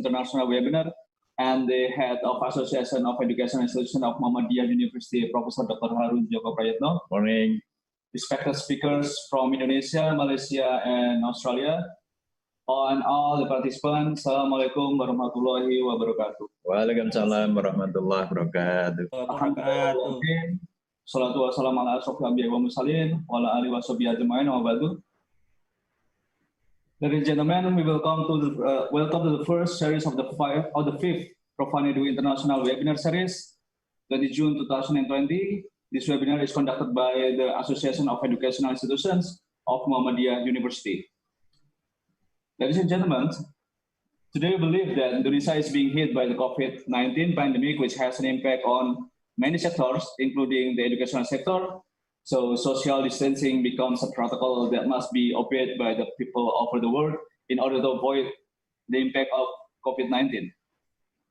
International Webinar, and the Head of Association of Education Institution of Muhammadiyah University, Professor Dr. Harun Joko Prayitno. Morning. Respected speakers from Indonesia, Malaysia, and Australia, and all the participants. Assalamualaikum warahmatullahi wabarakatuh. Waalaikumsalam warahmatullahi wabarakatuh. Salatu wassalamu ala asyrofil anbiya'i wal mursalin wa ala alihi washabihi ajma'in wa ba'du. Ladies and gentlemen, we welcome to the first series of the fifth Profound Edu International Webinar Series, 20 June 2020. This webinar is conducted by the Association of Educational Institutions of Muhammadiyah University. Ladies and gentlemen, today we believe that Indonesia is being hit by the COVID-19 pandemic, which has an impact on many sectors, including the educational sector. So social distancing becomes a protocol that must be obeyed by the people over the world in order to avoid the impact of COVID-19.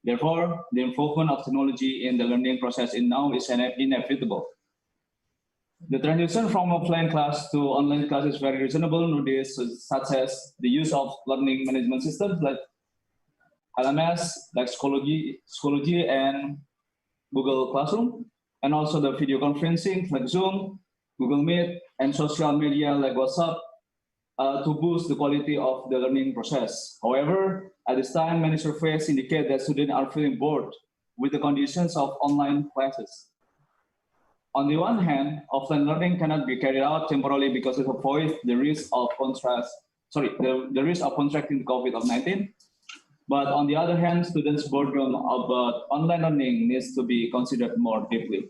Therefore, the involvement of technology in the learning process now is inevitable. The transition from offline class to online class is very reasonable nowadays, such as the use of learning management systems like LMS, like Schoology and Google Classroom, and also the video conferencing like Zoom, Google Meet, and social media like WhatsApp to boost the quality of the learning process. However, at this time, many surveys indicate that students are feeling bored with the conditions of online classes. On the one hand, offline learning cannot be carried out temporarily because it avoids the risk of contracting COVID-19. But on the other hand, students' boredom about online learning needs to be considered more deeply.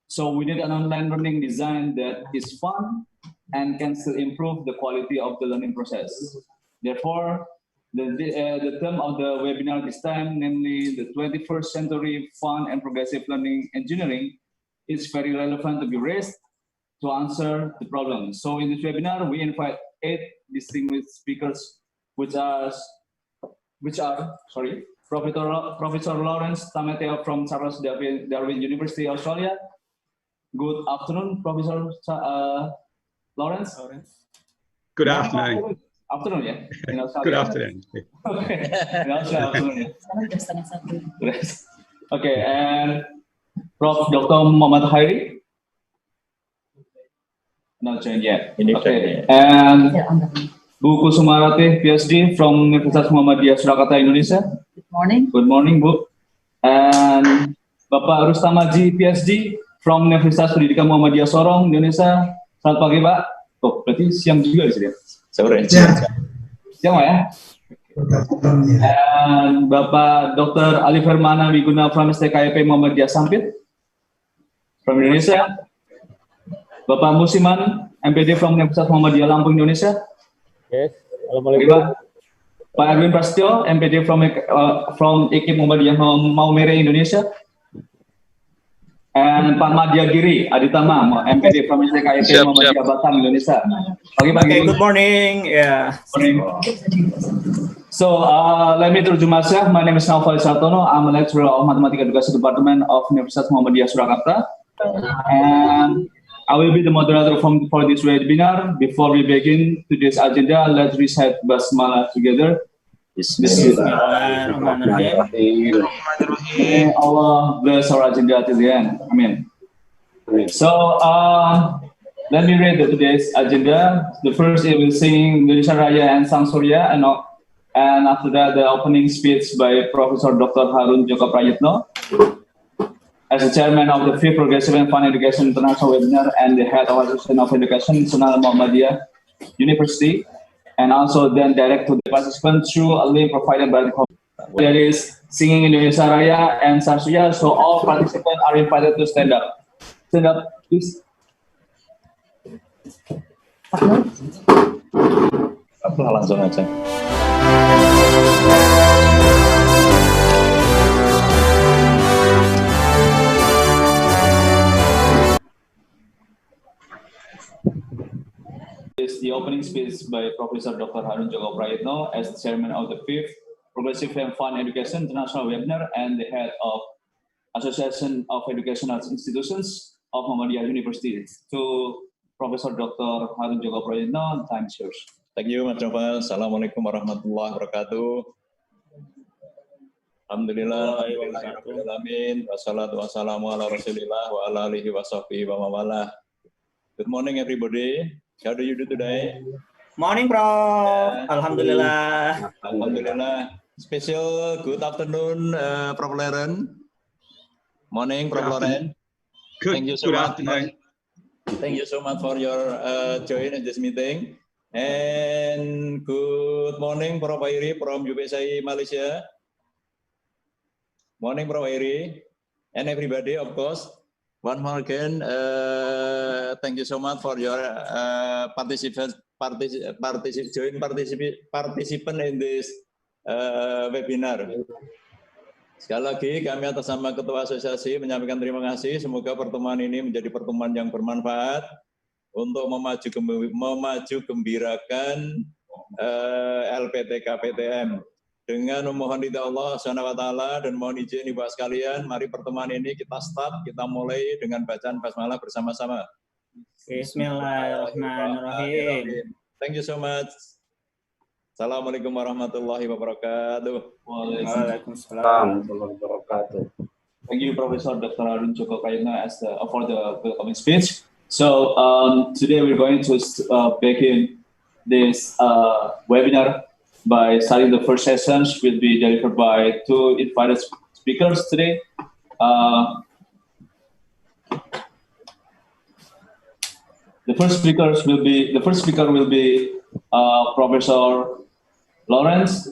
So we need an online learning design that is fun and can still improve the quality of the learning process. Therefore, the theme of the webinar this time, namely the 21st century fun and progressive learning engineering, is very relevant to be raised to answer the problem. So in this webinar, we invite 8 distinguished speakers, which are Professor Lawrence Tamateo from Charles Darwin University, Australia. Good afternoon, Professor Lawrence. Good afternoon. Afternoon, yeah. Good afternoon. Okay. Afternoon, yeah. Okay, and Prof. Dr. Muhammad Hairi. Not joined yet. Okay, and Bu Kusumarati, PhD from Universitas Muhammadiyah Surakarta, Indonesia. Good morning. Good morning, Bu. And Bapak Rustamaji, PhD from Universitas Pendidikan Muhammadiyah Sorong, Indonesia. Selamat pagi, Pak. Oh, berarti siang juga di sini. Sore. Siang, Pak ya? Dan Bapak Dr. Ali Fermana Wiguna from STKIP Muhammadiyah Sampit from Indonesia. Bapak Musiman, MPD from Universitas Muhammadiyah Lampung, Indonesia. Yes, assalamualaikum. Pak Erwin Prasetyo, MPD from IKIP Muhammadiyah Maumere, Indonesia. And Pak Madya Giri Aditama, MPD from STKIP Muhammadiyah Batam, Indonesia. Okay, good morning. Yeah. Morning. So let me introduce myself. My name is Naufal Sartono. I'm a lecturer of Mathematics Education Department of Universitas Muhammadiyah Surakarta, and I will be the moderator for this webinar. Before we begin today's agenda, let's recite Basmalah together. Bismillahirrahmanirrahim. Allah bless our agenda till the end. Amen. So let me read today's agenda. The first it will sing Indonesia Raya and Sang Surya, and after that the opening speech by Professor Dr. Harun Joko Prayitno as the chairman of the 5th Progressive and Fun Education International Webinar and the head of Association of Education International Muhammadiyah University, and also then direct to the participants through a link provided by the company. There is singing Indonesia Raya and Sang Surya, so all participants are invited to stand up. Stand up, please. Langsung aja. Is the opening speech by Professor Dr. Harun Joko Prayitno as the chairman of the 5th Progressive and Fun Education International Webinar and the head of Association of Educational Institutions of Muhammadiyah University. To Professor Dr. Harun Joko Prayitno, time is yours. Thank you, Mas Novel. Assalamualaikum warahmatullahi wabarakatuh. Alhamdulillahirobbilalamin. Wassalatu wassalamu ala Rasulillah wa ala alihi wa sahbihi wa mawalah. Good morning, everybody. How do you do today? Morning, Prof. Alhamdulillah. Alhamdulillah. Special good afternoon, Prof. Laren. Morning, Prof. Laren. Thank you so Good much. afternoon. Thank you so much for your join in this meeting. And good morning, Prof. Airi from UPSI Malaysia. Morning, Prof. Airi. And everybody, of course. One more again, thank you so much for your participant in this webinar. Sekali lagi kami atas nama Ketua Asosiasi menyampaikan terima kasih. Semoga pertemuan ini menjadi pertemuan yang bermanfaat untuk memaju gembirakan ALPTK PTM. Dengan memohon ridha Allah SWT dan mohon izin Ibu sekalian, mari pertemuan ini kita start, kita mulai dengan bacaan basmalah bersama-sama. Bismillahirrahmanirrahim. Thank you so much. Assalamualaikum warahmatullahi wabarakatuh. Waalaikumsalam warahmatullahi wabarakatuh. Thank you, Professor Dr. Arun Joko Kayana, for the welcoming speech. So today we're going to begin this webinar by starting the first sessions will be delivered by two invited speakers today. The first speaker will be Professor Lawrence.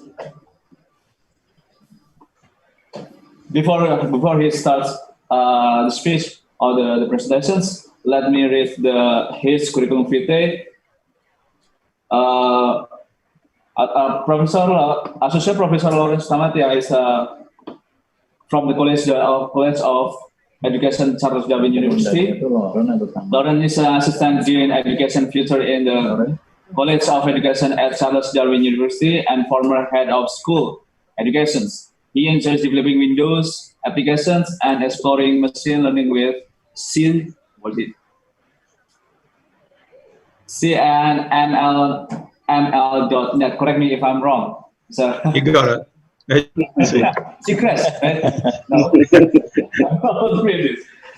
Before he starts the speech or the presentations, let me read his curriculum vitae. Associate Professor Lawrence Muhammadiyah is from the College of Education, Charles Darwin University. Lawrence is an Assistant Dean in Education Future in the College of Education at Charles Darwin University and former Head of School Educations. He enjoys developing Windows applications and exploring machine learning with CNML.net. Correct me if I'm wrong. So You got it. Secrets, right? No.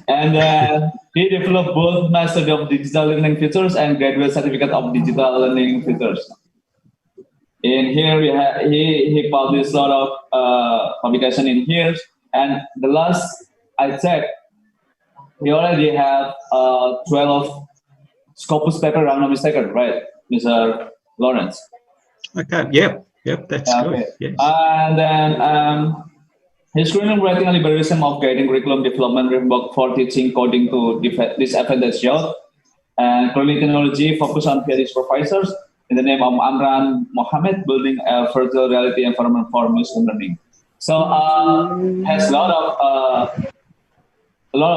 And he developed both Master of Digital Learning Features and Graduate Certificate of Digital Learning Features. In here, he published a lot of publication in here. And the last I checked, he already have 12 Scopus paper, I'm not mistaken, right, Mr. Lawrence? Okay. Yep. That's good. Yes. And then his curriculum writing and liberation of guiding curriculum development framework for teaching coding to disadvantaged youth, and currently technology focus on various professors in the name of Amran Mohammed, building a virtual reality environment for machine learning. So has a lot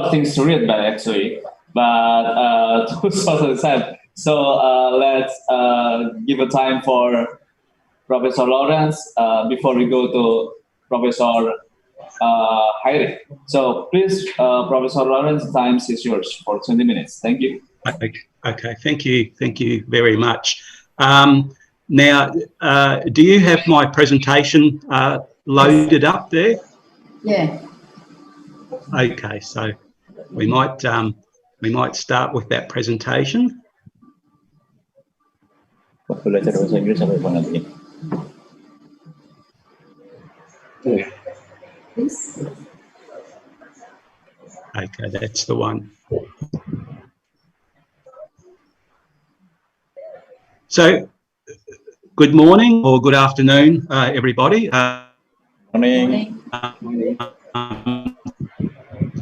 of things to read by actually, but too short of time. So let's give a time for Professor Lawrence before we go to Professor Hairi. So please, Professor Lawrence, the time is yours for 20 minutes. Thank you. Okay. Thank you very much. Now, do you have my presentation loaded up there? Yeah. Okay, so we might start with that presentation. Belajar bahasa Inggris sampai mana nanti? Okay, that's the one. So, good morning or good afternoon, everybody. Morning.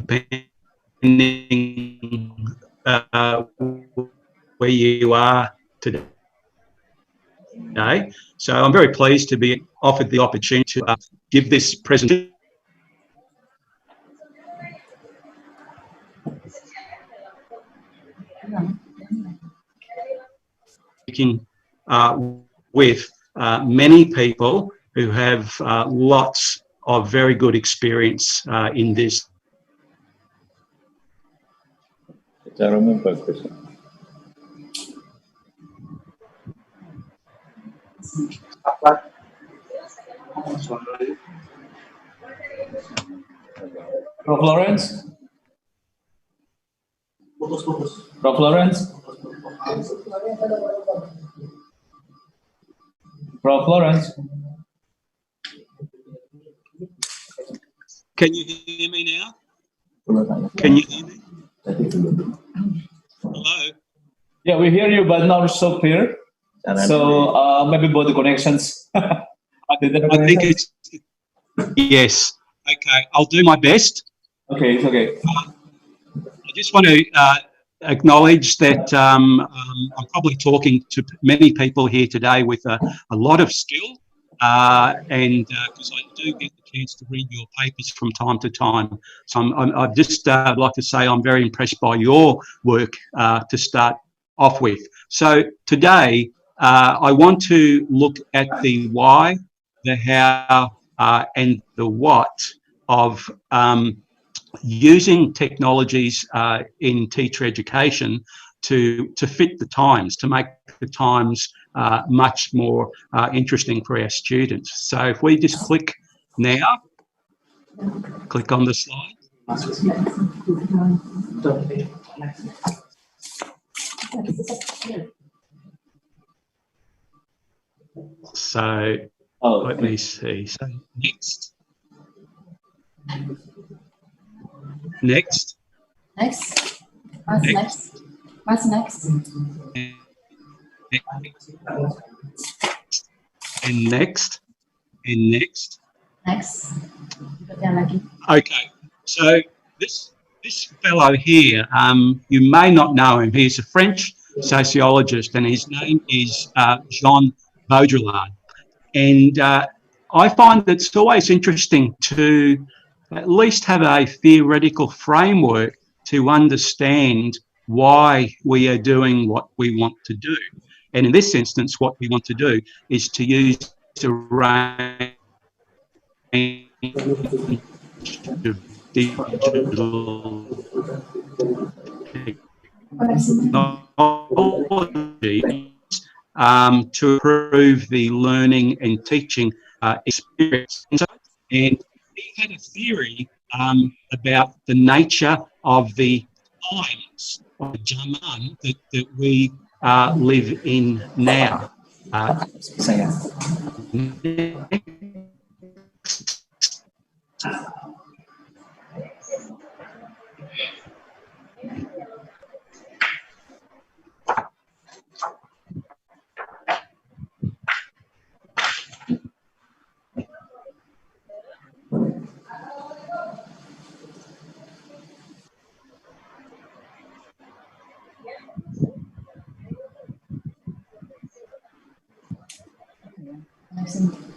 Depending where you are today. So I'm very pleased to be offered the opportunity to give this presentation with many people who have lots of very good experience in this. Caramu bagus. Prof. Lawrence? Prof. Lawrence? Prof. Lawrence? Can you hear me now? Can you hear me? Hello? Yeah, we hear you, but not so clear. So maybe both the connections. I think it's, yes. Okay, I'll do my best. Okay, it's okay. I just want to acknowledge that I'm probably talking to many people here today with a lot of skill, and because I do get the chance to read your papers from time to time. So I'd just like to say I'm very impressed by your work to start off with. So today I want to look at the why, the how, and the what of using technologies in teacher education to fit the times, to make the times much more interesting for our students. So if we just click now, click on the slide. So let me see. So next. Next. Next. What's next? What's next? And next. And next. Next. Lagi. Okay. So this fellow here, you may not know him. He's a French sociologist, and his name is Jean Baudelaire. And I find that it's always interesting to at least have a theoretical framework to understand why we are doing what we want to do. And in this instance, what we want to do is to use a range of digital technology to improve the learning and teaching experience. And he had a theory about the nature of the times, of the zaman that we live in now.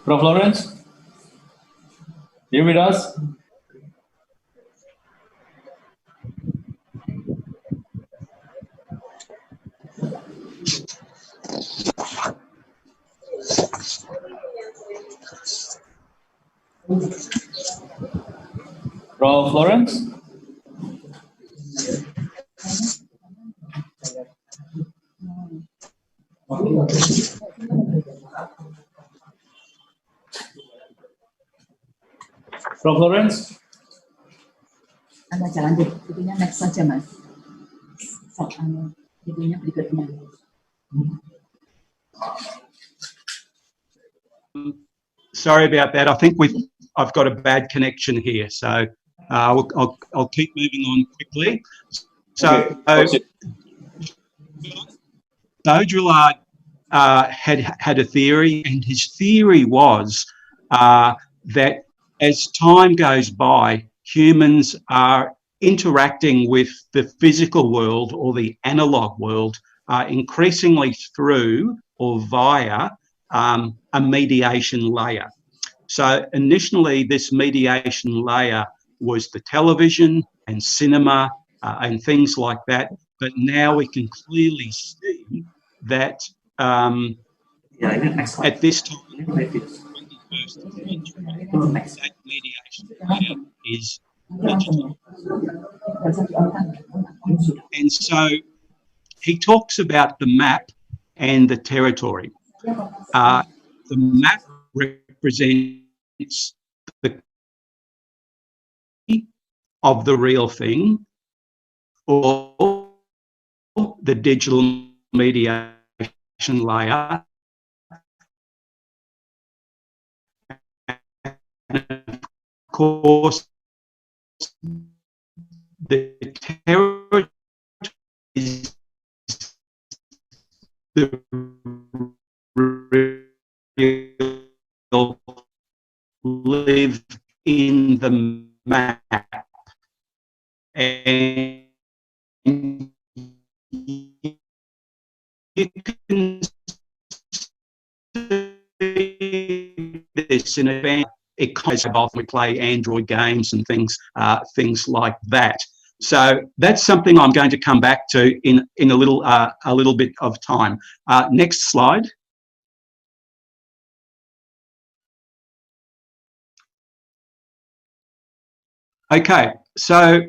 Prof. Lawrence? You with us? Prof. Lawrence? Prof. Lawrence? Anda jangan videonya next saja, Mas. Videonya berikutnya. Sorry about that. I think I've got a bad connection here, so I'll keep moving on quickly. So Baudelaire had a theory, and his theory was that as time goes by, humans are interacting with the physical world or the analog world increasingly through or via a mediation layer. So initially, this mediation layer was the television and cinema and things like that. But now we can clearly see that at this time, 21st century, that mediation layer is digital. And so he talks about the map and the territory. The map represents the of the real thing, or the digital mediation layer. And of course, the territory is the real live in the map. And you can see this in a economy. We play Android games and things like that. So that's something I'm going to come back to in a little bit of time. Next slide. Okay, so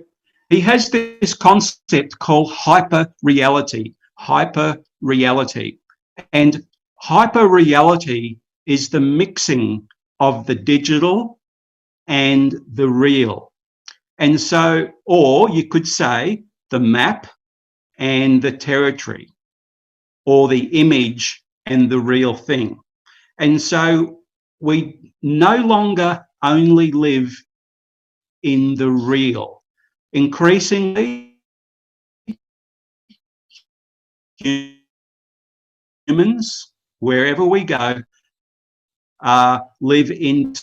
he has this concept called hyper-reality. Hyper-reality. And hyper-reality is the mixing of the digital and the real. And so, or you could say the map and the territory, or the image and the real thing. And so we no longer only live in the real. Increasingly, humans, wherever we go, live in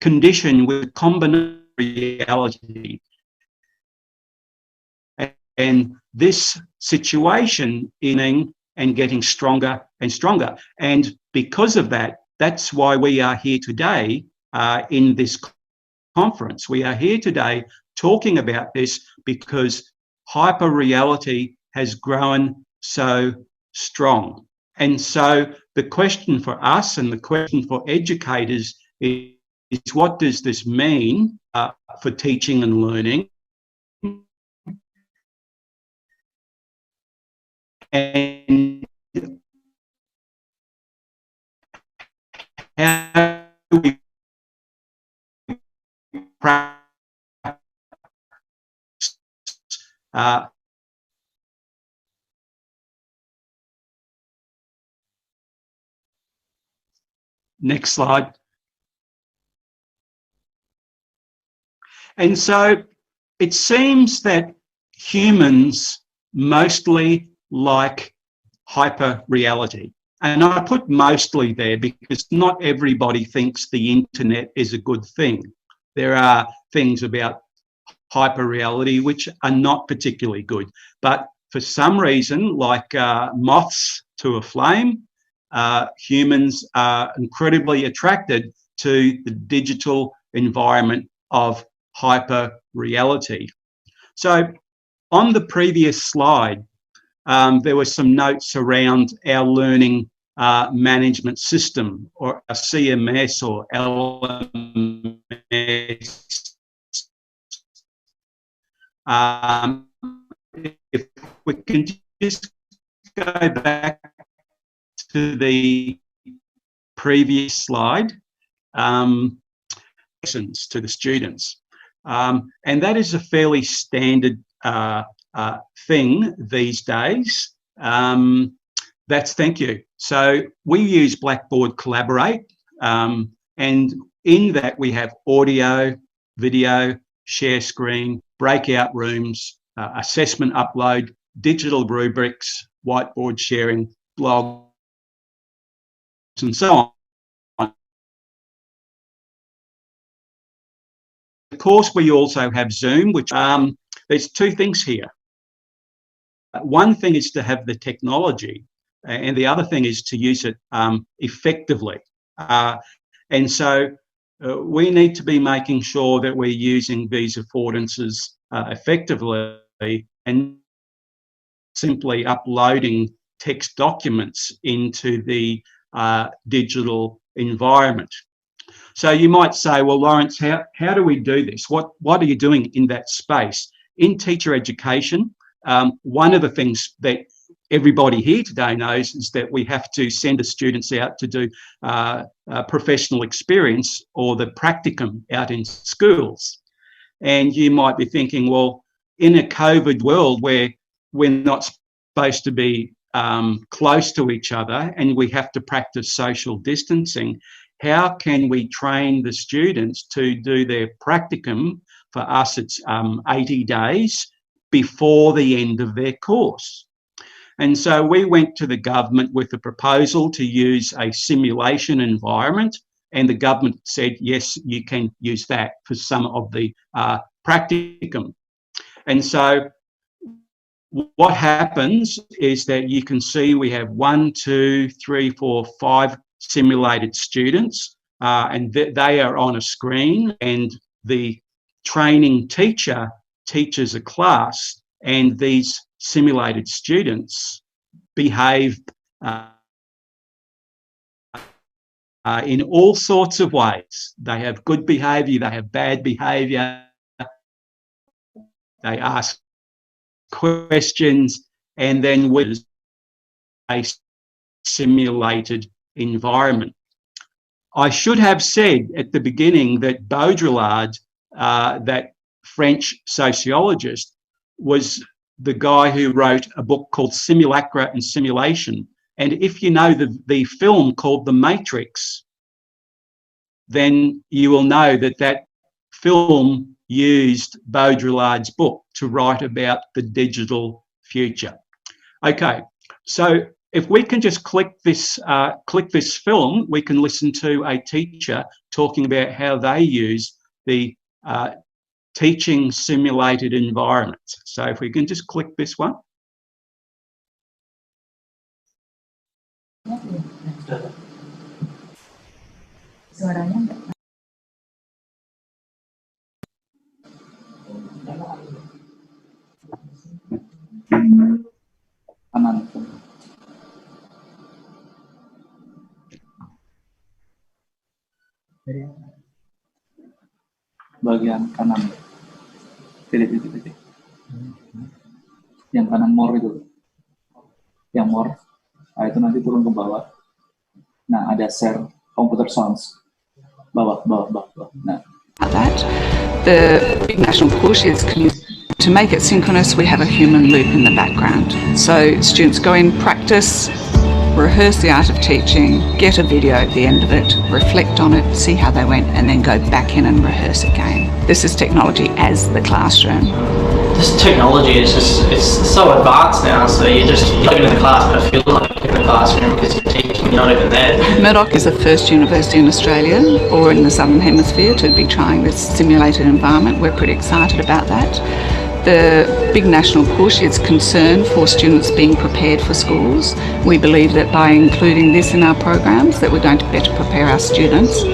condition with combination reality. And this situation in and getting stronger and stronger. And because of that, that's why we are here today in this conference. We are here today talking about this because hyper-reality has grown so strong. And so the question for us and the question for educators is what does this mean for teaching and learning? And how do we practice next slide. And so it seems that humans mostly like hyper-reality. And I put mostly there because not everybody thinks the internet is a good thing. There are things about hyper-reality which are not particularly good. But for some reason, like moths to a flame, humans are incredibly attracted to the digital environment of hyper-reality. So on the previous slide, there were some notes around our learning management system, or a CMS or LMS. If we can just go back to the previous slide, lessons to the students. And that is a fairly standard thing these days. Thank you. So we use Blackboard Collaborate, and in that we have audio, video, share screen, breakout rooms, assessment upload, digital rubrics, whiteboard sharing, blogs, and so on. Of course, we also have Zoom, which there's two things here. One thing is to have the technology, and the other thing is to use it effectively. And so we need to be making sure that we're using these affordances effectively and simply uploading text documents into the digital environment. So you might say, well, Lawrence, how do we do this? What are you doing in that space? In teacher education, one of the things that everybody here today knows is that we have to send the students out to do professional experience or the practicum out in schools. And you might be thinking, well, in a COVID world where we're not supposed to be close to each other and we have to practice social distancing, how can we train the students to do their practicum? For us, it's 80 days before the end of their course. And so we went to the government with a proposal to use a simulation environment, and the government said, yes, you can use that for some of the practicum. And so what happens is that you can see we have 1, 2, 3, 4, 5 simulated students, and they are on a screen, and the training teacher teaches a class, and these simulated students behave in all sorts of ways. They have good behaviour, they have bad behaviour, they ask questions, and then with a simulated environment. I should have said at the beginning that Baudelaire, that French sociologist, was the guy who wrote a book called Simulacra and Simulation. And if you know the film called The Matrix, then you will know that that film used Baudelaire's book to write about the digital future. Okay, so if we can just click this film, we can listen to a teacher talking about how they use the teaching simulated environment. So if we can just click this one. Suaranya enggak. Kanan. Bagian kanan. Titik. Yang kanan more itu. Yang more. Nah, itu nanti turun ke bawah. Nah, ada share computer sounds. Bawah. Nah. That the big national push is to make it synchronous. We have a human loop in the background, so students go in, practice, rehearse the art of teaching, get a video at the end of it, reflect on it, see how they went, and then go back in and rehearse again. This is technology as the classroom. This technology is it's so advanced now, so you go into the class but it feels like you're in the classroom because you're teaching, you're not even there. Murdoch is the first university in Australia or in the Southern Hemisphere to be trying this simulated environment. We're pretty excited about that. The big national push is concern for students being prepared for schools. We believe that by including this in our programs that we're going to better prepare our students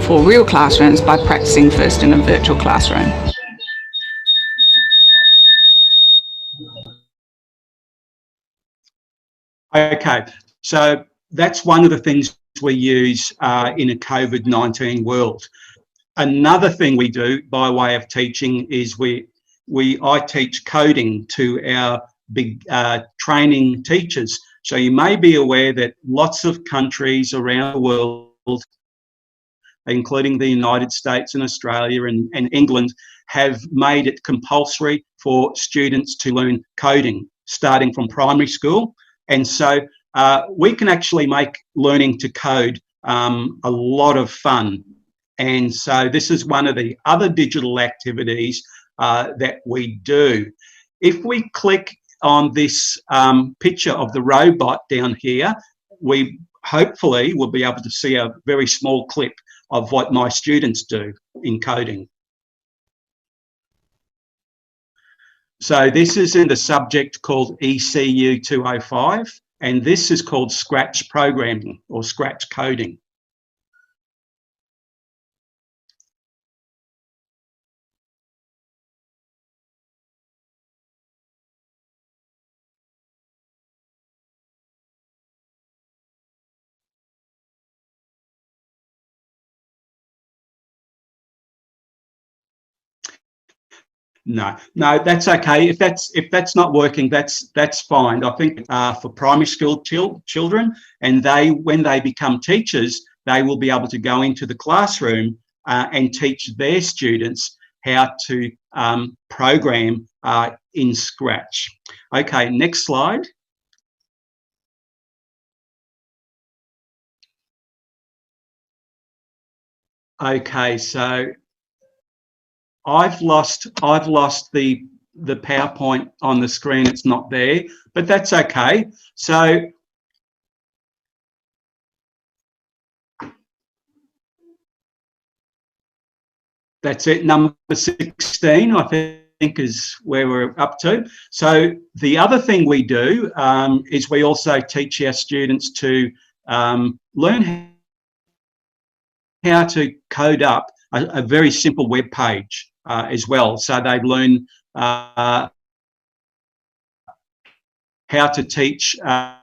for real classrooms by practicing first in a virtual classroom. Okay, so that's one of the things we use in a COVID-19 world. Another thing we do by way of teaching is I teach coding to our big training teachers. So you may be aware that lots of countries around the world, including the United States and Australia and England, have made it compulsory for students to learn coding starting from primary school. And so we can actually make learning to code a lot of fun. And so this is one of the other digital activities that we do. If we click on this picture of the robot down here, we hopefully will be able to see a very small clip of what my students do in coding. So this is in the subject called ECU 205, and this is called Scratch programming or Scratch coding. No, that's okay. If that's not working, that's fine. I think for primary school children, and when they become teachers, they will be able to go into the classroom and teach their students how to program in Scratch. Okay, next slide. Okay, so I've lost the PowerPoint on the screen. It's not there, but that's okay. So that's it. Number 16, I think, is where we're up to. So the other thing we do is we also teach our students to learn how to code up a very simple web page as well. So they learn how to teach a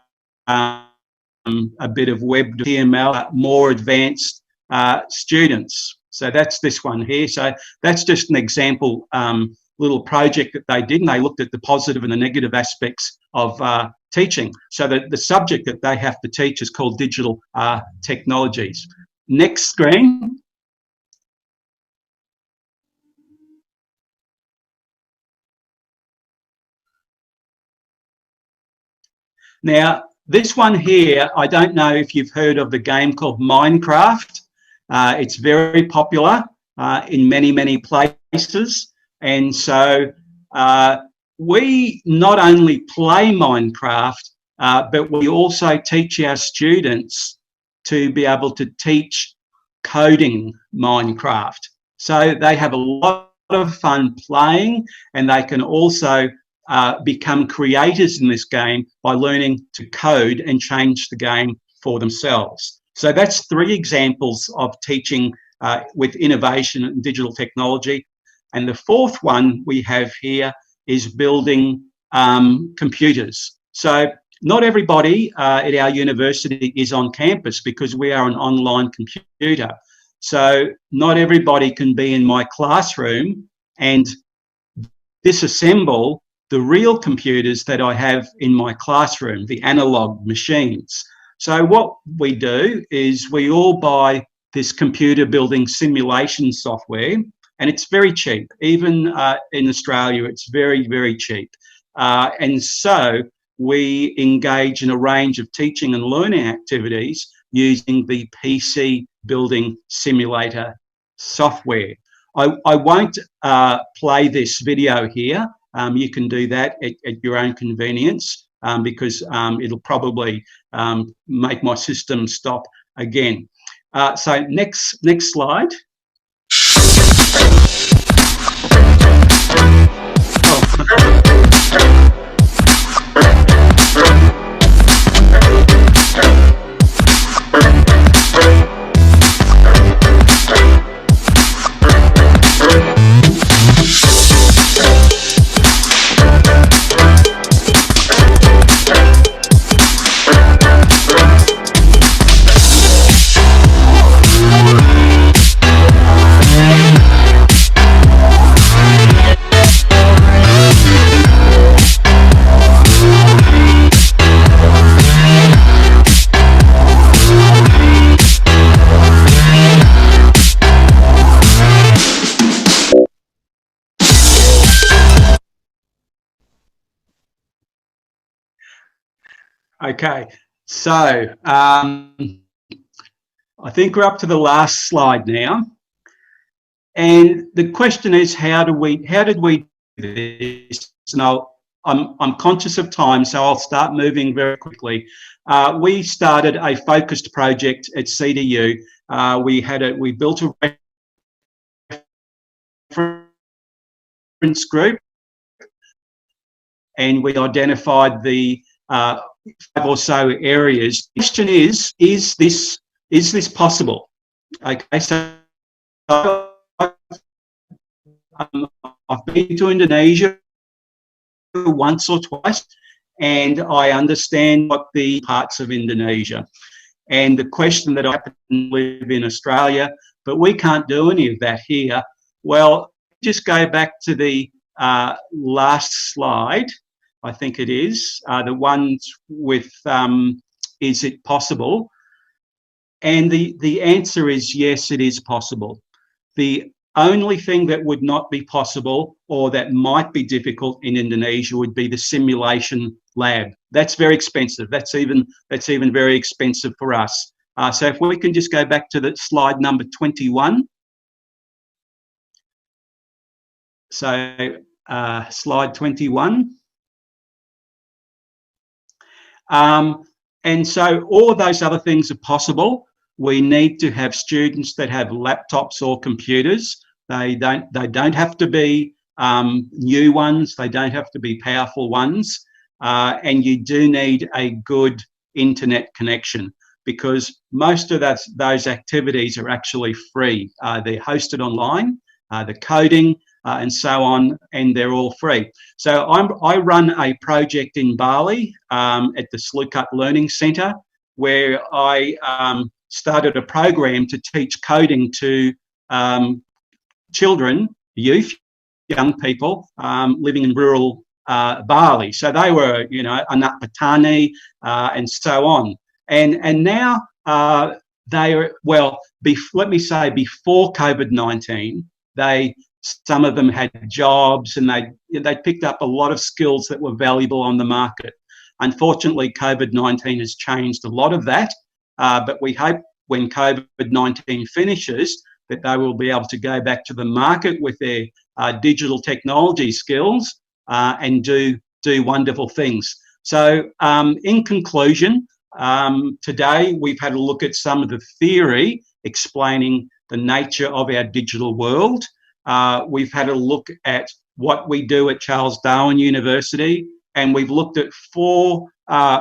bit of web HTML, more advanced students. So that's this one here. So that's just an example little project that they did, and they looked at the positive and the negative aspects of teaching. So that the subject that they have to teach is called digital technologies. Next screen. Now, this one here, I don't know if you've heard of the game called Minecraft. It's very popular in many, many places. And so we not only play Minecraft, but we also teach our students to be able to teach coding Minecraft. So they have a lot of fun playing, and they can also become creators in this game by learning to code and change the game for themselves. So that's 3 examples of teaching with innovation and digital technology. And the 4th one we have here is building computers. So not everybody at our university is on campus because we are an online computer. So not everybody can be in my classroom and disassemble the real computers that I have in my classroom, the analog machines. So what we do is we all buy this computer building simulation software, and it's very cheap. Even in Australia, it's very, very cheap. And so we engage in a range of teaching and learning activities using the PC building simulator software. I won't play this video here. You can do that at your own convenience because it'll probably make my system stop again. So next slide. Okay, so I think we're up to the last slide now, and the question is, how did we do this? Now, I'm conscious of time, so I'll start moving very quickly. We started a focused project at CDU. We built a reference group, and we identified the 5 or so areas. The question is this possible? Okay, so I've been to Indonesia once or twice, and I understand what the parts of Indonesia. And the question that I happen to live in Australia, but we can't do any of that here. Well, just go back to the last slide. I think it is, the ones with, is it possible? And the answer is yes, it is possible. The only thing that would not be possible or that might be difficult in Indonesia would be the simulation lab. That's very expensive. That's even very expensive for us. So if we can just go back to the slide number 21. So slide 21. And so all of those other things are possible. We need to have students that have laptops or computers. They don't have to be new ones. They don't have to be powerful ones. And you do need a good internet connection, because most of those activities are actually free. They're hosted online, the coding and so on, and they're all free. So I run a project in Bali at the Surakarta Learning Centre, where I started a program to teach coding to children, youth, young people living in rural Bali. So they were, you know, anak petani and so on. And now they are, well, let me say, before COVID-19, some of them had jobs, and they picked up a lot of skills that were valuable on the market. Unfortunately, COVID-19 has changed a lot of that, but we hope when COVID-19 finishes that they will be able to go back to the market with their digital technology skills and do wonderful things. So in conclusion, today we've had a look at some of the theory explaining the nature of our digital world. We've had a look at what we do at Charles Darwin University, and we've looked at 4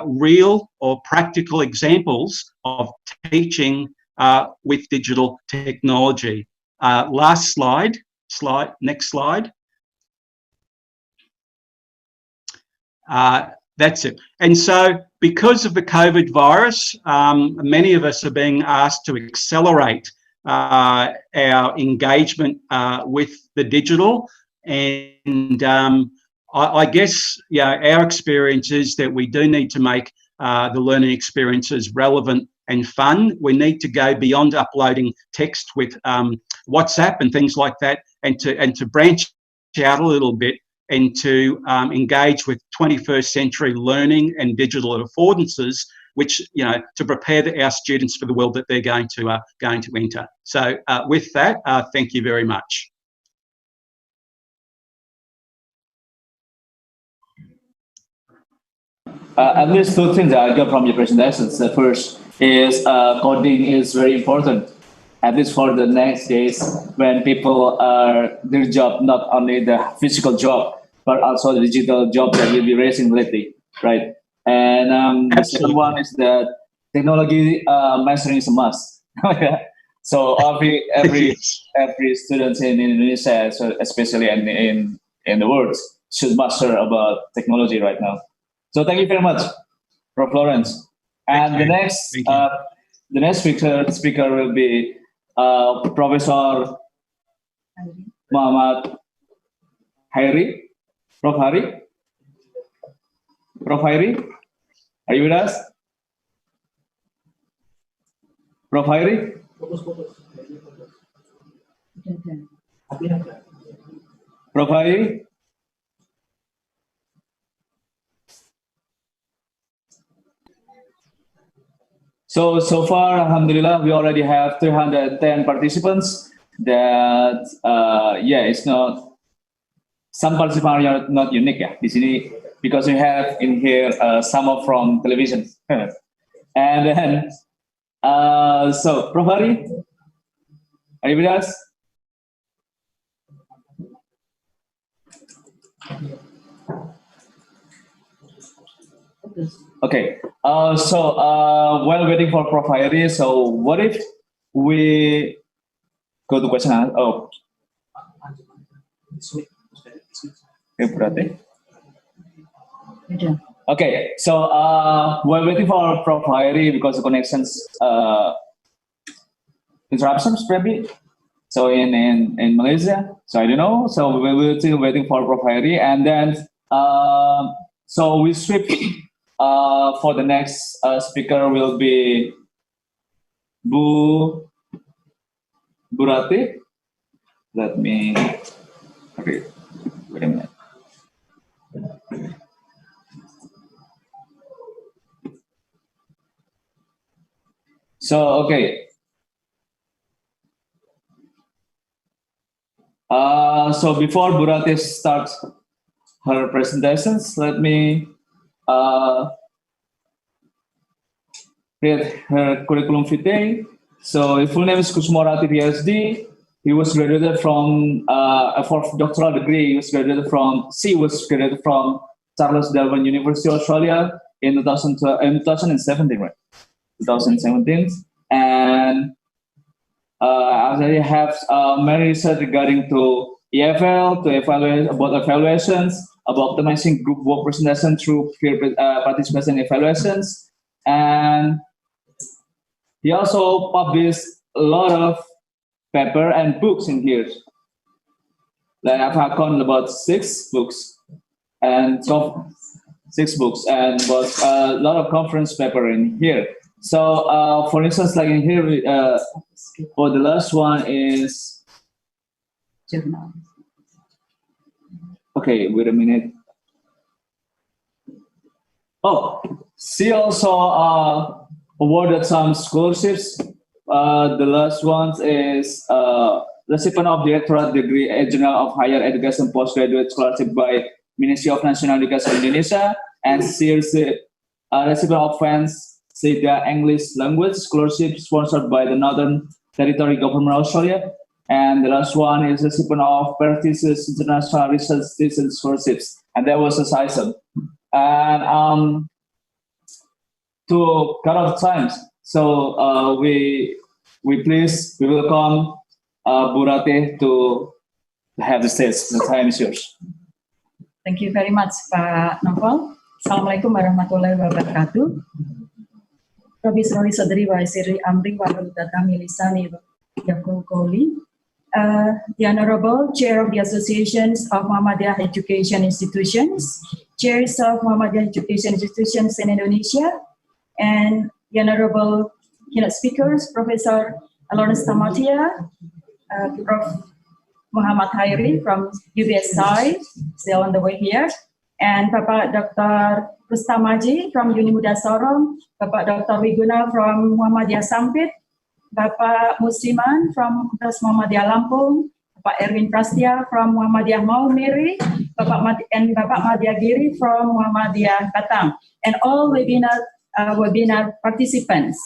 real or practical examples of teaching with digital technology. Last slide, next slide. That's it. And so because of the COVID virus, many of us are being asked to accelerate our engagement with the digital. And I guess, yeah, our experience is that we do need to make the learning experiences relevant and fun. We need to go beyond uploading text with WhatsApp and things like that, and to branch out a little bit and to engage with 21st century learning and digital affordances, which, you know, to prepare our students for the world that they're going to enter. So with that, thank you very much. At least 2 things I got from your presentations. The first is coding is very important, at least for the next days when people are their job, not only the physical job, but also the digital job that will be raising lately, right? And the second one is that technology mastering is a must. So every student in Indonesia, so especially in the world, should master about technology right now. So thank you very much, Prof. Lawrence. And the next speaker will be Professor Muhammad Hairi. Prof. Hari? Prof. Hairi? Are you with us? Prof. Hairi? Prof. Hairi? So far, alhamdulillah, we already have 310 participants. That it's not, some participants are not unique di sini, because we have in here some from television. And then so Prof. Hari, are you with us? Okay, while waiting for Prof. Hairi, so what if we go to question and answer? Okay, so while waiting for Prof. Hairi, because the connections interruptions maybe, so in Malaysia, so I don't know, so we will still waiting for Prof. Hairi, and then so we switch. For the next speaker will be Bu Rati. Let me read. Wait a minute. So, okay. So before Burati starts her presentations, let me read her curriculum vitae. So his full name is Kusumorati PhD. He was graduated from for doctoral degree. He was graduated from Charles Darwin University, Australia in 2017, right? 2017, and I have many research regarding to EFL, to evaluate about evaluations, about optimizing group work presentation through peer participation evaluations, and he also published a lot of paper and books in here. Like I've counted about 6 books, and so 6 books, and was a lot of conference paper in here. So, for instance, like in here, for the last one is Journal. okay. Wait a minute. Oh, she also awarded some scholarships. The last one is recipient of doctorate degree at Journal of Higher Education Postgraduate Scholarship by Ministry of National Education Indonesia, and she is recipient of Siti English Language Scholarship sponsored by the Northern Territory Government of Australia. And the last one is recipient of prestigious International Research Station Scholarships, and that was a CISM. And to cut off times, so we welcome Burati to have the stage. The time is yours. Thank you very much, Pak Novel. Assalamualaikum warahmatullahi wabarakatuh. Rabbi Sroli Sadri wa Siri Amri wa Datami Lisani Yakul Koli. The Honorable Chair of the Associations of Muhammadiyah Education Institutions, Chairs of Muhammadiyah Education Institutions in Indonesia, and the Honorable keynote speakers, Professor Lawrence Tamatia, Prof. Muhammad Hairi from UBSI, still on the way here, and Bapak Dr. Rustamaji from Unimuda Sorong, Bapak Dr. Wiguna from Muhammadiyah Sampit, Bapak Musliman from Muhammadiyah Lampung, Bapak Erwin Prastia from Muhammadiyah Maumere, Bapak Madya Giri from Muhammadiyah Batang, and all webinar participants.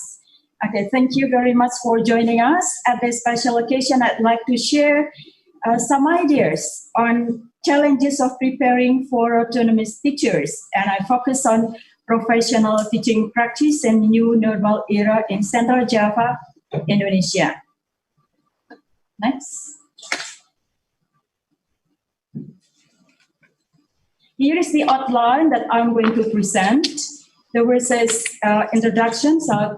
Okay, thank you very much for joining us. At this special occasion, I'd like to share some ideas on challenges of preparing for autonomous teachers, and I focus on professional teaching practice and new normal era in Central Java, Indonesia. Next. Here is the outline that I'm going to present. There was this introduction, so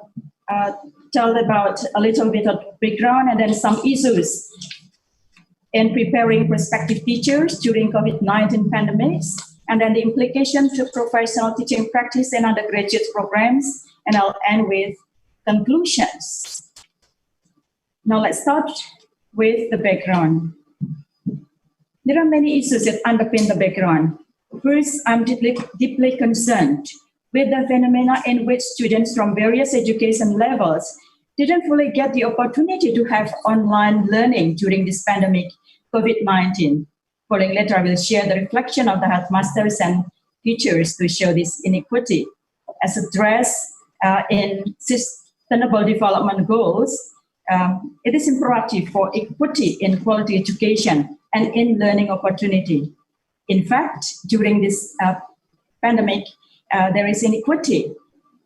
I'll tell about a little bit of background and then some issues in preparing prospective teachers during COVID-19 pandemics, and then the implication to professional teaching practice and undergraduate programs, and I'll end with conclusions. Now let's start with the background. There are many issues that underpin the background. First, I'm deeply concerned with the phenomena in which students from various education levels didn't fully get the opportunity to have online learning during this pandemic, COVID-19. Following later, I will share the reflection of the headmasters and teachers to show this inequity. As addressed in Sustainable Development Goals, it is imperative for equity in quality education and in learning opportunity. In fact, during this pandemic, there is inequity,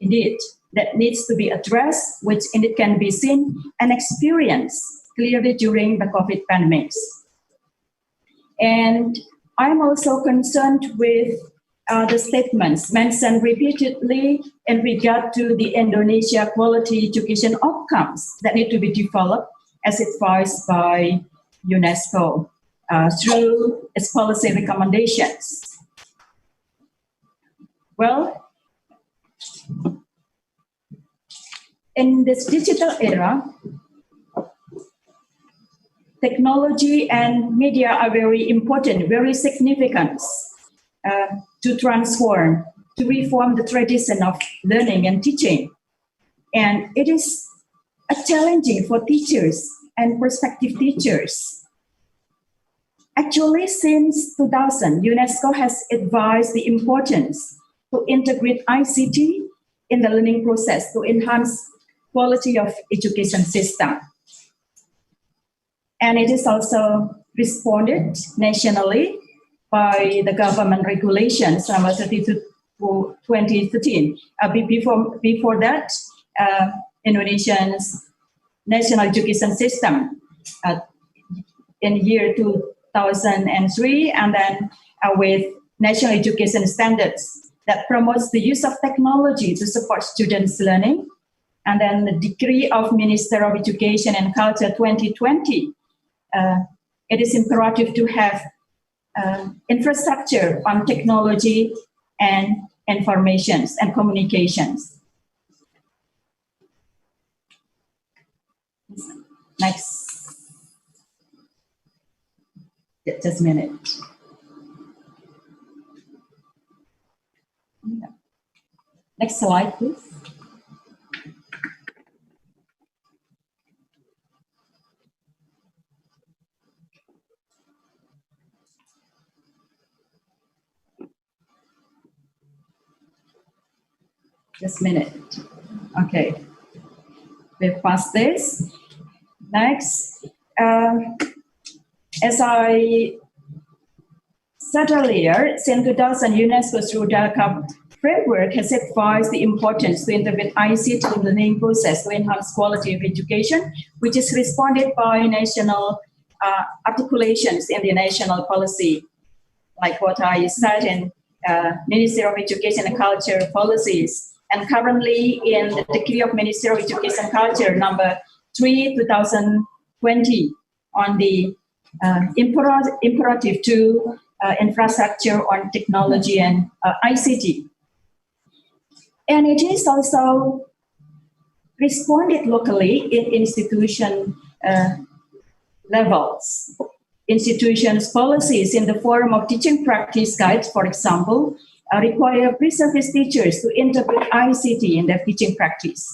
indeed, that needs to be addressed, which indeed can be seen and experienced clearly during the COVID pandemics. And I'm also concerned with the statements mentioned repeatedly in regard to the Indonesia quality education outcomes that need to be developed as advised by UNESCO through its policy recommendations. Well, in this digital era, technology and media are very important, very significant to transform, to reform the tradition of learning and teaching. And it is challenging for teachers and prospective teachers. Actually, since 2000, UNESCO has advised the importance to integrate ICT in the learning process to enhance quality of education system. And it is also responded nationally by the government regulations number 32 to 2013. Before that, Indonesia's national education system in year 2003, and then with national education standards that promotes the use of technology to support students' learning, and then the decree of Minister of Education and Culture 2020. It is imperative to have infrastructure on technology and informations and communications. Next. Just a minute. Next slide, please. Just a minute. Okay. We've passed this. Next. As I said earlier, since 2000, UNESCO's Surakarta framework has advised the importance to integrate ICT in the learning process to enhance quality of education, which is responded by national articulations in the national policy, like what I said in Ministry of Education and Culture policies. And currently in the Decree of Ministry of Education and Culture number 3, 2020 on the imperative to infrastructure on technology and ICT. And it is also responded locally in institution levels. Institutions' policies in the form of teaching practice guides, for example, require pre-service teachers to integrate ICT in their teaching practice.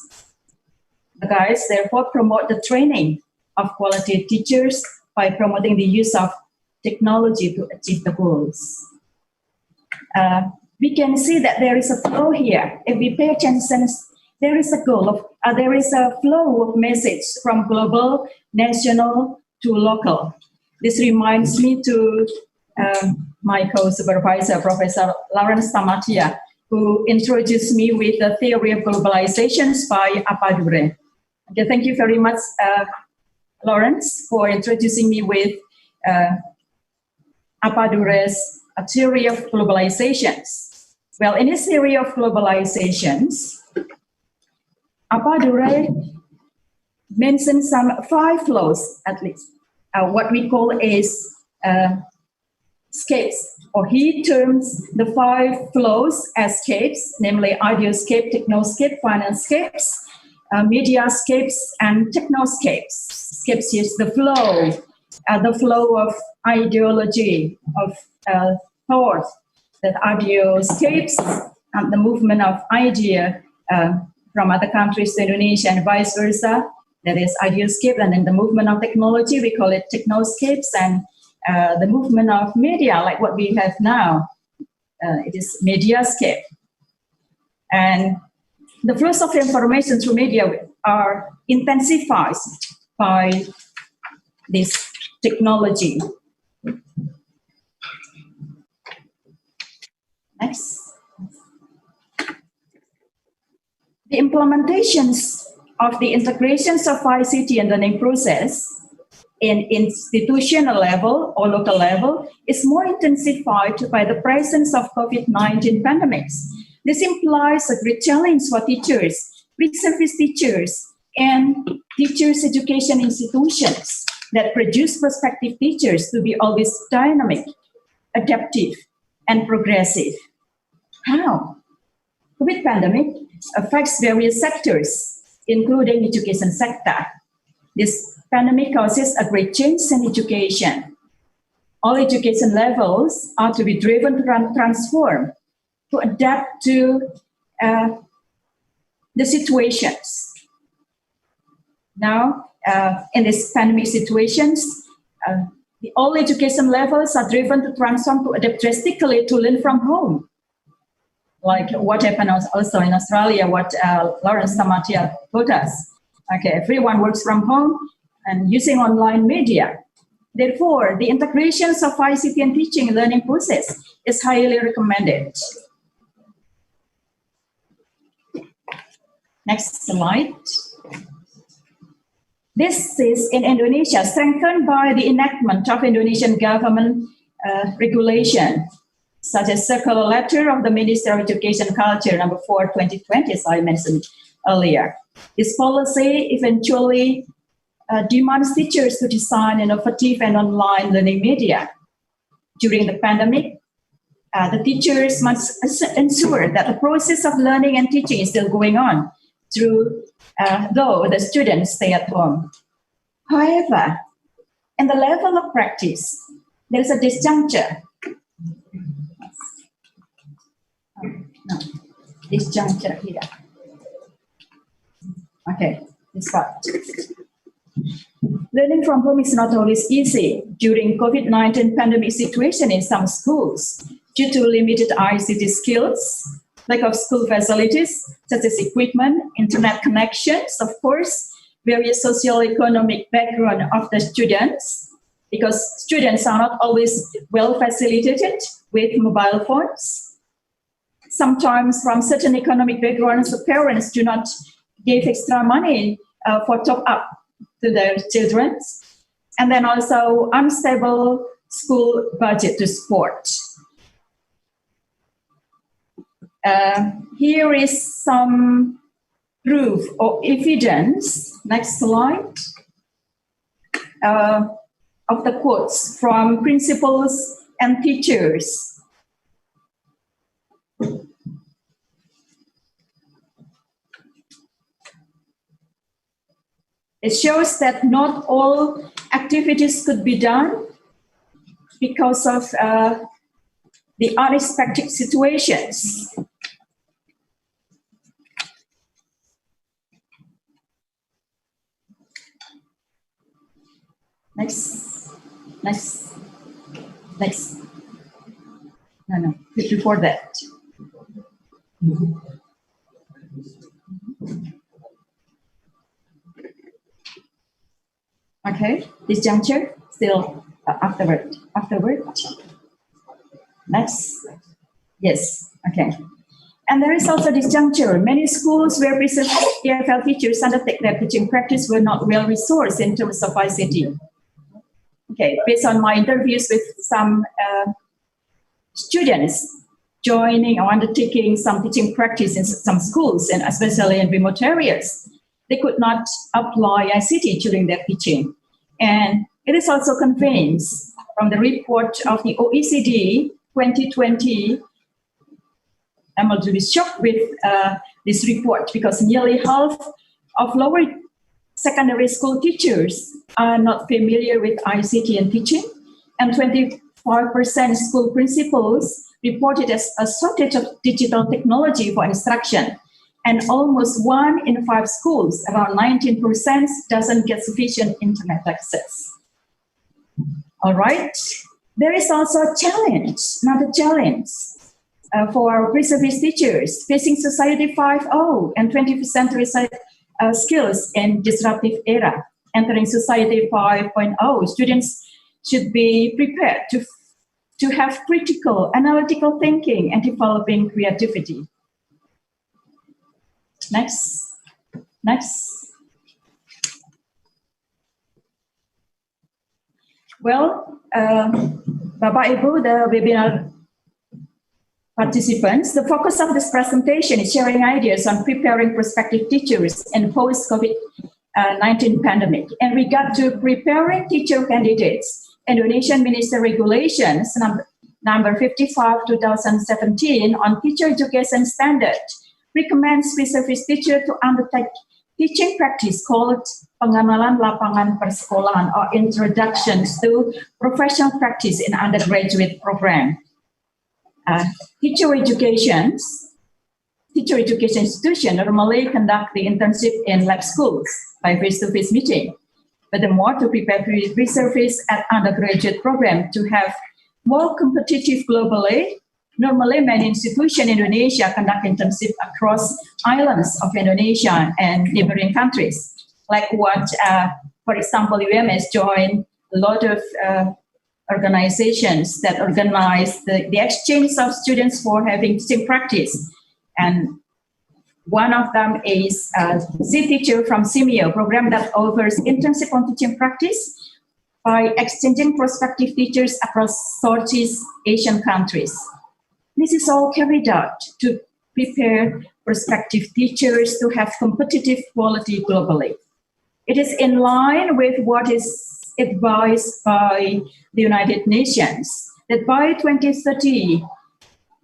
The guides therefore promote the training of quality teachers by promoting the use of technology to achieve the goals. We can see that there is a flow here. If we pay attention, there is a goal of, there is a flow of message from global, national to local. This reminds me to my co-supervisor, Professor Lawrence Tamatia, who introduced me with the theory of globalizations by Baudelaire. Okay, thank you very much, Lawrence, for introducing me with Baudelaires' theory of globalizations. Well, in his theory of globalizations, Baudelaire mentioned some 5 flows, at least, what we call is scapes, or he terms the 5 flows as scapes, namely ideoscape, technoscape, financescapes, mediascapes, and technoscapes. Scapes is the flow of ideology, of thought, that ideoscapes, and the movement of idea from other countries to Indonesia and vice versa. That is ideoscape, and then the movement of technology, we call it technoscapes, and the movement of media, like what we have now, it is mediascape. And the flows of information through media are intensified by this technology. Next. The implementations of the integrations of ICT and learning process in institutional level or local level is more intensified by the presence of COVID-19 pandemics. This implies a great challenge for teachers, pre-service teachers, and teachers' education institutions that produce prospective teachers to be always dynamic, adaptive, and progressive. How? COVID pandemic affects various sectors, including education sector. This pandemic causes a great change in education. All education levels are to be driven to transform, to adapt to the situations. Now, in this pandemic situations, all education levels are driven to transform, to adapt drastically, to learn from home. Like what happened also in Australia, what Lawrence Tamatia told us. Okay, everyone works from home and using online media. Therefore, the integrations of ICT and teaching and learning process is highly recommended. Next slide. This is in Indonesia, strengthened by the enactment of Indonesian government regulation, such as circular letter of the Ministry of Education and Culture number 4/2020, as I mentioned earlier. This policy eventually demands teachers to design innovative and online learning media. During the pandemic, the teachers must ensure that the process of learning and teaching is still going on, though the students stay at home. However, in the level of practice, there is a disjuncture. Disjuncture here. Okay, this part. Learning from home is not always easy during COVID-19 pandemic situation in some schools due to limited ICT skills, lack of school facilities such as equipment, internet connections, of course, various socio-economic background of the students, because students are not always well facilitated with mobile phones. Sometimes from certain economic backgrounds, the parents do not give extra money for top-up to their children. And then also unstable school budget to support. Here is some proof or evidence, next slide, of the quotes from principals and teachers. It shows that not all activities could be done because of the unexpected situations. Next. No, before that. Okay, this juncture, still afterward. Next, yes, okay. And there is also this juncture. Many schools where present EFL teachers undertake their teaching practice were not well resourced in terms of ICT. Okay, based on my interviews with some students joining or undertaking some teaching practice in some schools, and especially in remote areas, they could not apply ICT during their teaching. And it is also convinced from the report of the OECD 2020. I'm a little bit shocked with this report because nearly half of lower secondary school teachers are not familiar with ICT and teaching, and 25% school principals reported as a shortage of digital technology for instruction. And almost 1 in 5 schools, around 19%, doesn't get sufficient internet access. All right. There is also a challenge, another challenge for reservist teachers facing Society 5.0 and 21st century skills in disruptive era. Entering Society 5.0, students should be prepared to have critical, analytical thinking and developing creativity. Next. Well, Bapak Ibu, the webinar participants, the focus of this presentation is sharing ideas on preparing prospective teachers in post-COVID-19 pandemic. In regard to preparing teacher candidates, Indonesian Minister Regulations number 55/2017 on teacher education standard recommends reservist teacher to undertake teaching practice called Pengenalan Lapangan Persekolahan, or Introductions to Professional Practice in Undergraduate Program. Teacher education institutions normally conduct the internship in lab schools by face-to-face meeting. Furthermore, to prepare reservists at undergraduate program to have more competitive globally, normally many institutions in Indonesia conduct internship across islands of Indonesia and neighboring countries. Like what, for example, UMS joined a lot of organizations that organize the exchange of students for having teaching practice. And one of them is Siti from SIMIO program that offers internship on teaching practice by exchanging prospective teachers across Southeast Asian countries. This is all carried out to prepare prospective teachers to have competitive quality globally. It is in line with what is advised by the United Nations that by 2030,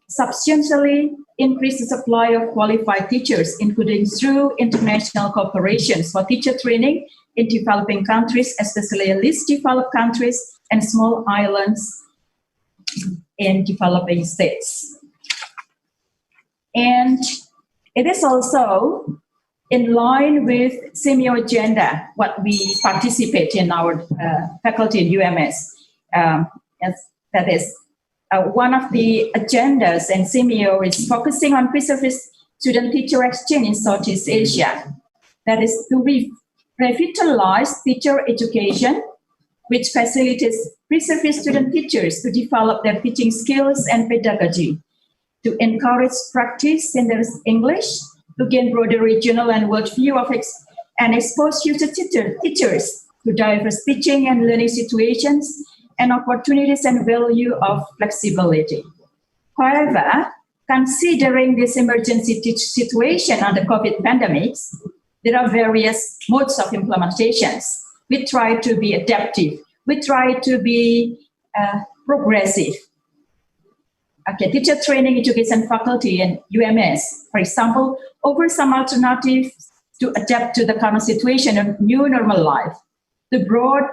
substantially increase the supply of qualified teachers, including through international cooperations for teacher training in developing countries, especially least developed countries and small islands in developing states. And it is also in line with SIMIO agenda, what we participate in our faculty in UMS. That is one of the agendas, and SIMIO is focusing on reservist student-teacher exchange in Southeast Asia. That is to revitalize teacher education, which facilitates reservist student teachers to develop their teaching skills and pedagogy, to encourage practice in their English, to gain broader regional and world view of and expose future teachers to diverse teaching and learning situations and opportunities and value of flexibility. However, considering this emergency situation under COVID pandemics, there are various modes of implementations. We try to be adaptive. We try to be progressive. Okay, teacher training education faculty and UMS, for example, offer some alternatives to adapt to the current situation of new normal life. The broad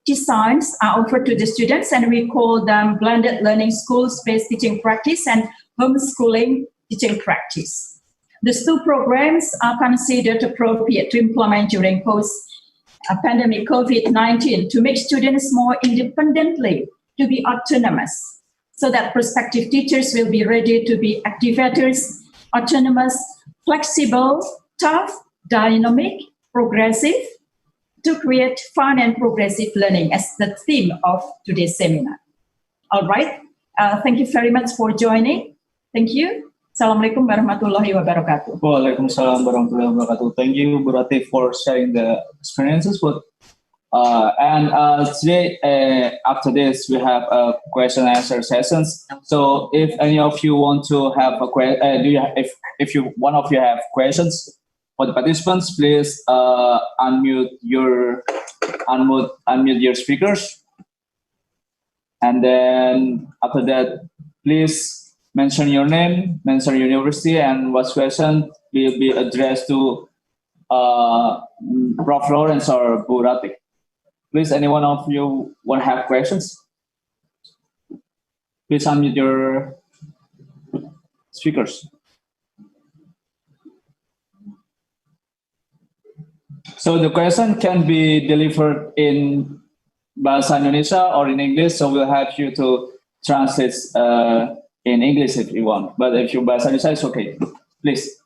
designs are offered to the students, and we call them blended learning schools-based teaching practice and homeschooling teaching practice. These two programs are considered appropriate to implement during post-pandemic COVID-19 to make students more independently, to be autonomous, so that prospective teachers will be ready to be activators, autonomous, flexible, tough, dynamic, progressive, to create fun and progressive learning as the theme of today's seminar. All right, thank you very much for joining. Thank you. Assalamualaikum warahmatullahi wabarakatuh. Waalaikumsalam warahmatullahi wabarakatuh. Thank you, Burati, for sharing the experiences. Today, after this, we have a question and answer sessions. So, if any of you want to have a question, one of you have questions for the participants, please unmute your speakers, and then after that, please mention your name, mention your university, and what question will be addressed to Prof. Lawrence or Burati. Please, any one of you want to have questions? Please unmute your speakers. So the question can be delivered in Bahasa Indonesia or in English, so we'll help you to translate in English if you want. But if you Bahasa Indonesia, it's okay. Please.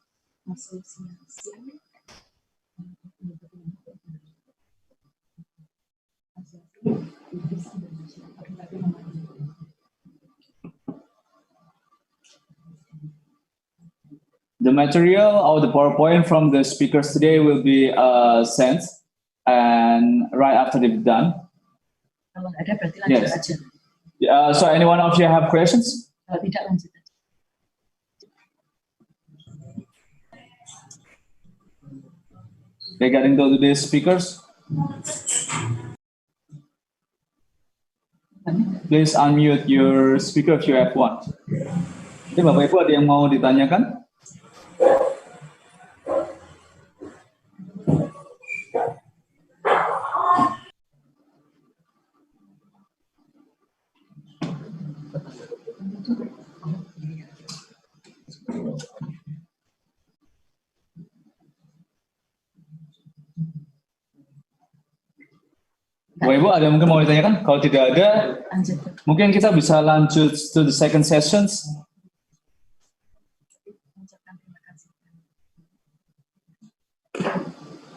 The material or the PowerPoint from the speakers today will be sent, and right after they've done. Yes. So any one of you have questions? Regarding today's speakers? Please unmute your speaker if you have one. Jadi Bapak Ibu ada yang mau ditanyakan? Bapak Ibu ada mungkin mau ditanyakan? Kalau tidak ada, mungkin kita bisa lanjut to the second sessions.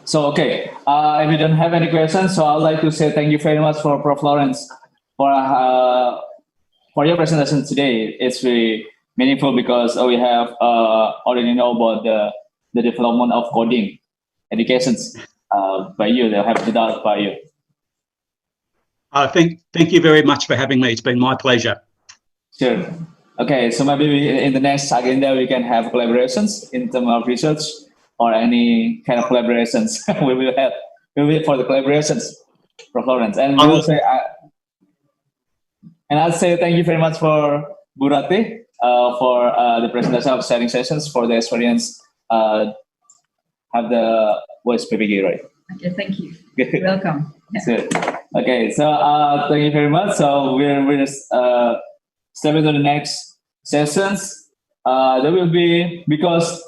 So okay, if you don't have any questions, so I'd like to say thank you very much for Prof. Lawrence for your presentation today. It's very meaningful because we have already know about the development of coding educations by you. They'll have developed by you. Thank you very much for having me. It's been my pleasure. Sure. Okay, so maybe in the next agenda we can have collaborations in terms of research or any kind of collaborations. we will for the collaborations, Prof. Lawrence. And I'll say thank you very much for Burati for the presentation of sharing sessions for the experience. Have the voice PPG, right? Okay, thank you. You're welcome. So, okay, so thank you very much. So we're stepping to the next sessions. There will be, because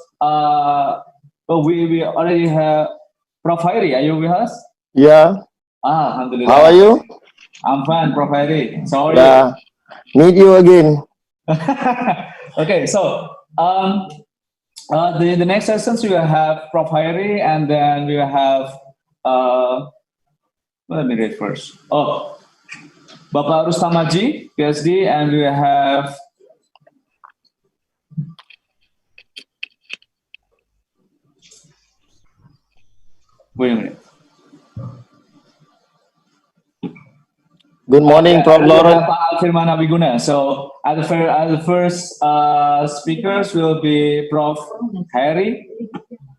we already have Prof. Hairi. Are you with us? Yeah. Alhamdulillah. How are you? I'm fine, Prof. Hairi. So how are you? Meet you again. Okay, so the next sessions we will have Prof. Hairi, and then we will have let me read first. Oh, Bapak Rustamaji, PhD, and we will have wait a minute. Good morning, Prof. Lawrence. So as the first speakers will be Prof. Hairi.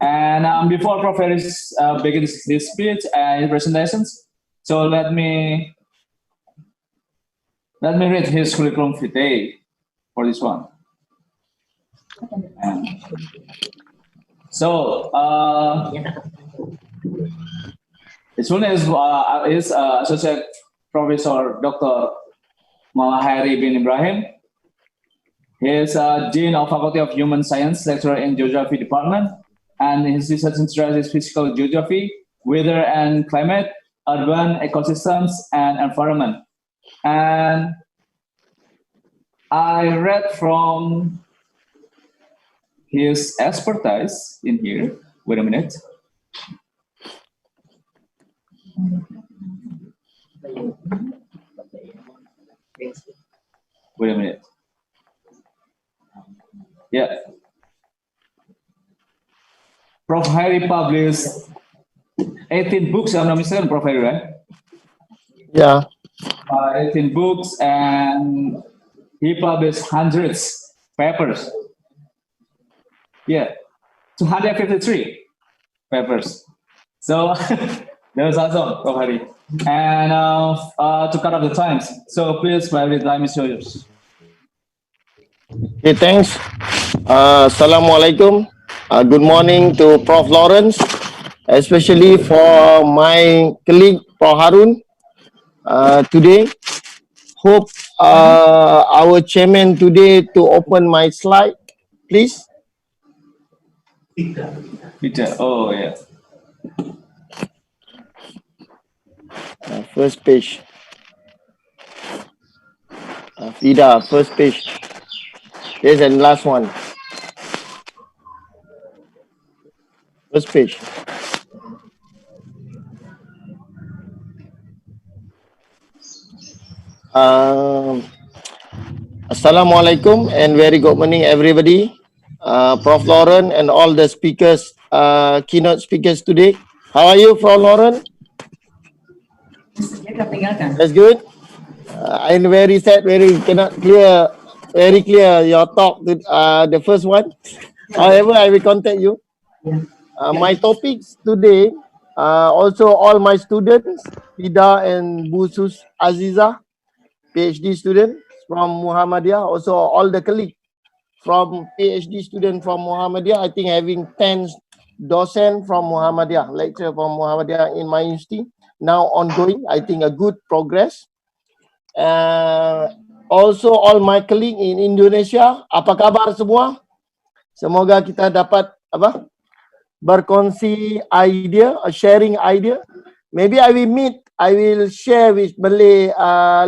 And before Prof. Hairi begins his speech and his presentations, so let me read his curriculum vitae for this one. So his full name is Associate Professor Dr. Hairi bin Ibrahim. He is Dean of Faculty of Human Science, lecturer in Geography Department, and his research interests is physical geography, weather and climate, urban ecosystems, and environment. And I read from his expertise in here. Wait a minute. Wait a minute. Yeah. Prof. Hairi published 18 books, if I'm not mistaken, Prof. Hairi, right? Yeah. 18 books, and he published hundreds papers. Yeah, 253 papers. So that was awesome, Prof. Hairi. And to cut off the times, so please, by time is yours. Okay, thanks. Assalamualaikum. Good morning to Prof. Lawrence, especially for my colleague Prof. Harun today. Hope our chairman today to open my slide, please. Peter, oh yeah. First page. Fida, first page. Yes, and last one. First page. Assalamualaikum and very good morning, everybody. Prof. Lauren and all the speakers, keynote speakers today. How are you, Prof. Lauren? That's good. I'm very sad, very clear your talk, the first one. However, I will contact you. My topics today, also all my students, Ida and Busus Aziza, PhD student from Muhammadiyah, also all the colleagues from PhD student from Muhammadiyah. I think having 10 docent from Muhammadiyah, lecturer from Muhammadiyah in my university, now ongoing. I think a good progress. also all my colleague in Indonesia. Apa kabar semua? Semoga kita dapat apa? Berkongsi idea, sharing idea. Maybe I will share with Malay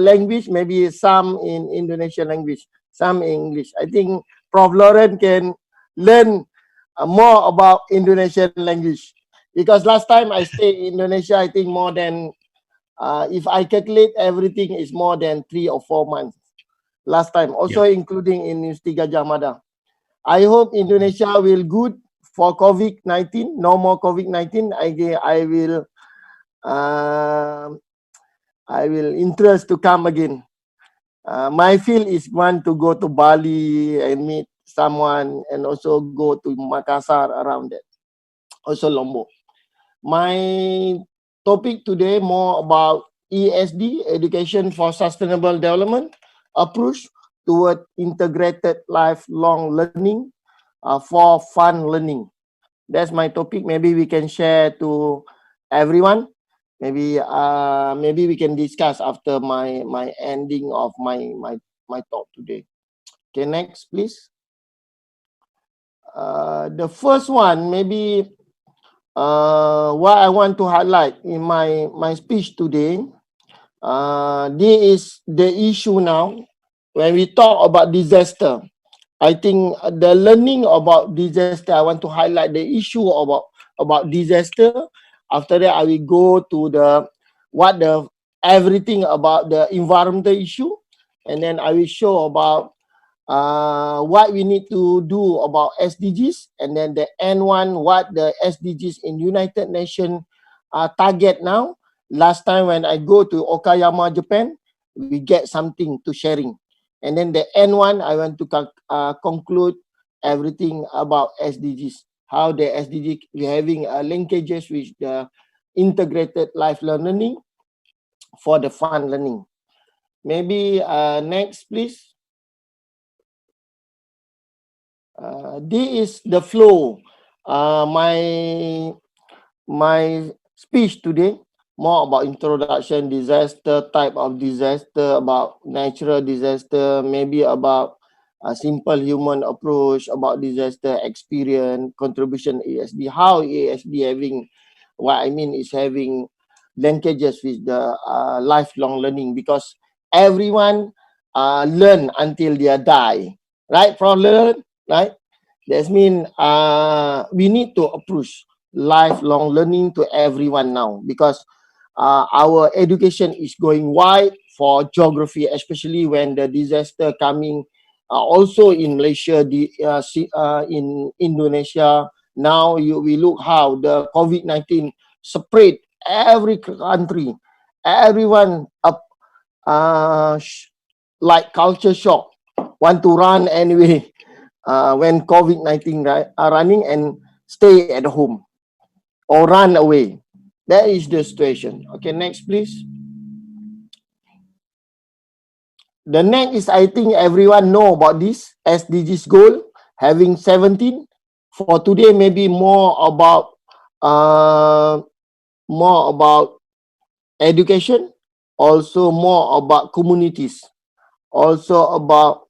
language, maybe some in Indonesian language, some in English. I think Prof. Lauren can learn more about Indonesian language. Because last time I stayed in Indonesia, I think more than, if I calculate everything, is more than 3 or 4 months. Last time, also including in Universitas Gajah Mada. I hope Indonesia will good for COVID-19, no more COVID-19. I will interest to come again. My feel is want to go to Bali and meet someone, and also go to Makassar around that. Also Lombok. My topic today more about ESD, Education for Sustainable Development, approach toward integrated lifelong learning for fun learning. That's my topic. Maybe we can share to everyone. Maybe we can discuss after my ending of my talk today. Okay, next please. The first one, maybe what I want to highlight in my speech today, this is the issue now. When we talk about disaster, I think the learning about disaster, I want to highlight the issue about disaster. After that, I will go to everything about the environmental issue, and then I will show about what we need to do about SDGs, and then the end one, what the SDGs in United Nations target now. Last time when I go to Okayama, Japan, we get something to sharing. And then the end one, I want to conclude everything about SDGs. How the SDG, we're having linkages with the integrated lifelong learning for the fun learning. Maybe next, please. This is the flow. My speech today, more about introduction, disaster, type of disaster, about natural disaster, maybe about a simple human approach, about disaster experience, contribution ESD, how ESD having, what I mean is having linkages with the lifelong learning, because everyone learn until they die, right? From learn, right? That means we need to approach lifelong learning to everyone now, because our education is going wide for geography, especially when the disaster coming also in Malaysia, in Indonesia. Now we look how the COVID-19 spread every country, everyone up like culture shock, want to run anyway when COVID-19 are running and stay at home or run away. That is the situation. Okay, next please. The next is, I think everyone know about this SDGs goal, having 17. For today, maybe more about education, also more about communities, also about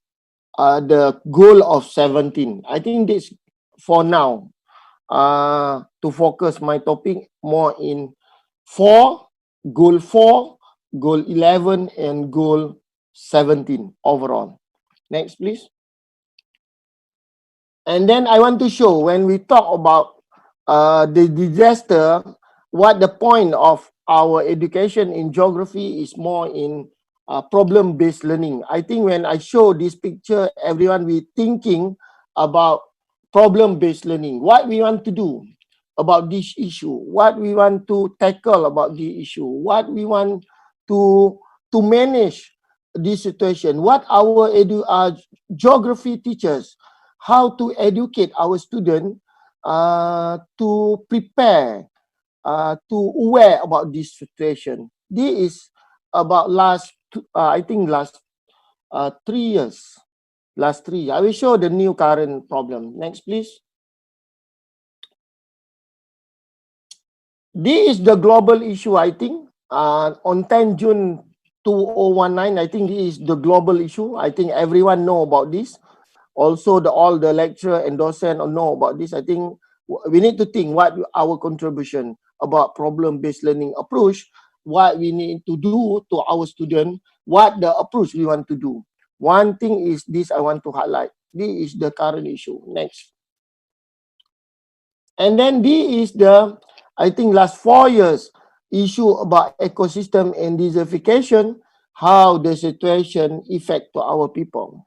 the goal of 17. I think this for now, to focus my topic more in goal 4, goal 11, and goal 17 overall. Next, please. And then I want to show, when we talk about the disaster, what the point of our education in geography is more in problem-based learning. I think when I show this picture, everyone will thinking about problem-based learning. What we want to do about this issue, what we want to tackle about the issue, what we want to manage this situation, what our geography teachers, how to educate our students to prepare, to aware about this situation. This is about last 3 years. Last 3 years. I will show the new current problem. Next, please. This is the global issue, I think. On 10 June 2019. I think this is the global issue. I think everyone know about this. Also, all the lecturer and docent know about this. I think we need to think what our contribution about problem-based learning approach, what we need to do to our student, what the approach we want to do. One thing is this I want to highlight. This is the current issue. Next. And then this is the, I think, last 4 years issue about ecosystem and desertification, how the situation affect to our people.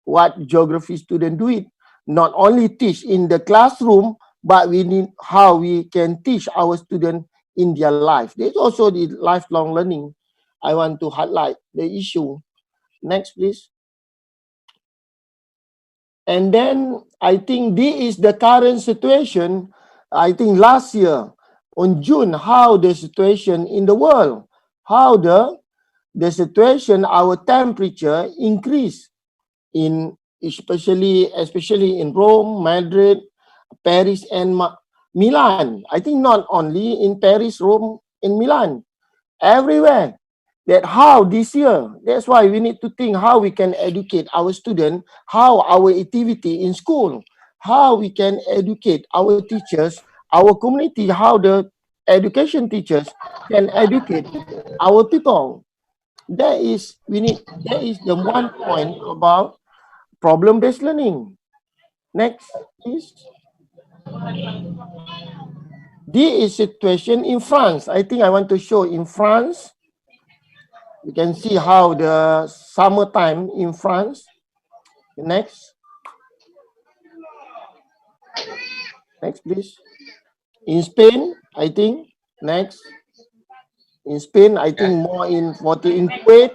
What geography student do it, not only teach in the classroom, but we need how we can teach our student in their life. There's also the lifelong learning. I want to highlight the issue. Next, please. And then I think this is the current situation. I think last year on June, how the situation in the world, how the situation, our temperature increased in especially in Rome, Madrid, Paris, and Milan. I think not only in Paris, Rome, and Milan, everywhere. That how this year, that's why we need to think how we can educate our students, how our activity in school, how we can educate our teachers, our community, how the education teachers can educate our people. That is the one point about problem-based learning. Next, please. This is situation in France. I think I want to show in France. You can see how the summertime in France. Next. Next, please. In Spain, I think. Next. In Spain, I think more in 40 in Kuwait,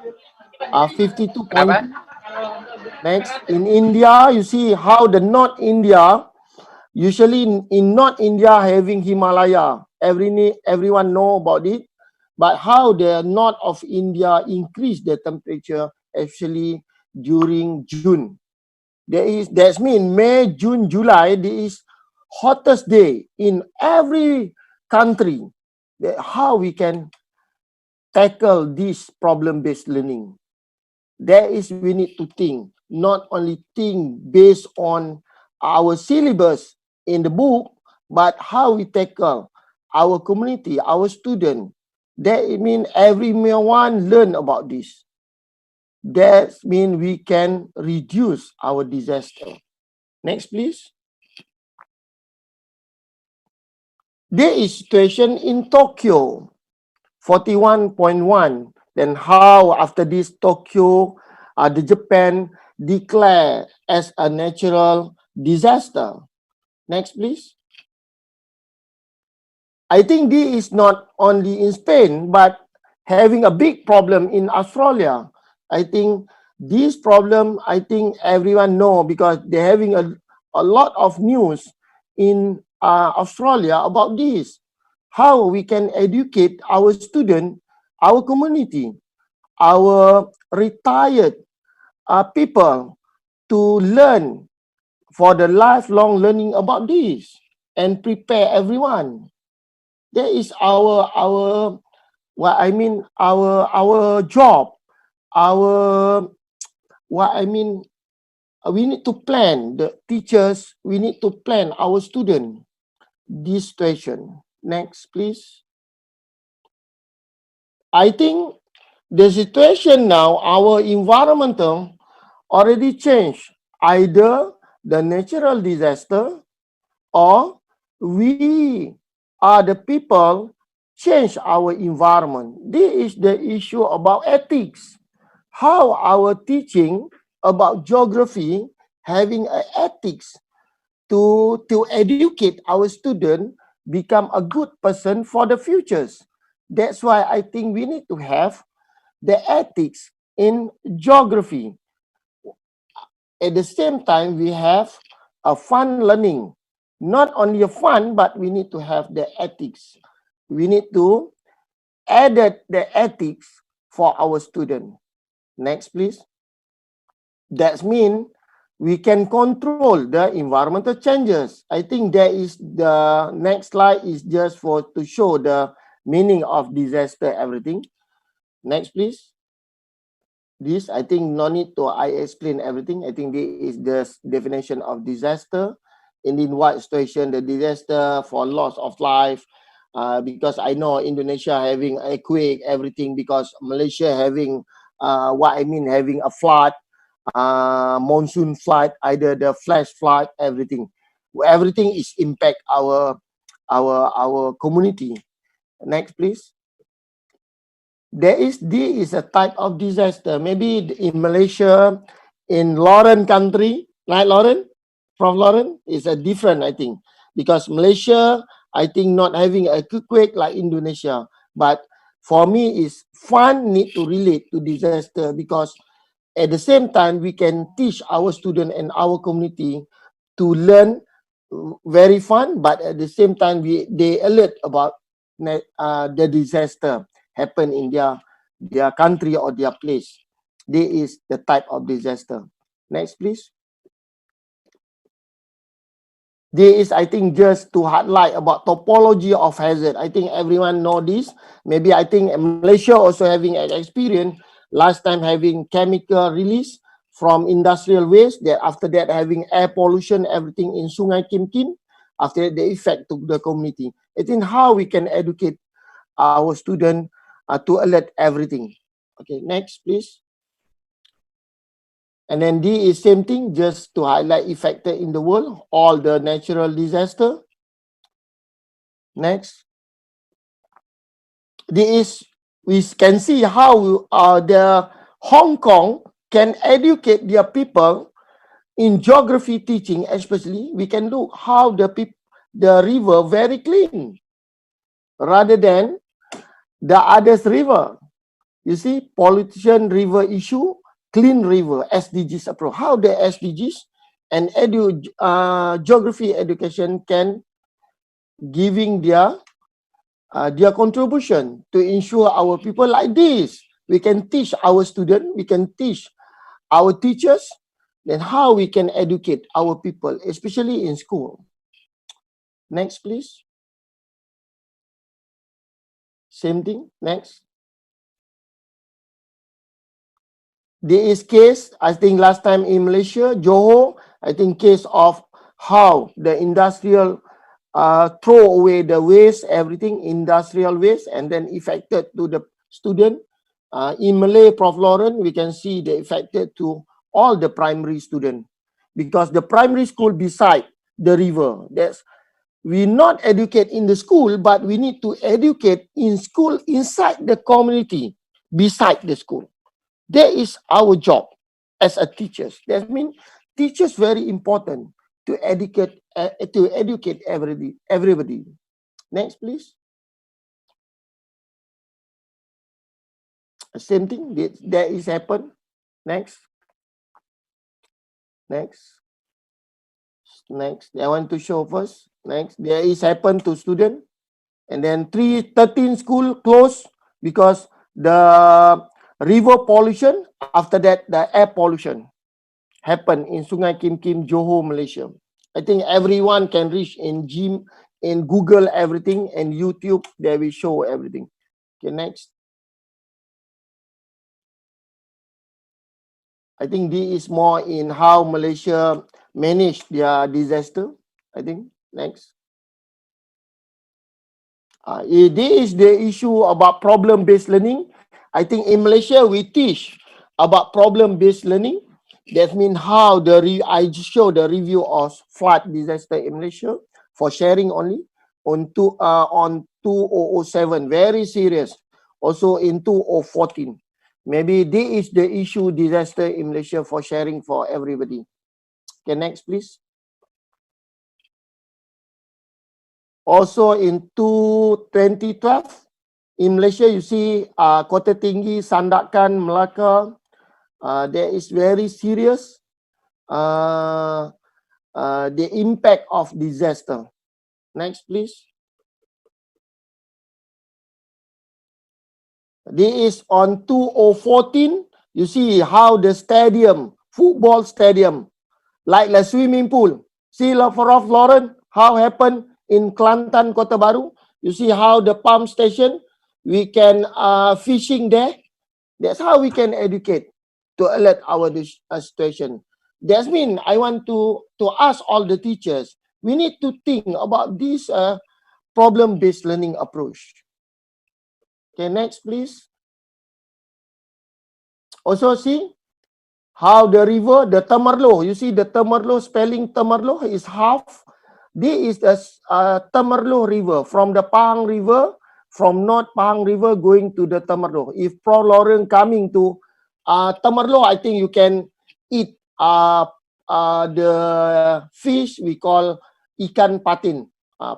52 point. Next, in India, you see how the North India, usually in North India having Himalaya. Everyone know about it. But how the north of India increase the temperature actually during June. That means May, June, July, there is hottest day in every country. How we can tackle this problem-based learning. That is we need to think, not only think based on our syllabus in the book, but how we tackle our community, our student. That means everyone learn about this. That means we can reduce our disaster. Next, please. There is situation in Tokyo, 41.1. Then how after this Tokyo, the Japan declare as a natural disaster. Next, please. I think this is not only in Spain, but having a big problem in Australia. I think this problem, I think everyone know because they're having a lot of news in Australia about this. How we can educate our student, our community, our retired people to learn for the lifelong learning about this and prepare everyone. That is our job. We need to plan the teachers. We need to plan our student. This situation. Next, please. I think the situation now, our environmental already changed. Either the natural disaster or we are the people change our environment. This is the issue about ethics. How our teaching about geography having ethics to educate our student become a good person for the futures. That's why I think we need to have the ethics in geography. At the same time, we have a fun learning. Not only a fun, but we need to have the ethics. We need to add the ethics for our student. Next, please. That means we can control the environmental changes. I think that is the next slide is just to show the meaning of disaster, everything. Next, please. This, I think, no need to I explain everything. I think this is the definition of disaster. And in what situation the disaster for loss of life, because I know Indonesia having earthquake, everything, because Malaysia having having a flood, monsoon flood, either the flash flood, everything is impact our community. Next, please. This is a type of disaster. Maybe in Malaysia, in Lauren country, right, Lauren? From Lauren is a different, I think, because Malaysia, I think, not having a earthquake like Indonesia. But for me, is fun need to relate to disaster, because at the same time we can teach our student and our community to learn very fun, but at the same time they alert about the disaster happen in their country or their place. This is the type of disaster. Next, please. This is, I think, just to highlight about topology of hazard. I think everyone know this. Maybe I think Malaysia also having an experience last time having chemical release from industrial waste. That after that having air pollution, everything in Sungai Kim Kim. After that, the effect to the community. I think how we can educate our student to alert everything. Okay, next, please. And then D is same thing, just to highlight affected in the world, all the natural disaster. Next. This is, we can see how the Hong Kong can educate their people in geography teaching, especially. We can look how the river very clean, rather than the others river. You see, pollution river issue, clean river, SDGs approach. How the SDGs and geography education can giving their contribution to ensure our people like this. We can teach our students, we can teach our teachers, then how we can educate our people, especially in school. Next, please. Same thing. Next. There is case, I think last time in Malaysia, Johor, I think case of how the industrial throw away the waste, everything, industrial waste, and then affected to the student. In Malay, Prof. Lauren, we can see the affected to all the primary student, because the primary school beside the river. That's, we not educate in the school, but we need to educate in school, inside the community, beside the school. That is our job as a teachers. That means teachers very important to educate everybody. Next, please. Same thing that is happen. Next. Next. Next. I want to show first. Next. There is happen to student, and then 13 school closed because the river pollution. After that, the air pollution happened in Sungai Kim Kim, Johor, Malaysia. I think everyone can reach in Google everything, and YouTube, they will show everything. Okay, next. I think this is more in how Malaysia manage their disaster. I think next. This is the issue about problem-based learning. I think in Malaysia we teach about problem-based learning. That means how I show the review of flood disaster in Malaysia for sharing only on 2007, very serious. Also in 2014. Maybe this is the issue disaster in Malaysia for sharing for everybody. Okay, next please. Also in 2012, in Malaysia, you see Kota Tinggi, Sandakan, Melaka, there is very serious the impact of disaster. Next, please. This is on 2014. You see how the stadium, football stadium, like the swimming pool. See, Prof. Lauren, how happened in Kelantan, Kota Baru. You see how the pump station, we can fishing there. That's how we can educate. to alert our situation. That means I want to ask all the teachers, we need to think about this problem-based learning approach. Okay, next please. Also see how the river, the Temerloh, you see the Temerloh, spelling Temerloh is half. This is the Temerloh River, from the Pahang River, from North Pahang River going to the Temerloh. If Pro Lauren coming to Temerloh, I think you can eat the fish we call ikan patin,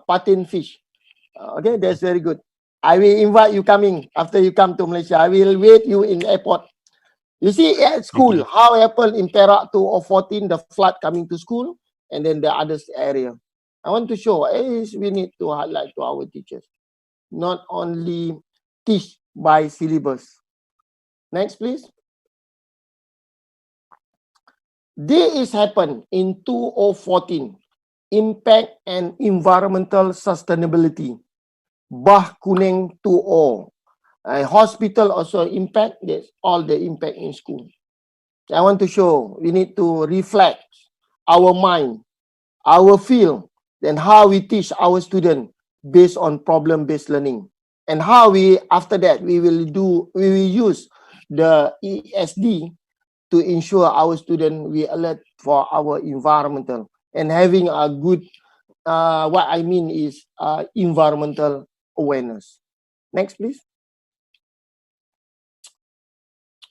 patin fish. Okay, that's very good. I will invite you coming after you come to Malaysia. I will wait you in airport. You see at school, how happened in Perak 2014, the flood coming to school, and then the other area. I want to show we need to highlight to our teachers, not only teach by syllabus. Next, please. This happened in 2014. Impact and environmental sustainability. Bah Kuning 2.0. Hospital also impact. That's all the impact in school. I want to show we need to reflect our mind, our feel, then how we teach our student based on problem-based learning, and how we after that we will use the ESD to ensure our student we alert for our environmental and having a good what I mean is environmental awareness. Next, please.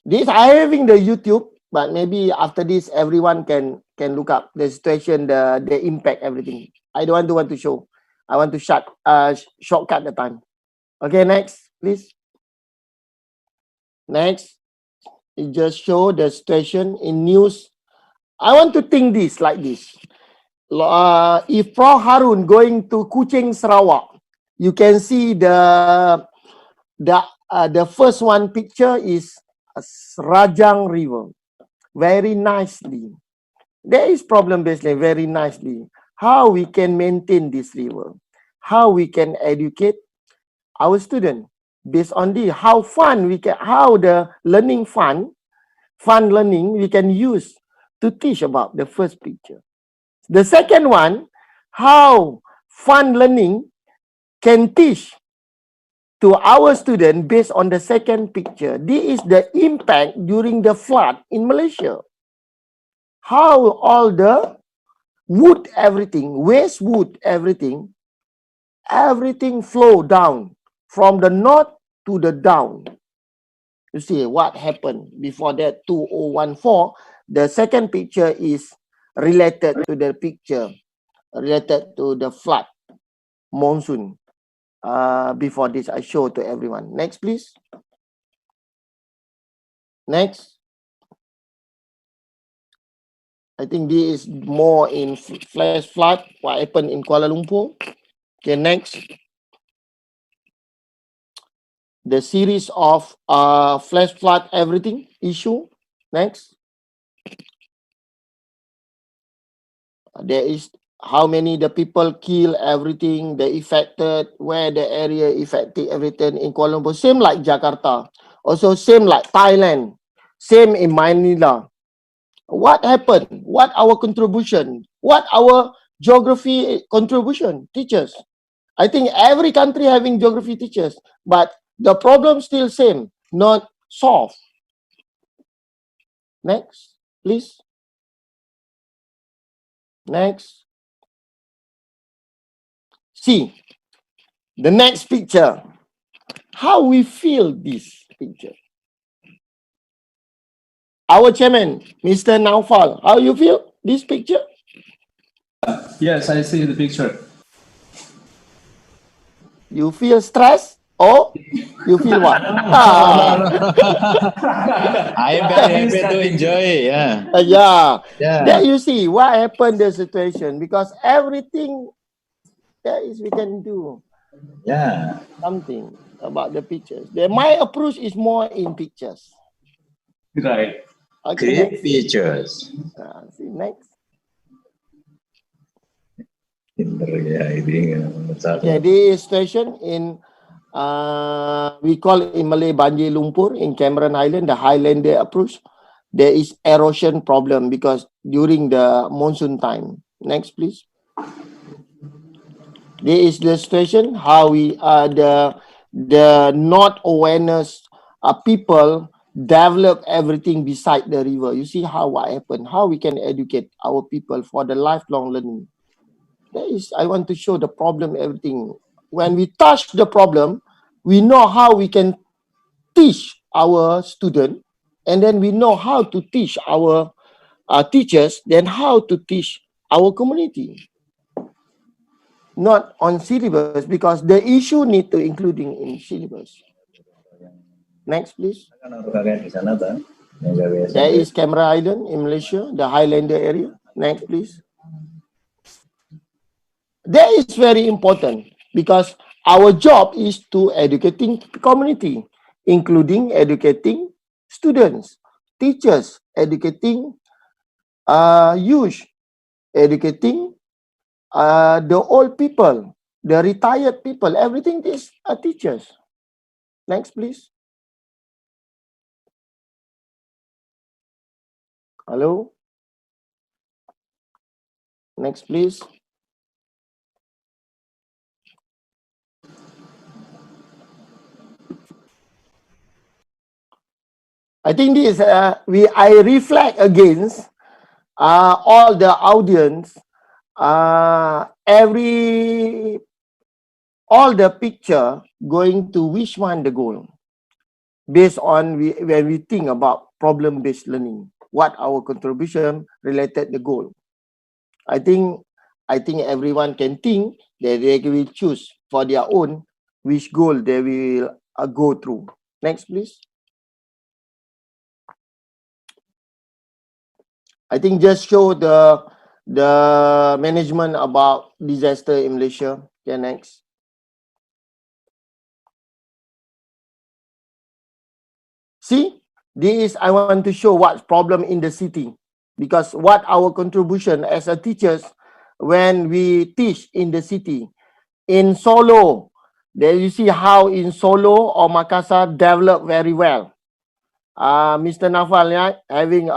This I having the YouTube, but maybe after this everyone can look up the situation, the impact, everything. I don't want to show. I want to shortcut the time. Okay, next, please. Next, it just show the situation in news. I want to think this like this. If Prof Harun going to Kuching, Sarawak, you can see the first one picture is Rajang River, very nicely. There is problem-based very nicely. How we can maintain this river? How we can educate our student based on the how fun we can, how the learning fun learning we can use to teach about the first picture. The second one, how fun learning can teach to our student based on the second picture. This is the impact during the flood in Malaysia. How all the wood, everything, waste wood, everything flow down from the north to the down. You see what happened before that 2014. The second picture is related to the picture, related to the flood, monsoon. Before this, I show to everyone. Next, please. Next. I think this is more in flash flood, what happened in Kuala Lumpur. Okay, next. The series of flash flood everything issue. Next. There is how many the people kill, everything, the affected, where the area affected, everything in Kuala Lumpur. Same like Jakarta. Also same like Thailand. Same in Manila. What happened? What our contribution? What our geography contribution? Teachers. I think every country having geography teachers, but the problem still same, not solved. Next, please. Next. See, the next picture. How we feel this picture. Our chairman, Mr. Naufal, how you feel this picture? Yes, I see the picture. You feel stressed or you feel what? I am very happy to enjoy. Yeah. Yeah. There you see what happened the situation, because everything that is we can do. Yeah. Something about the pictures. My approach is more in pictures. Right. Okay, Create features. See next. Okay, this station in we call it in Malay Banjir Lumpur in Cameron Island, the Highlander approach. there is erosion problem because during the monsoon time. Next, please. There is the situation how we the not awareness people develop everything beside the river. You see how what happened, how we can educate our people for the lifelong learning. That is, I want to show the problem, everything. When we touch the problem, we know how we can teach our student, and then we know how to teach our teachers, then how to teach our community. Not on syllabus, because the issue need to including in syllabus. Next, please. There is Camera Island in Malaysia, the Highlander area. Next, please. That is very important because our job is to educating the community, including educating students, teachers, educating youth, educating the old people, the retired people, everything is teachers. Next, please. Hello. Next, please. I think this I reflect against all the audience, all the picture going to which one the goal, based on when we think about problem-based learning, what our contribution related the goal. I think everyone can think that they will choose for their own which goal they will go through. Next, please. I think just show the management about disaster in Malaysia. Okay, next. See, this is I want to show what's problem in the city, because what our contribution as a teachers when we teach in the city. In Solo, there you see how in Solo or Makassar develop very well. Mr. Nafal, yeah, having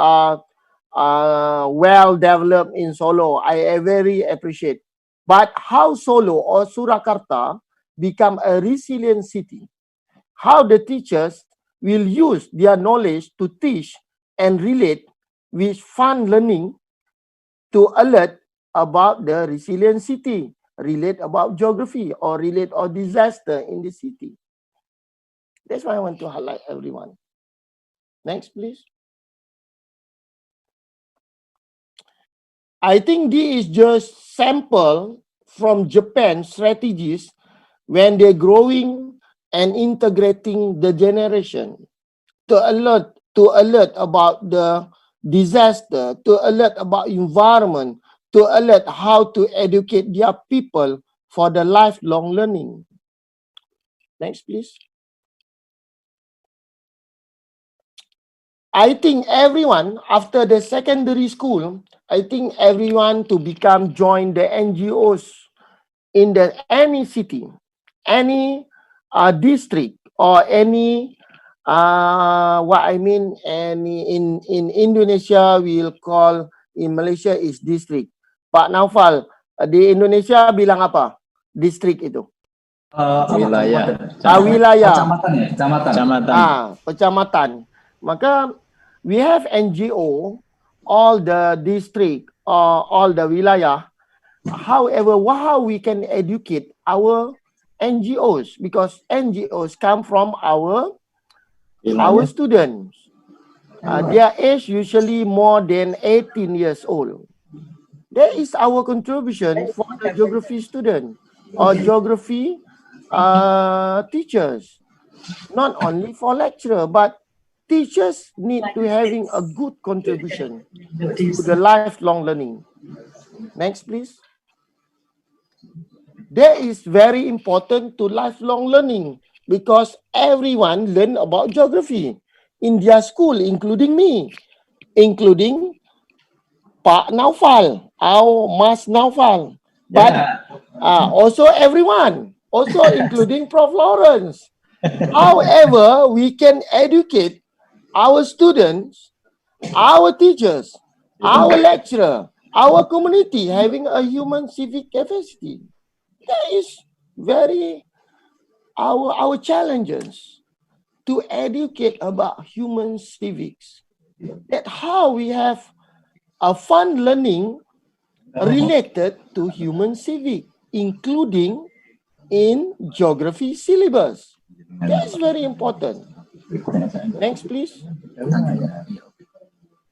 well developed in Solo, I very appreciate. But how Solo or Surakarta become a resilient city? How the teachers will use their knowledge to teach and relate with fun learning to alert about the resilient city, relate about geography, or relate or disaster in the city. That's why I want to highlight everyone. Next, please. I think this is just sample from Japan strategies when they're growing and integrating the generation to alert about the disaster, to alert about environment, to alert how to educate their people for the lifelong learning. Next, please. I think everyone after the secondary school, I think everyone to become join the NGOs in the any city, any district, or any what I mean, any in Indonesia we'll call, in Malaysia is district. Pak Naufal, di Indonesia bilang apa? District itu? Wilayah. Wilayah. Kecamatan ya, kecamatan. Kecamatan. Maka we have NGO, all the district, all the wilayah. However, how we can educate our NGOs, because NGOs come from our students. Their age usually more than 18 years old. That is our contribution for the geography student or geography teachers. Not only for lecturer, but teachers need to having a good contribution to the lifelong learning. Next, please. That is very important to lifelong learning, because everyone learn about geography in their school, including me, including Pak Naufal, our Mas Naufal, but also everyone, also including Prof. Lawrence. However, we can educate our students our teachers, our lecturer, our community having a human civic capacity. That is very our challenges to educate about human civics. That how we have a fun learning related to human civic, including in geography syllabus. That's very important. Next, please.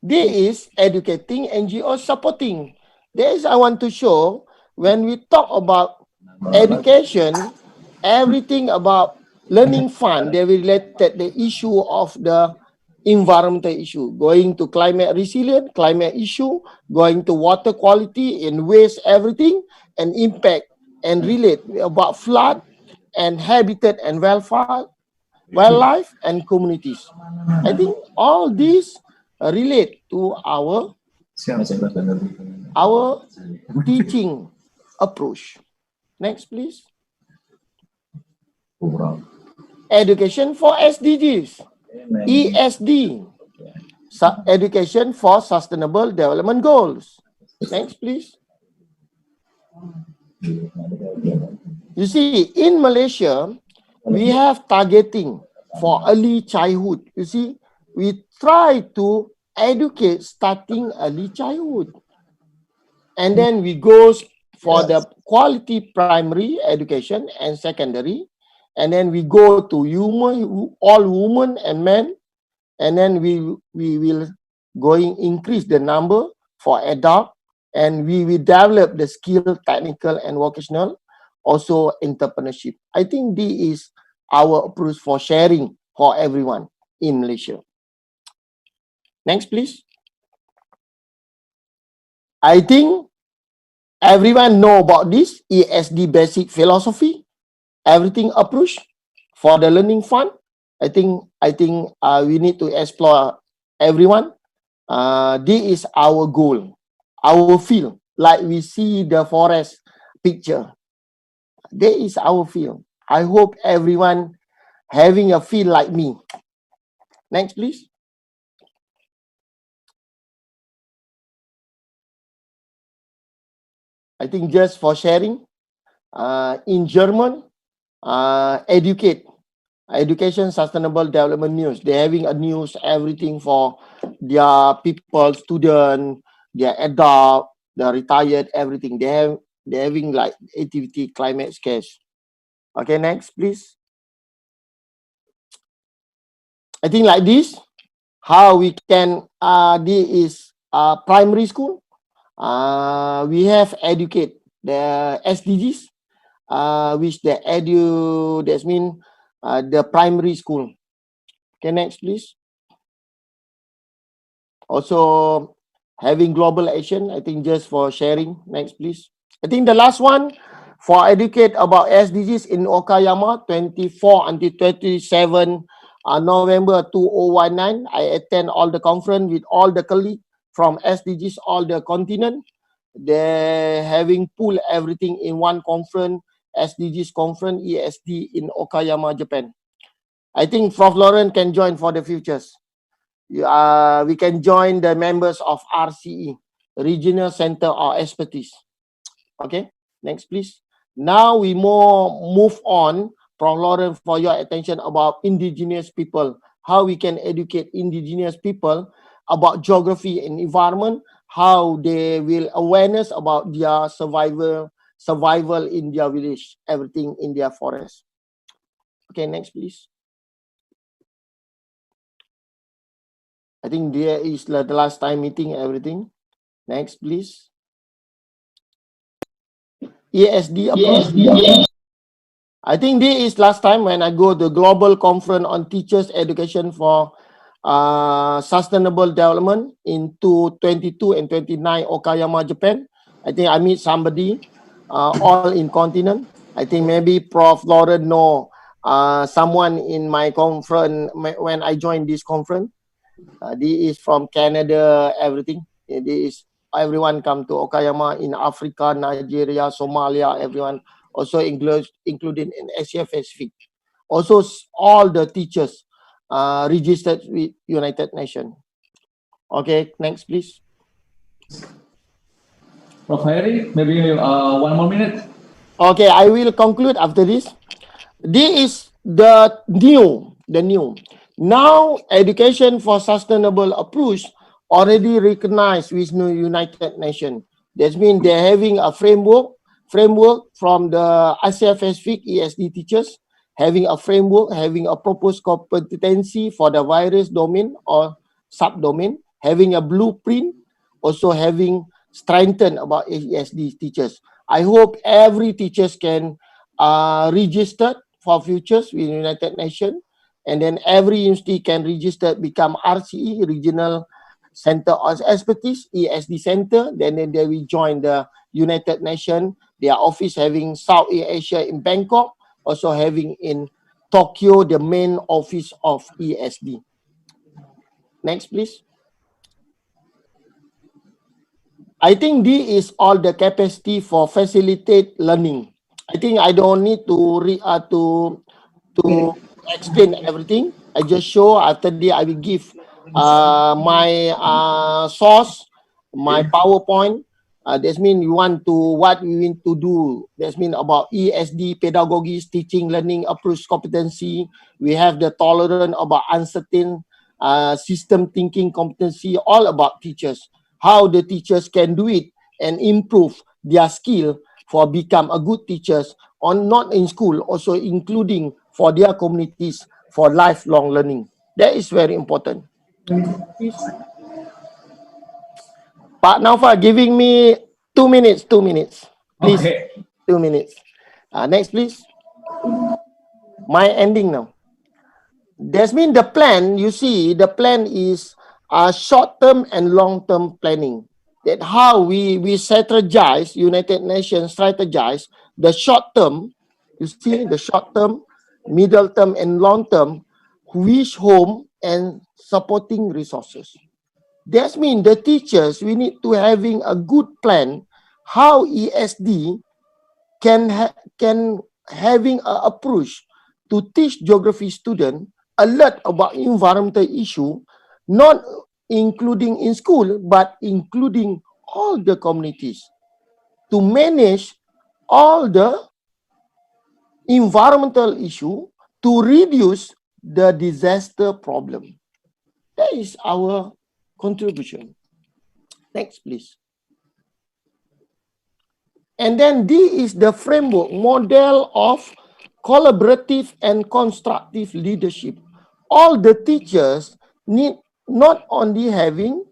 There is educating NGO supporting. This I want to show when we talk about education, everything about learning fund, they related the issue of the environmental issue, going to climate resilient, climate issue, going to water quality and waste, everything, and impact and relate about flood and habitat and welfare, wildlife and communities. I think all these relate to our teaching approach. Next, please. Education for SDGs, ESD, Education for Sustainable Development Goals. Next, please. You see, in Malaysia, we have targeting for early childhood. You see, we try to educate starting early childhood. And then we go for the quality primary education and secondary. And then we go to all women and men. And then we will going increase the number for adult. And we will develop the skill, technical and vocational, also entrepreneurship. I think this is our approach for sharing for everyone in Malaysia. Next, please. I think everyone know about this ESD basic philosophy, everything approach for the learning fund. I think we need to explore everyone. This is our goal, our field, like we see the forest picture. That is our field. I hope everyone having a feel like me. Next, please. I think just for sharing, in German, Education Sustainable Development News. They're having a news, everything for their people, student, their adult, the retired, everything. They're having like activity, climate sketch. Okay, next, please. I think like this, how we can, this is primary school. We have educate the SDGs, which the that means the primary school. Okay, next, please. Also having global action, I think just for sharing. Next, please. I think the last one for educate about SDGs in Okayama, 24 until 27 November 2019. I attend all the conference with all the colleagues from SDGs, all the continent. They're having pool everything in one conference, SDGs conference, ESD in Okayama, Japan. I think Prof. Lauren can join for the futures. We can join the members of RCE, Regional Center or Expertise. Okay, next please. Now we move on, Prof. Lauren, for your attention about indigenous people, how we can educate indigenous people about geography and environment, how they will awareness about their survival in their village, everything in their forest. Okay, next please. I think there is the last time meeting, everything. Next, please. ESD approach. I think this is last time when I go to the global conference on teachers education for sustainable development in 22 and 29 Okayama, Japan. I think I meet somebody all in continent. I think maybe Prof. Lauren know someone in my conference when I joined this conference. This is from Canada, everything. This is everyone come to Okayama in Africa, Nigeria, Somalia, everyone. Also included in Asia Pacific. Also all the teachers registered with United Nations. Okay, next please. Prof. Harry, maybe 1 more minute. Okay, I will conclude after this. This is the new. Now, education for sustainable approach already recognized with the United Nations. That means they're having a framework from the Asia Pacific ESD teachers, having a framework, having a proposed competency for the virus domain or subdomain, having a blueprint, also having strengthened about ESD teachers. I hope every teachers can register for futures with United Nations, and then every university can register, become RCE, Regional Center of Expertise, ESD Center, then they will join the United Nations. Their office having Southeast Asia in Bangkok, also having in Tokyo, the main office of ESD. Next, please. I think this is all the capacity for facilitate learning. I think I don't need to explain everything. I just show. After that, I will give my source, my PowerPoint. That means you want to what we need to do. That means about ESD, pedagogies, teaching, learning, approach, competency. We have the tolerant about uncertain, system thinking competency. All about teachers. How the teachers can do it and improve their skill for become a good teachers, on not in school, also including for their communities for lifelong learning. That is very important. Pak Naufal giving me 2 minutes. Please, Okay. 2 minutes. Next, please. My ending now. That means the plan, you see, the plan is short-term and long-term planning. That how we strategize, United Nations strategize the short-term, you see, the short-term, middle-term, and long-term, wish home and supporting resources. That means the teachers, we need to having a good plan how ESD can having an approach to teach geography student alert about environmental issue, not including in school, but including all the communities, to manage all the environmental issue to reduce the disaster problem. That is our contribution. Next, please. And then this is the framework model of collaborative and constructive leadership. All the teachers need not only having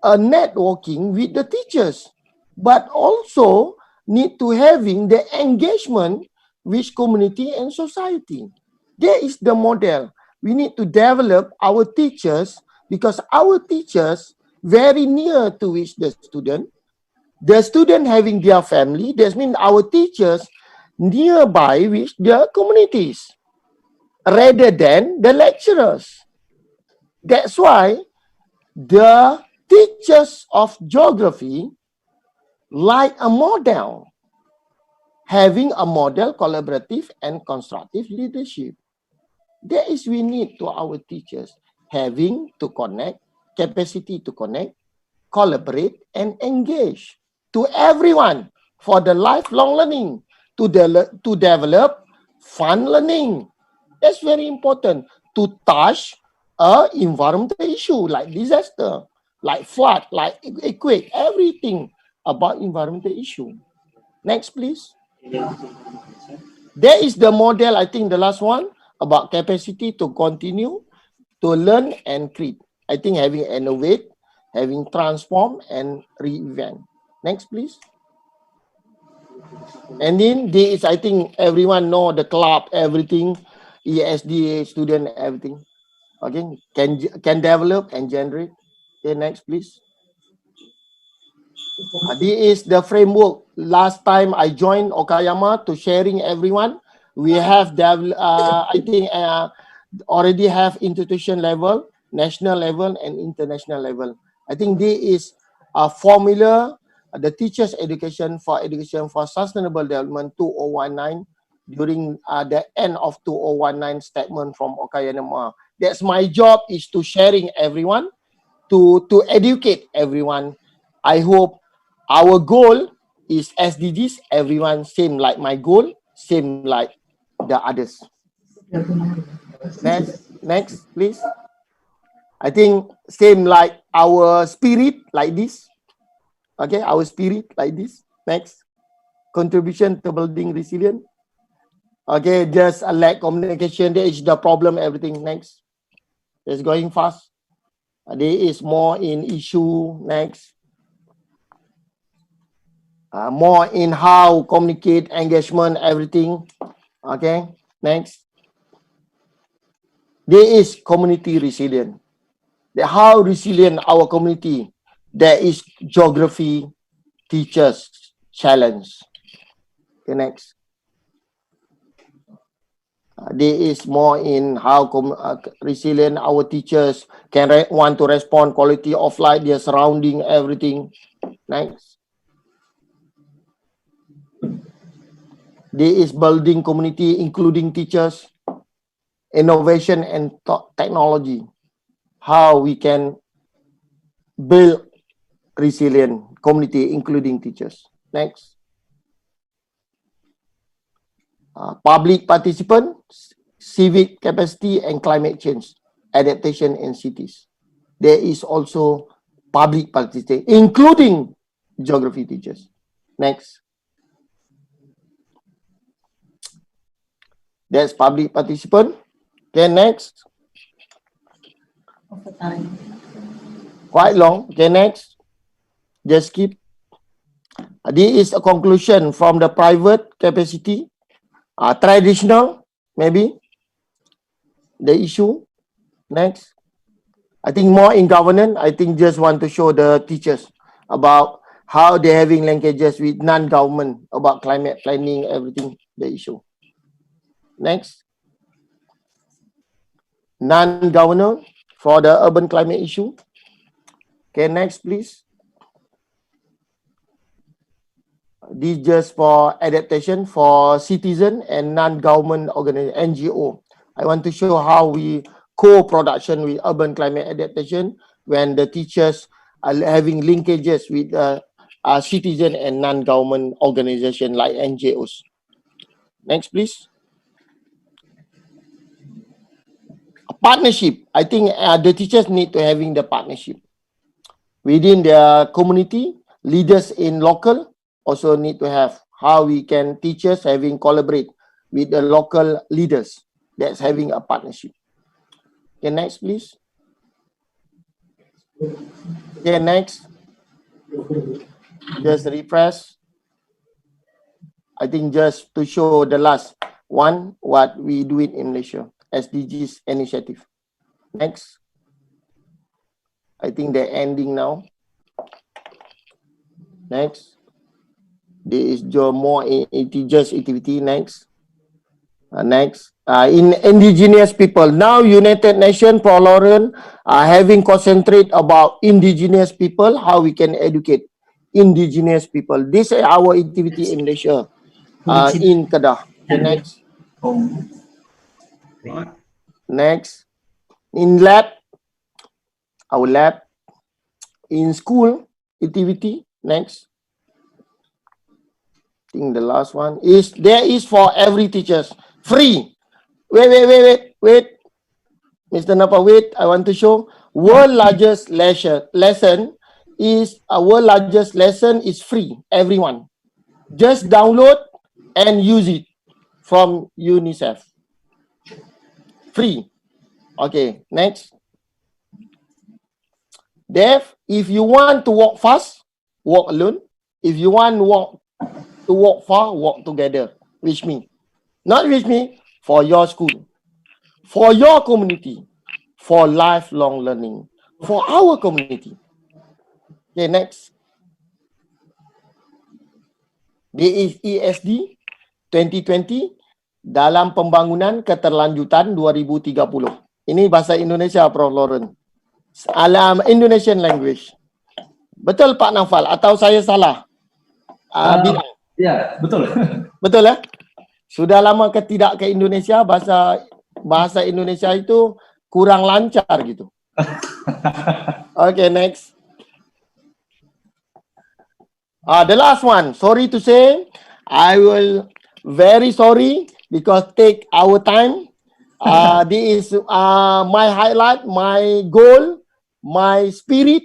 a networking with the teachers, but also need to having the engagement with community and society. That is the model. We need to develop our teachers, because our teachers very near to which the student having their family. That means our teachers nearby with their communities rather than the lecturers. That's why the teachers of geography like a model, having a model collaborative and constructive leadership. That is we need to our teachers, having to connect, capacity to connect, collaborate and engage to everyone for the lifelong learning, to develop fun learning. That's very important, to touch environmental issue like disaster, like flood, like earthquake, everything about environmental issue. Next, please. There is the model, I think the last one, about capacity to continue, to learn and create. I think having innovate, having transform and reinvent. Next, please. And then this is, I think everyone know the club, everything, ESD student, everything. Okay, can develop and generate. Okay, next, please. This is the framework. Last time I joined Okayama to sharing everyone. We have I think already have institution level, national level, and international level. I think this is a formula, the teachers' education for sustainable development 2019 during the end of 2019 statement from Okayama. That's my job, is to sharing everyone to educate everyone. I hope our goal is SDGs, everyone same like my goal, same like the others. Next, please. I think same like our spirit like this. Okay, our spirit like this. Next. Contribution to building resilience. Okay, just a lack communication. There is the problem, everything. Next. It's going fast. There is more in issue. Next. More in how communicate, engagement, everything. Okay, next. There is community resilient. How resilient our community. There is geography, teachers, challenge. Okay, next. There is more in how resilient our teachers can want to respond quality of life, their surrounding, everything. Next. There is building community, including teachers, innovation and technology. How we can build resilient community, including teachers. Next. Public participant, civic capacity and climate change, adaptation in cities. There is also public participation, including geography teachers. Next. That's public participant. Okay, next. Quite long. Okay, next. Just skip. This is a conclusion from the private capacity. Traditional, maybe. The issue. Next. I think more in governance. I think just want to show the teachers about how they're having linkages with non-government about climate planning, everything, the issue. Next. Non-government for the urban climate issue. Okay, next, please. This just for adaptation for citizen and non-government organization, NGO. I want to show how we co-production with urban climate adaptation when the teachers are having linkages with citizen and non-government organization like NGOs. Next, please. Partnership. I think the teachers need to having the partnership within their community. Leaders in local also need to have how we can teachers having collaborate with the local leaders. That's having a partnership. Okay, next, please. Okay, next. Just refresh. I think just to show the last one, what we do it in Malaysia. SDGs initiative. Next. I think they're ending now. Next. There is more teachers activity. Next. Next. In indigenous people. Now United Nations for Lauren are having concentrate about indigenous people, how we can educate indigenous people. This is our activity in Malaysia. In Kedah. Okay, next. Right. Next. In lab. Our lab. In school activity. Next. I think the last one is there is for every teachers free. Wait. Mr. Napa, wait. I want to show world largest lesson is a world largest lesson is free. Everyone just download and use it from UNICEF. Free. Okay. Next. Deaf. If you want to walk fast, walk alone. If you want to walk far, walk together. With me. Not with me. For your school, for your community, for lifelong learning, for our community. Okay, next. There is ESD 2020 dalam pembangunan keterlanjutan 2030. Ini bahasa Indonesia, Prof. Lauren. Alam Indonesian language. Betul Pak Naufal atau saya salah? Bilang. Ya, betul. Betul ya? Sudah lama tidak ke Indonesia, bahasa Indonesia itu kurang lancar gitu. Okay, next. The last one. Sorry to say, I will very sorry because take our time. This is my highlight, my goal, my spirit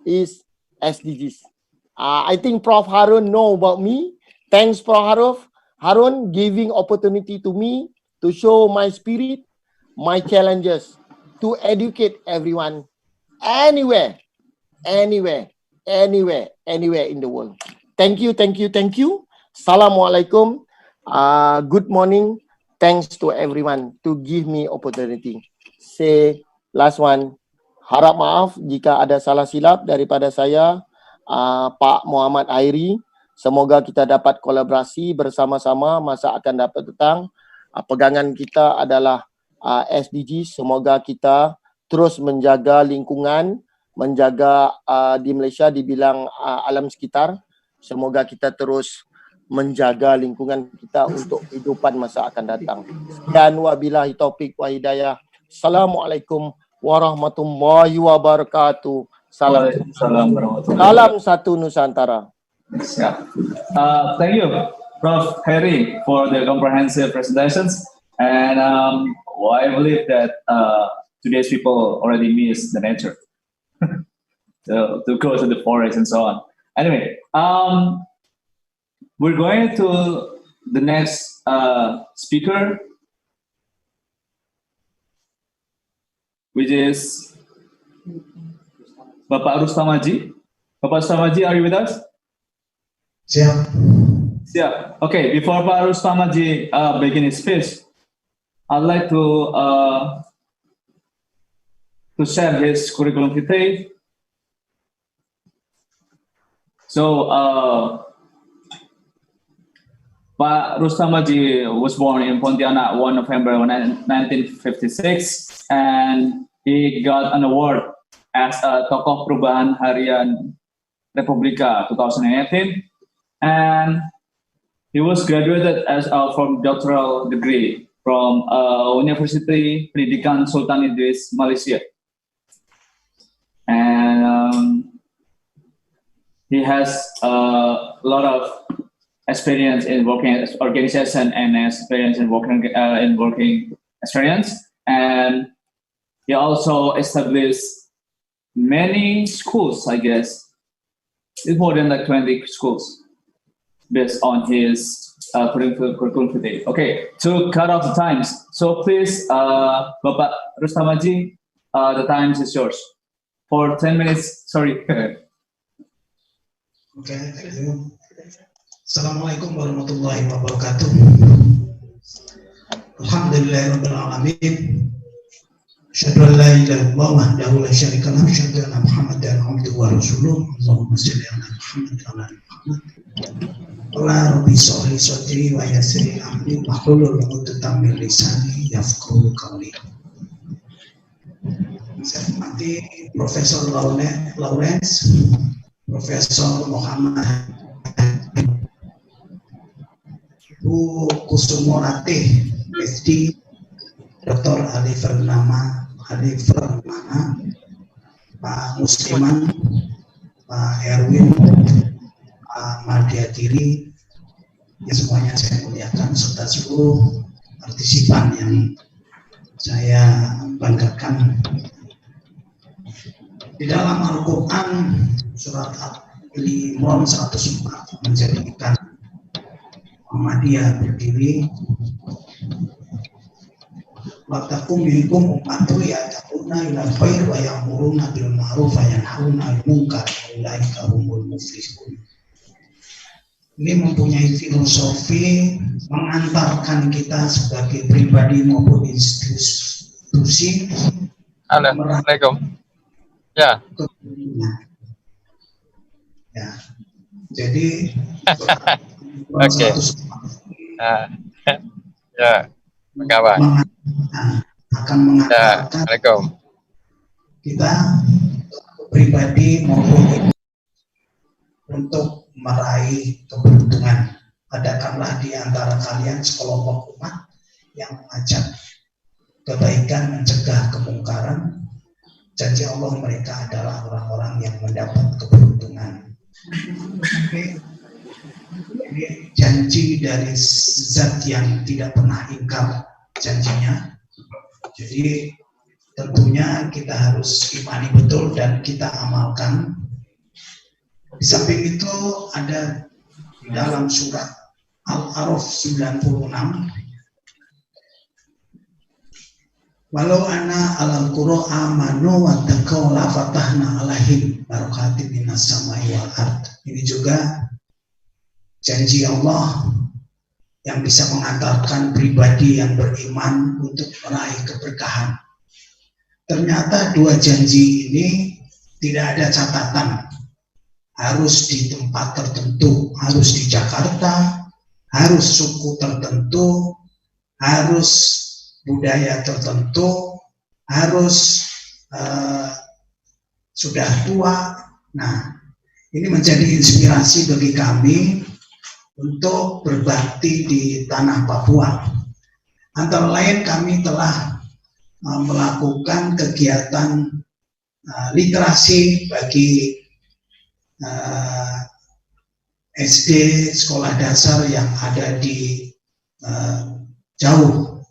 is SDGs. I think Prof. Harun know about me. Thanks, Prof. Harun giving opportunity to me to show my spirit, my challenges, to educate everyone anywhere in the world. Thank you. Assalamualaikum. Good morning. Thanks to everyone to give me opportunity. Say last one. Harap maaf jika ada salah silap daripada saya, Pak Muhammad Airi. Semoga kita dapat kolaborasi bersama-sama masa akan dapat datang. Pegangan kita adalah SDG. Semoga kita terus menjaga lingkungan, menjaga di Malaysia dibilang alam sekitar. Semoga kita terus menjaga lingkungan kita untuk kehidupan masa akan datang. Dan wabillahi taufik wa hidayah. Assalamualaikum warahmatullahi wabarakatuh. Salam satu Nusantara. Thank you, Prof. Harry, for the comprehensive presentations. And I believe that today's people already miss the nature. to go to the forest and so on. Anyway, we're going to the next speaker, which is Bapak Rustam Haji. Bapak Rustam Haji, are you with us? Yeah. Okay, before Bapak Rustam Haji begin his speech, I'd like to share his curriculum vitae. So, Pak Rustam Haji was born in Pontianak 1 November 1956, and he got an award as a Tokoh Perubahan Harian Republika 2018, and he was graduated as from doctoral degree from Universitas Pendidikan Sultan Idris, Malaysia, and he has a lot of experience in working as organization and experience in working experience, and he also established many schools. I guess it's more than like 20 schools based on his curriculum today. Okay, to cut off the times, so please, Bapak Rustam Haji, the times is yours for 10 minutes. Sorry. Okay, thank you. Assalamualaikum warahmatullahi wabarakatuh. Alhamdulillahirabbil alamin. Asyhadu an la ilaha illallah wahdahu la syarika lahu, asyhadu anna Muhammadan abduhu wa rasuluh. Allahumma shalli ala Muhammad wa ala ali Muhammad. Qala rabbi shrah li sadri wa yassir li amri wahlul 'uqdatam min lisani yafqahu qawli. Saya hormati Profesor Lawrence, Profesor Muhammad Bu Kusumo Ratih, PhD, Dr. Ali Fernama, Pak Musliman, Pak Erwin, Pak Mardiatiri, ya semuanya saya muliakan, serta seluruh partisipan yang saya banggakan. Di dalam Al-Quran, surat Al-Imran 104 menjadikan Muhammadiyah berdiri. Watakum minkum ummatu ya'taquna ilal khair wa ya'muruna bil ma'ruf wa yanhauna 'anil munkar wa ulaika humul muflihun. Ini mempunyai filosofi mengantarkan kita sebagai pribadi maupun institusi. Assalamualaikum. Ya. Ya. Jadi Oke. Ya. Kawan. Akan mengantarkan kita pribadi maupun untuk meraih keberuntungan. Adakanlah di antara kalian sekelompok umat yang mengajak kebaikan, mencegah kemungkaran, janji Allah mereka adalah orang-orang yang mendapat keberuntungan. Ini janji dari zat yang tidak pernah ingkar janjinya. Jadi tentunya kita harus imani betul dan kita amalkan. Di samping itu ada di dalam surat Al-A'raf 96, walau anna alal qura amanu wa taqaw la fatahna alaihim barakatin minas samai wal ard. Ini juga janji Allah yang bisa mengantarkan pribadi yang beriman untuk meraih keberkahan. Ternyata dua janji ini tidak ada catatan. Harus di tempat tertentu, harus di Jakarta, harus suku tertentu, harus budaya tertentu, harus sudah tua. Nah, ini menjadi inspirasi bagi kami untuk berbakti di tanah Papua. Antara lain kami telah melakukan kegiatan literasi bagi SD sekolah dasar yang ada di jauh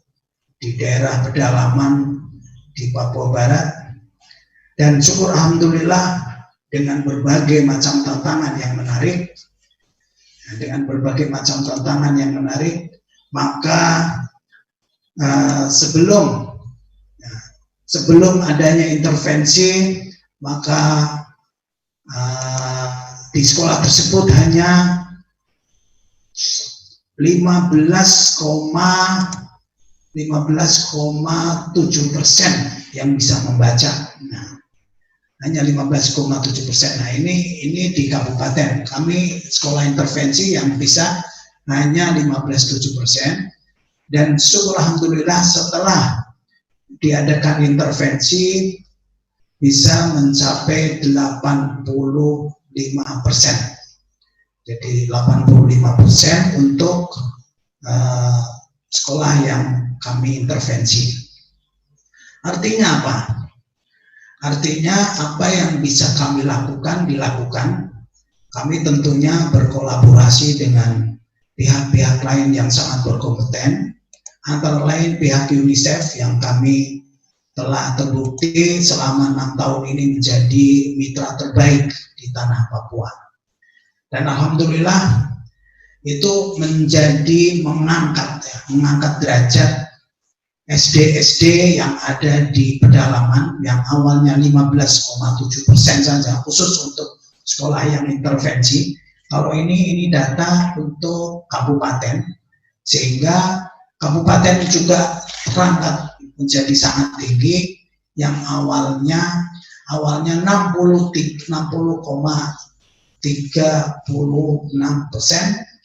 di daerah pedalaman di Papua Barat, dan syukur alhamdulillah dengan berbagai macam tantangan yang menarik, maka sebelum adanya intervensi, maka di sekolah tersebut hanya 15,7% yang bisa membaca. Nah, hanya 15,7%. Nah, ini di kabupaten. Kami sekolah intervensi yang bisa hanya 15,7%. Dan syukur alhamdulillah setelah diadakan intervensi bisa mencapai 85%. Jadi 85% untuk sekolah yang kami intervensi. Artinya apa? Artinya apa yang bisa kami lakukan, dilakukan. Kami tentunya berkolaborasi dengan pihak-pihak lain yang sangat berkompeten, antara lain pihak UNICEF yang kami telah terbukti selama 6 tahun ini menjadi mitra terbaik di tanah Papua. Dan alhamdulillah itu menjadi mengangkat derajat SD-SD yang ada di pedalaman yang awalnya 15,7% saja khusus untuk sekolah yang intervensi. Kalau ini data untuk kabupaten, sehingga kabupaten juga terangkat menjadi sangat tinggi, yang awalnya 60,36%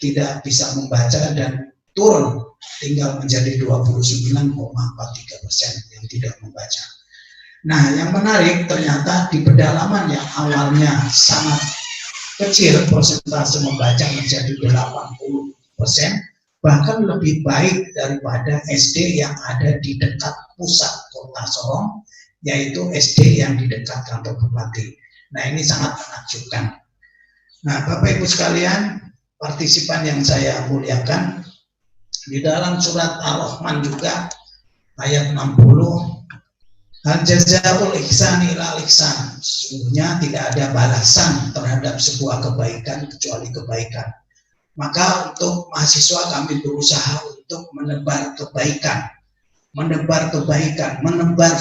tidak bisa membaca dan turun tinggal menjadi 29,43% yang tidak membaca. Nah, yang menarik ternyata di pedalaman yang awalnya sangat kecil persentase membaca menjadi 80%, bahkan lebih baik daripada SD yang ada di dekat pusat kota Sorong, yaitu SD yang di dekat kantor bupati. Nah, ini sangat menakjubkan. Nah, Bapak Ibu sekalian, partisipan yang saya muliakan, di dalam surat Ar-Rahman juga ayat 60, hal jazaa'ul ihsani ilal ihsan, sesungguhnya tidak ada balasan terhadap sebuah kebaikan kecuali kebaikan. Maka untuk mahasiswa kami berusaha untuk menebar kebaikan, menebar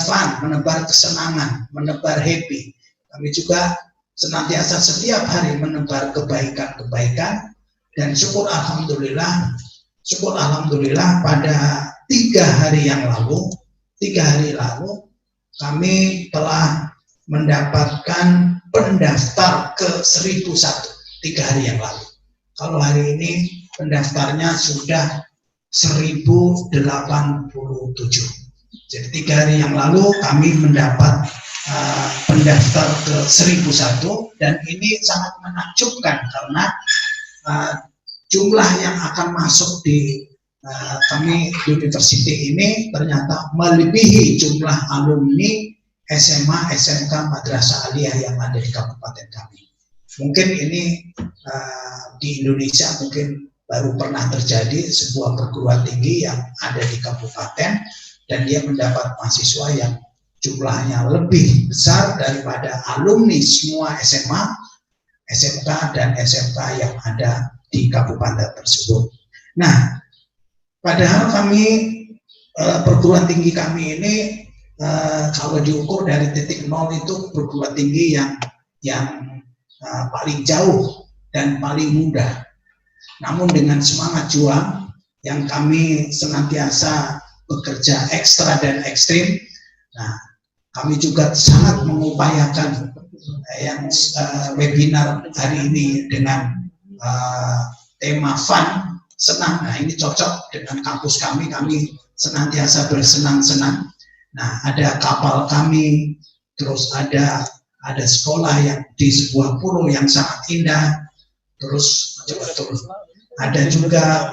fun, menebar kesenangan, menebar happy. Kami juga senantiasa setiap hari menebar kebaikan-kebaikan, dan syukur alhamdulillah pada 3 hari lalu kami telah mendapatkan pendaftar ke 1001 3 hari yang lalu. Kalau hari ini pendaftarnya sudah 1087. Jadi 3 hari yang lalu kami mendapat pendaftar ke 1001, dan ini sangat menakjubkan karena jumlah yang akan masuk di kami Universitas ini ternyata melebihi jumlah alumni SMA, SMK, madrasah aliyah yang ada di kabupaten kami. Mungkin ini di Indonesia mungkin baru pernah terjadi sebuah perguruan tinggi yang ada di kabupaten dan dia mendapat mahasiswa yang jumlahnya lebih besar daripada alumni semua SMA, SMK, dan SMK yang ada di kabupaten tersebut. Nah, padahal kami perguruan tinggi kami ini kalau diukur dari titik nol itu perguruan tinggi yang paling jauh dan paling mudah. Namun dengan semangat juang yang kami senantiasa bekerja ekstra dan ekstrim, nah kami juga sangat mengupayakan yang webinar hari ini dengan tema fun, senang. Nah ini cocok dengan kampus kami senantiasa bersenang-senang. Nah ada kapal kami, terus ada sekolah yang di sebuah pulau yang sangat indah, terus ada juga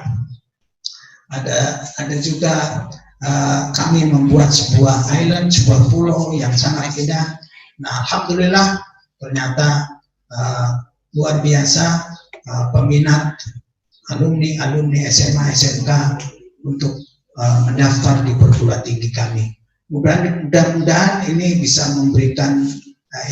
kami membuat sebuah island, sebuah pulau yang sangat indah. Nah, alhamdulillah ternyata luar biasa peminat alumni SMA, SMK untuk mendaftar di perguruan tinggi kami. Mudah-mudahan ini bisa memberikan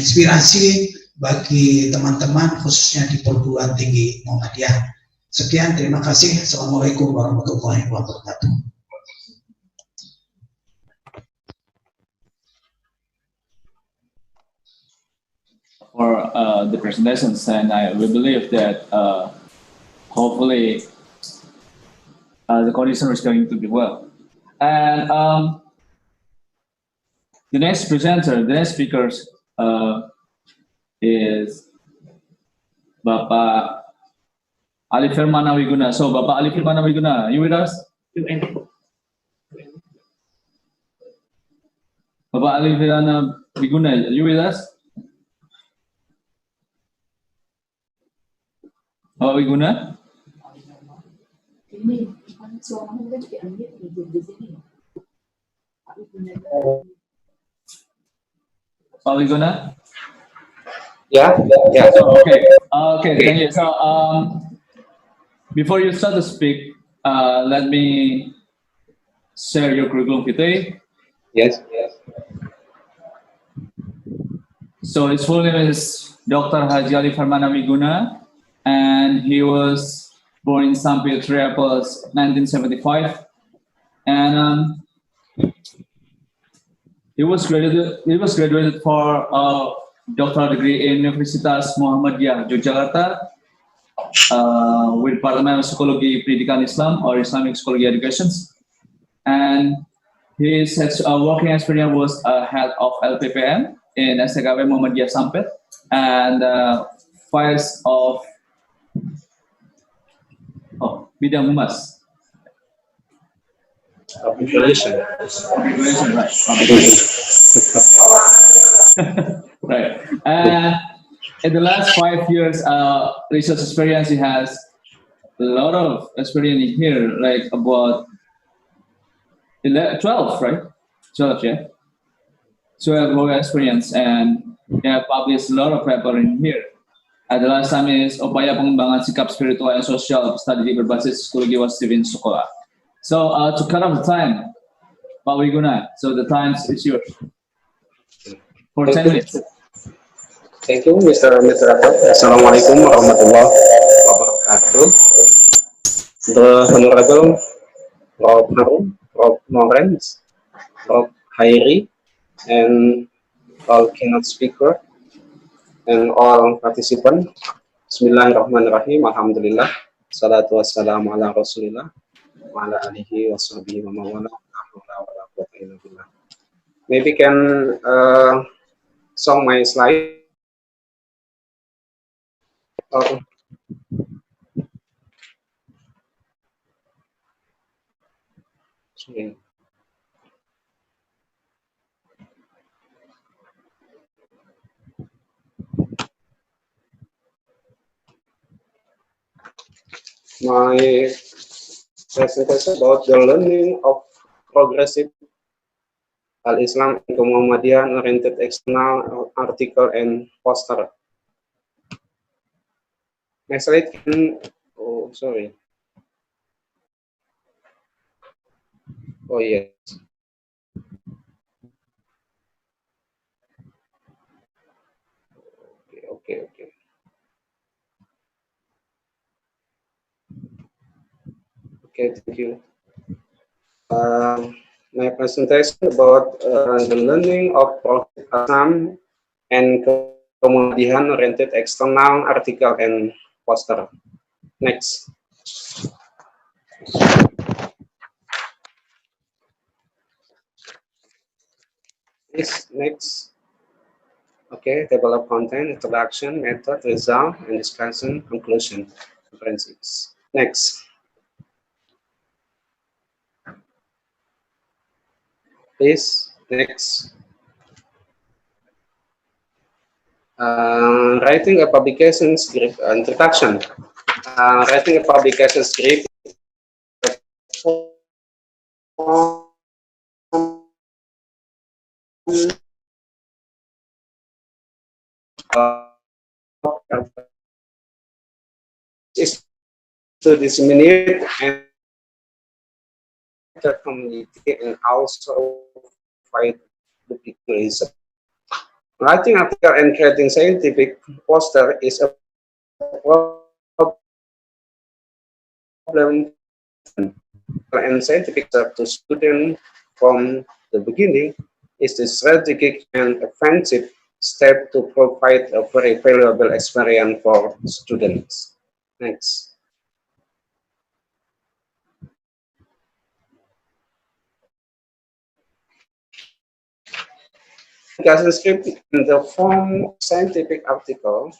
inspirasi bagi teman-teman khususnya di perguruan tinggi Muhammadiyah. Sekian, terima kasih. Assalamualaikum warahmatullahi wabarakatuh. For the presentations, and we believe that hopefully the condition is going to be well. And the next presenter, the next speakers is Bapak Ali Firmana Wiguna. So, Bapak Ali Firmana Wiguna, you with us? Bapak Ali Firmana Wiguna, you with us? Bapak Wiguna? Pak Wiguna? Yeah. Okay, thank you. So, before you start to speak, let me share your curriculum vitae. Yes. So his full name is Dr. Haji Ali Firmana Wiguna, and he was born in Sampit, Triapos, 1975, and he was graduated for a doctoral degree in Universitas Muhammadiyah, Jawa, with Department of Psychology, Pendidikan Islam or Islamic Psychology Educations, and his working experience was head of LPPM in STKW Muhammadiyah Sampit, and vice of bidang humas. Population, right. Right. And in the last 5 years, research experience, he has a lot of experience here, like about 12, right? 12, yeah. 12 more experience, and they have published a lot of paper in here. The last time is upaya pengembangan sikap spiritual and sosial studi berbasis psikologi wajib in sekolah. So to cut off the time, Pak Wiguna, so the time is yours for 10 minutes. Thank you, Mr. Ahmad. Assalamualaikum warahmatullahi wabarakatuh. The Honorable Rob Harum, Rob Lawrence, Rob Hairi, and all keynote speaker, and all participants. Bismillahirrahmanirrahim. Alhamdulillah. Salatu wassalamu ala Rasulillah wa ala alihi wa sahbihi wa mawala. Maybe can show my slide. Or my presentation about the learning of progressive Al-Islam and Muhammadiyah oriented external article and poster. Next slide. Oh, sorry. Oh, yes. Okay. Okay, thank you. My presentation about the learning of Prophet Islam and Muhammadiyah oriented external article and poster. Next. Next. Okay, table of content, introduction, method, result, and discussion, conclusion, references. Next. Please, next. Writing a publication script, introduction. Writing a publication script is to disseminate and the community and also fight duplicitalism. Writing article and creating scientific poster is a problem, and scientific to students from the beginning is the strategic and offensive step to provide a very valuable experience for students. Next. Publication script in the form of scientific article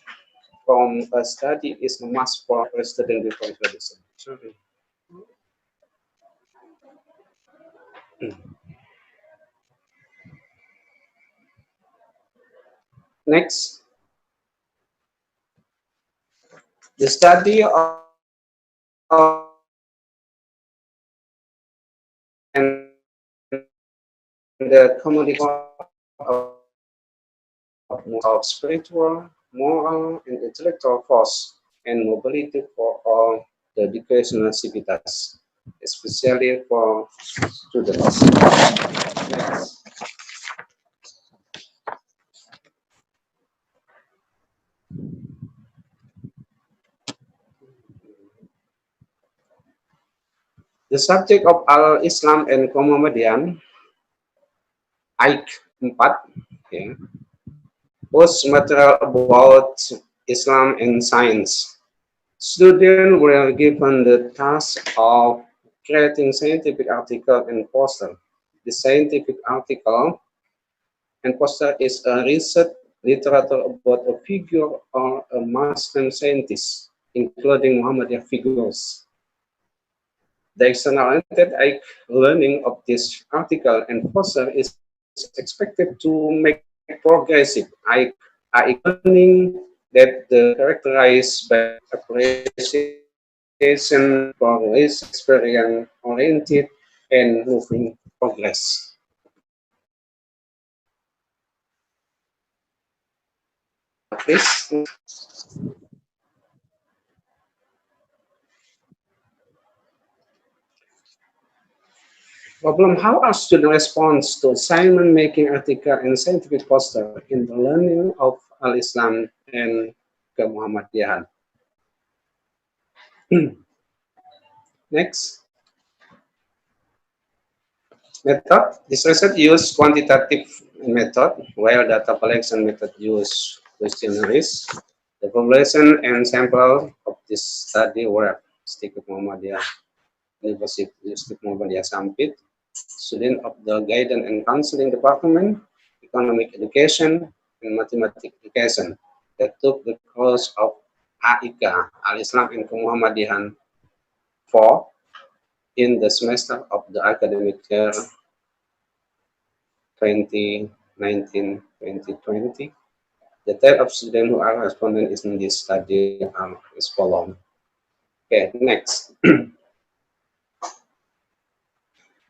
from a study is a must for a student before graduation. Sorry. Next, the study of and the communication of spiritual, moral, and intellectual force and mobility for all the educational activities, especially for students. Next. The subject of Al-Islam and Muhammadiyah, AIK 4, okay, was material about Islam and science. Students were given the task of creating scientific article and poster. The scientific article and poster is a research literature about a figure or a Muslim scientist, including Muhammadiyah figures. The external learning of this article and poster is expected to make progressive learning that characterized by appreciation for less experience oriented and moving progress. Please. Problem: how are students response to assignment making article and scientific poster in the learning of Al-Islam and Muhammadiyah? Next. Method. This research use quantitative method, while data collection method use questionnaires. The population and sample of this study were Siti Muhammadiyah, Universitas Muhammadiyah Sampit, student of the Guidance and Counseling Department, Economic Education, and Mathematics Education that took the course of AIK, Al-Islam and Muhammadiyah 4, in the semester of the academic year 2019-2020. The type of students who are respondents in this study is following. Okay, next.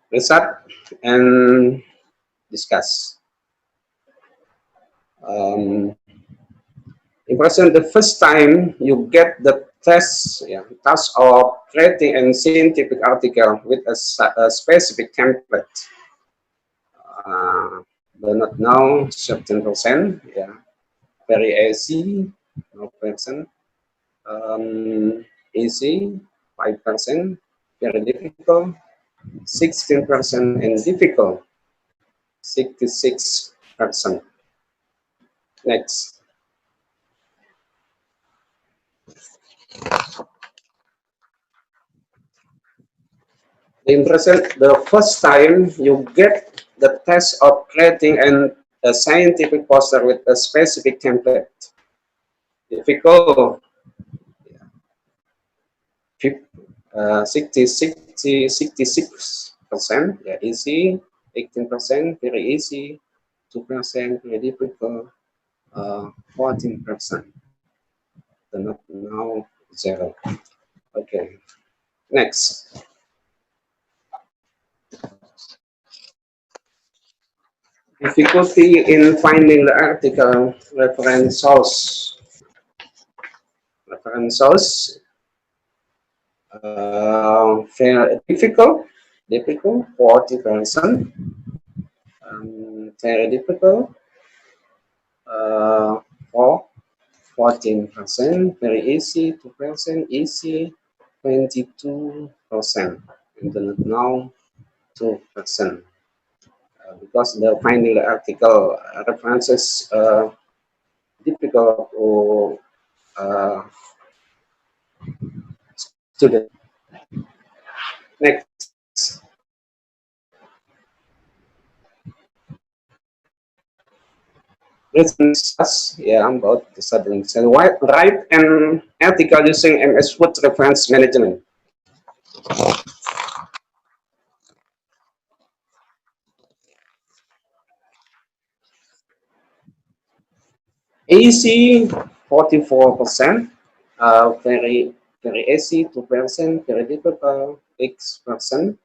Result and discuss. Impression the first time you get the task of creating a scientific article with a specific template. Do not know 17%, very easy, no person. Easy, 5%, very difficult, 16% and difficult, 66%. Next. The impression the first time you get the task of creating a scientific poster with a specific template. Difficult, 66%, easy, 18%, very easy, 2%, very difficult, 14%. Now 0. Okay, next. Difficulty in finding the article reference source. Reference source, very difficult, 40%. Very difficult, 14%. Very easy, 2%. Easy, 22%. And now 2%. Because the finding the article references difficult to student. Next. Let's discuss about the studying. So write an article using MS Word reference management. Easy, 44%. Very easy, 2%. Very difficult, 6%.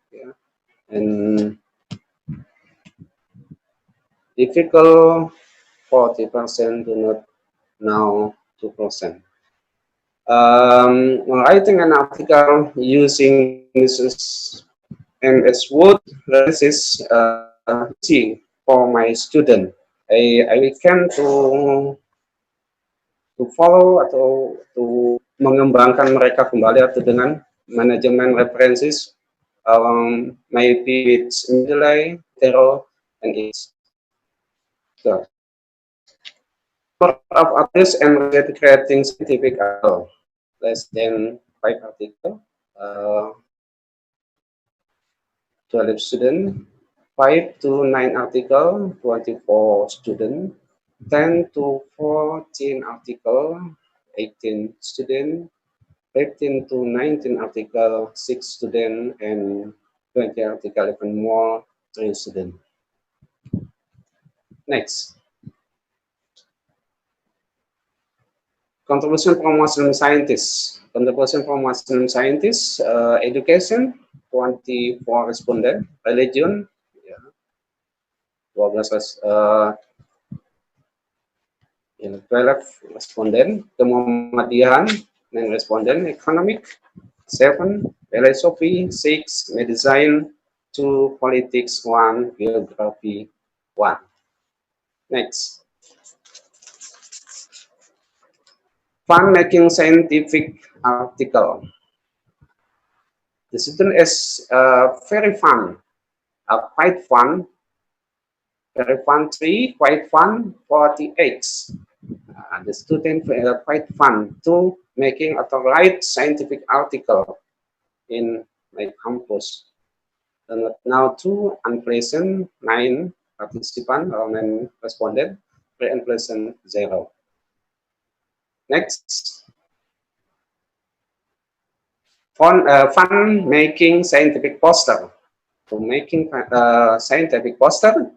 And difficult, 40%. Do not know 2%. Writing an article using this MS Word, this is easy for my student. I can to follow atau to mengembangkan mereka kembali atau dengan manajemen references, maybe it's Mendeley, Terrell, and it's so. Of artists and related creating scientific article, less than 5 articles, 12 students, 5 to 9 articles, 24 students, 10 to 14 articles, 18 students, 15 to 19 articles, 6 students, and 20 articles, even more, 3 students. Next. Contribution from Muslim scientists. Contribution from Muslim scientists, education, 24 respondents, religion, 12 responden, Muhammadiyahan, 9 responden, economic, 7, philosophy, 6, medicine, 2, politics, 1, geography, 1. Next. Fun making scientific article. The student is very fun, quite fun, very fun 3, quite fun 48. The student quite fun to making or to write scientific article in my campus. And now 2, unpleasant, 9 participant or 9 respondent, 3 unpleasant, 0. Next. Fun making scientific poster. So making scientific poster,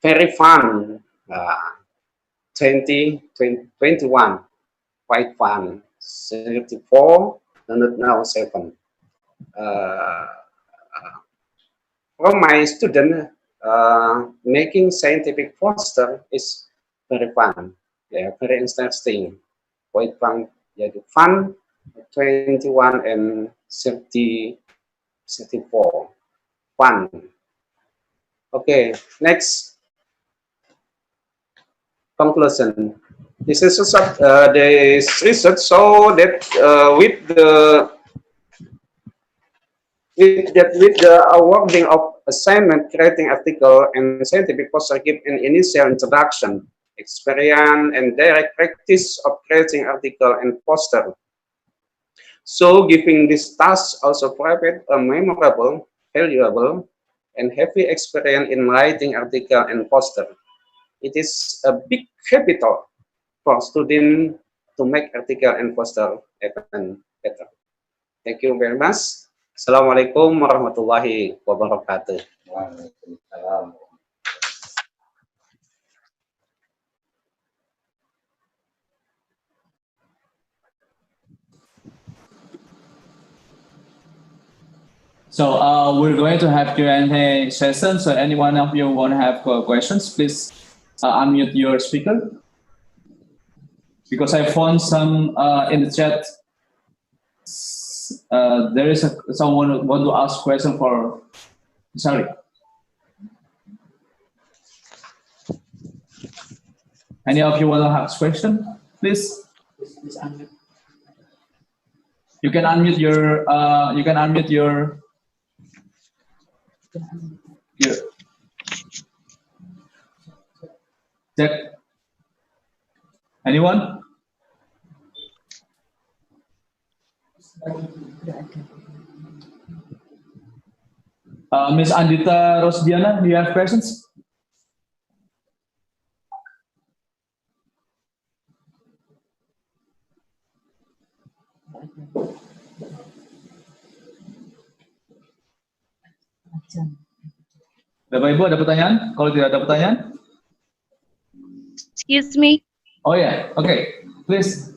very fun. 21, quite fun. 34, and now 7. From my student, making scientific poster is very fun, yeah, very interesting, quite fun. Yeah, the fun 21 and 30, 34, fun. Okay, next conclusion. This is this research so that with the awarding of assignment, creating article and scientific poster give an initial introduction, experience, and direct practice of creating article and poster. So giving this task also provide a memorable, valuable, and happy experience in writing article and poster. It is a big capital for students to make article and poster even better. Thank you very much. Assalamualaikum warahmatullahi wabarakatuh. Waalaikumsalam. So we're going to have Q&A session. So any one of you want to have questions, please unmute your speaker. Because I found some in the chat. There is someone who want to ask question for. Sorry. Any of you want to ask question, please? You can unmute your. Check. Anyone? Ms. Andita Rosdiana, do you have questions? Bapak Ibu ada pertanyaan? Kalau tidak ada pertanyaan? Excuse me. Oh yeah, okay. Please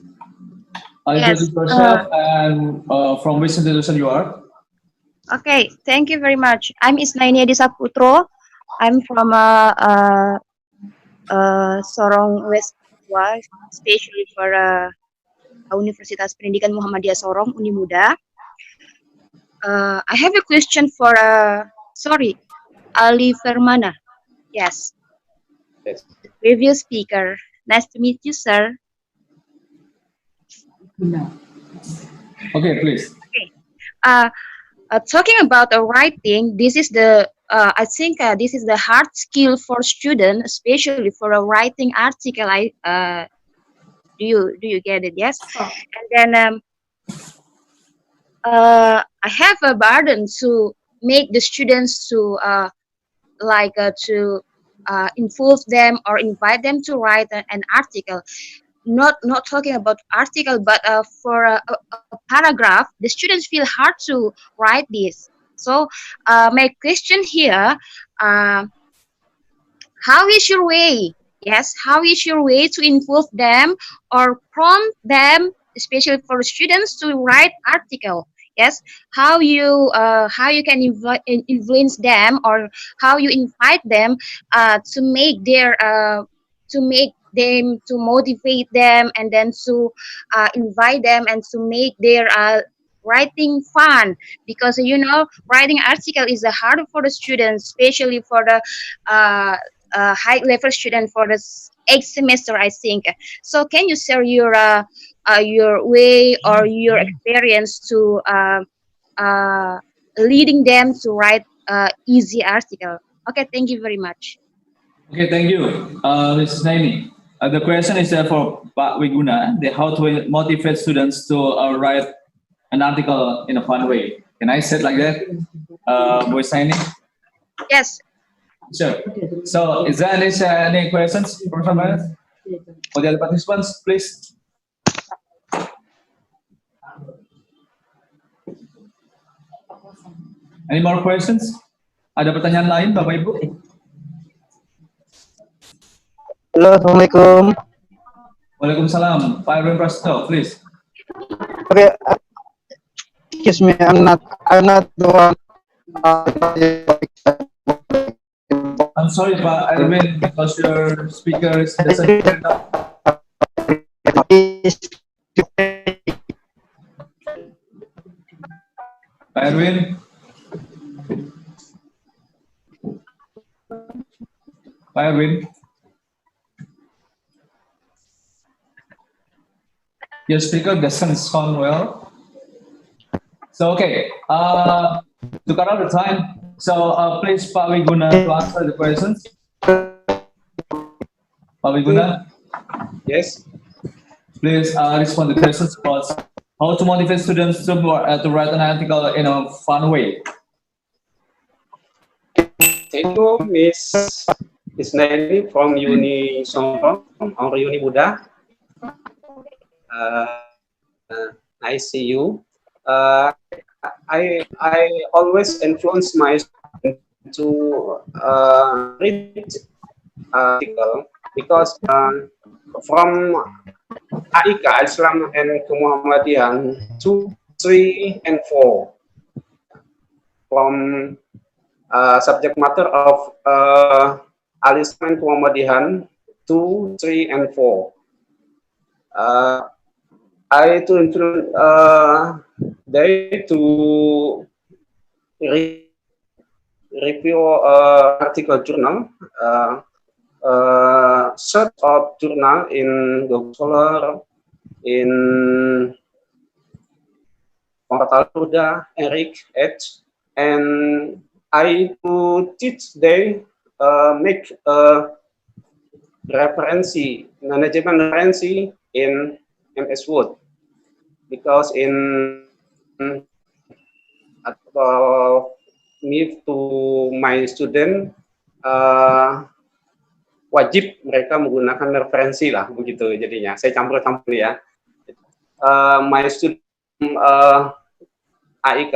Yes, introduce yourself and from which institution you are. Okay, thank you very much. I'm Isnaini Adisaputro. I'm from Sorong West Jawa, especially for Universitas Pendidikan Muhammadiyah Sorong, Unimuda. I have a question for Ali Fermana. Yes. Yes. The previous speaker. Nice to meet you, sir. Okay, please. Okay. Talking about writing, this is the I think this is the hard skill for students, especially for a writing article. Do you get it? Yes. And then I have a burden to make the students to involve them or invite them to write an article. Not talking about article, but for a paragraph, the students feel hard to write this. So my question here, how is your way? Yes, how is your way to involve them or prompt them, especially for students, to write article? Yes, how you can influence them or how you invite them to make their to motivate them and then to invite them and to make their writing fun, because writing article is hard for the students, especially for the high level student for the 8th semester, I think. So can you share your way or your experience to leading them to write easy article? Okay, thank you very much. Okay, thank you, Ms. Naini. The question is for Pak Wiguna, how to motivate students to write an article in a fun way. Can I say it like that, Ms. Naini? Yes. Sure. So, is there any questions for the other participants, please? Any more questions? Ada pertanyaan lain, Bapak Ibu? Halo, Assalamualaikum. Waalaikumsalam. Pak Erwin Prasetyo, please. Okay, excuse me, I'm not the one sorry, Pak Erwin, because your speaker doesn't turn up. Pak Erwin. Pak Erwin. Your speaker doesn't sound well. So, okay, to cut out the time, so please, Pak Wiguna, to answer the questions. Pak Wiguna? Yes. Please respond to the questions about how to motivate students to write an article in a fun way. Thank you, Miss Yani from Uni Songkong or Uni Buddha. I see you. I always influence my students to read article because from AIK, Islam and Muhammadiyah 2, 3, and 4 from subject matter of Al-Islam and Muhammadiyah 2, 3, and 4. I to influence they to review article journal, search of journal in Google Scholar, in Kartasura, Eric, H, and I to teach they make a management reference in MS Word, because in me to my student wajib mereka menggunakan referensi lah, begitu jadinya. Saya campur-campur ya. My student AIK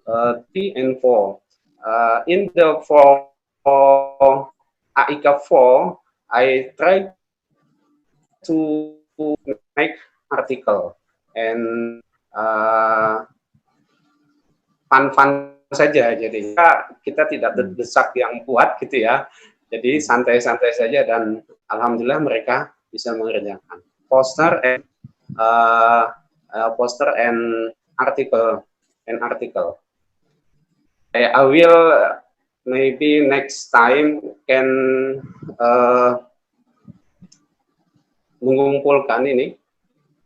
3 and 4. In the for AIK 4, I try to make article and fun-fun saja, jadi kita tidak desak yang kuat gitu ya, jadi santai-santai saja dan alhamdulillah mereka bisa mengerjakan poster and article. I will maybe next time can mengumpulkan ini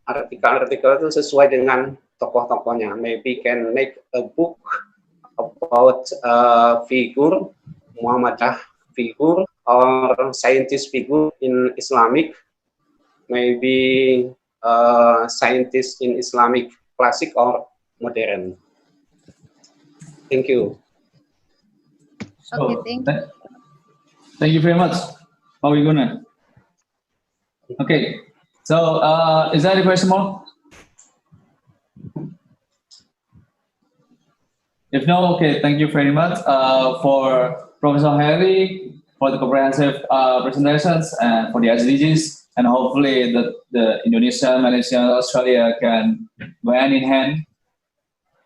artikel-artikel itu sesuai dengan tokoh-tokohnya. Maybe can make a book about figure, Muhammadiyah figure or scientist figure in Islamic. Maybe scientist in Islamic classic or modern. Thank you. Okay, Thank you very much. How are we gonna? Okay, so is there any question more? If no, okay, thank you very much for Professor Harry for the comprehensive presentations and for the SDGs, and hopefully the Indonesia, Malaysia, Australia can go hand in hand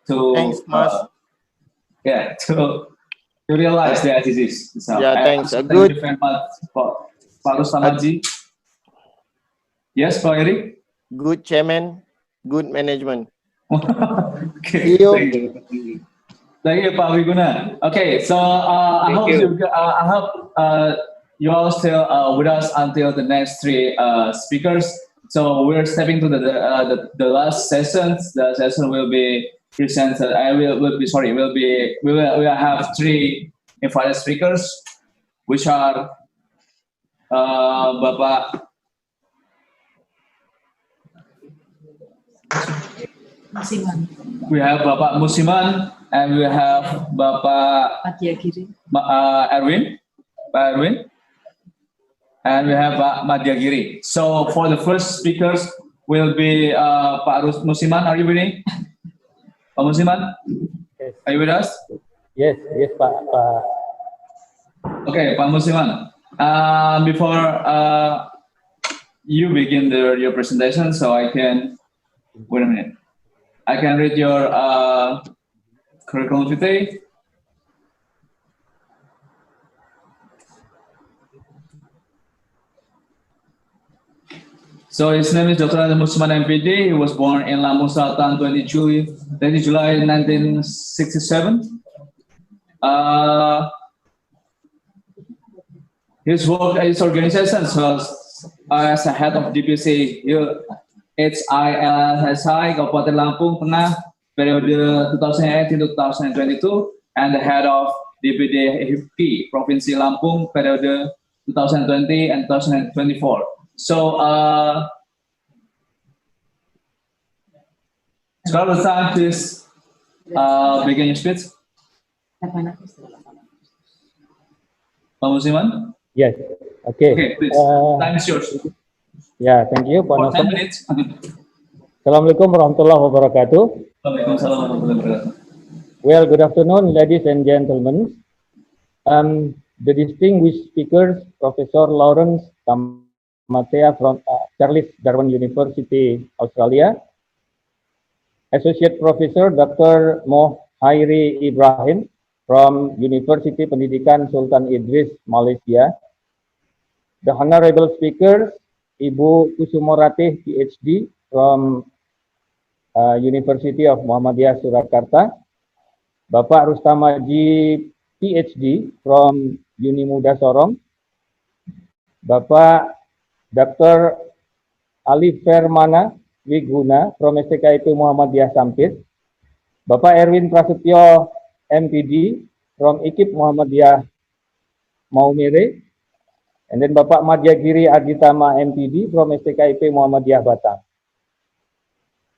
to to realize the SDGs. So, thanks. Thank you very much for Pak Rustamji. Yes, Pak Eric? Good chairman, good management. Okay, See you. Thank you, Pak Wiguna. Okay, so I hope you all still with us until the next three speakers. So we're stepping to the last sessions. The session will be presented. We will have three invited speakers, which are Bapak Musiman. We have Bapak Musiman and we have Bapak Erwin, and we have Pak Madiagiri. So for the first speakers will be Pak Musiman. Are you ready? Pak Musiman? Yes. Are you with us? Yes, Pak. Okay, Pak Musiman. Before you begin your presentation, so I can wait a minute. I can read your curriculum vitae. So his name is Dr. Musman MPD. He was born in Lampung Selatan 20 July 1967. His work at his organization was as a head of DPC HILSI Kabupaten Lampung Tengah periode 2018 to 2022 and the head of DPD HIPI Provinsi Lampung periode 2020 and 2024. So Scholar Time, please begin your speech. Pak Musiman? Yes. Okay. Okay, please. Time is yours. Yeah, thank you, Pak For 10 Novel. minutes. Assalamualaikum warahmatullahi wabarakatuh. Waalaikumsalam warahmatullahi wabarakatuh. Well, good afternoon, ladies and gentlemen. The distinguished speakers, Professor Lawrence Tamatea from Charles Darwin University, Australia, Associate Professor Dr. Mohairi Ibrahim from University Pendidikan Sultan Idris, Malaysia, the honorable speakers, Ibu Kusumoratih, PhD from University of Muhammadiyah, Surakarta, Bapak Rustamaji, PhD from Unimuda Sorong, Bapak Dr. Ali Fermana Wiguna from STKIP Muhammadiyah Sampit, Bapak Erwin Prasetyo, MPD from IKIP Muhammadiyah Maumere, and then Bapak Madhyagiri Aditama, MPD from STKIP Muhammadiyah Batang.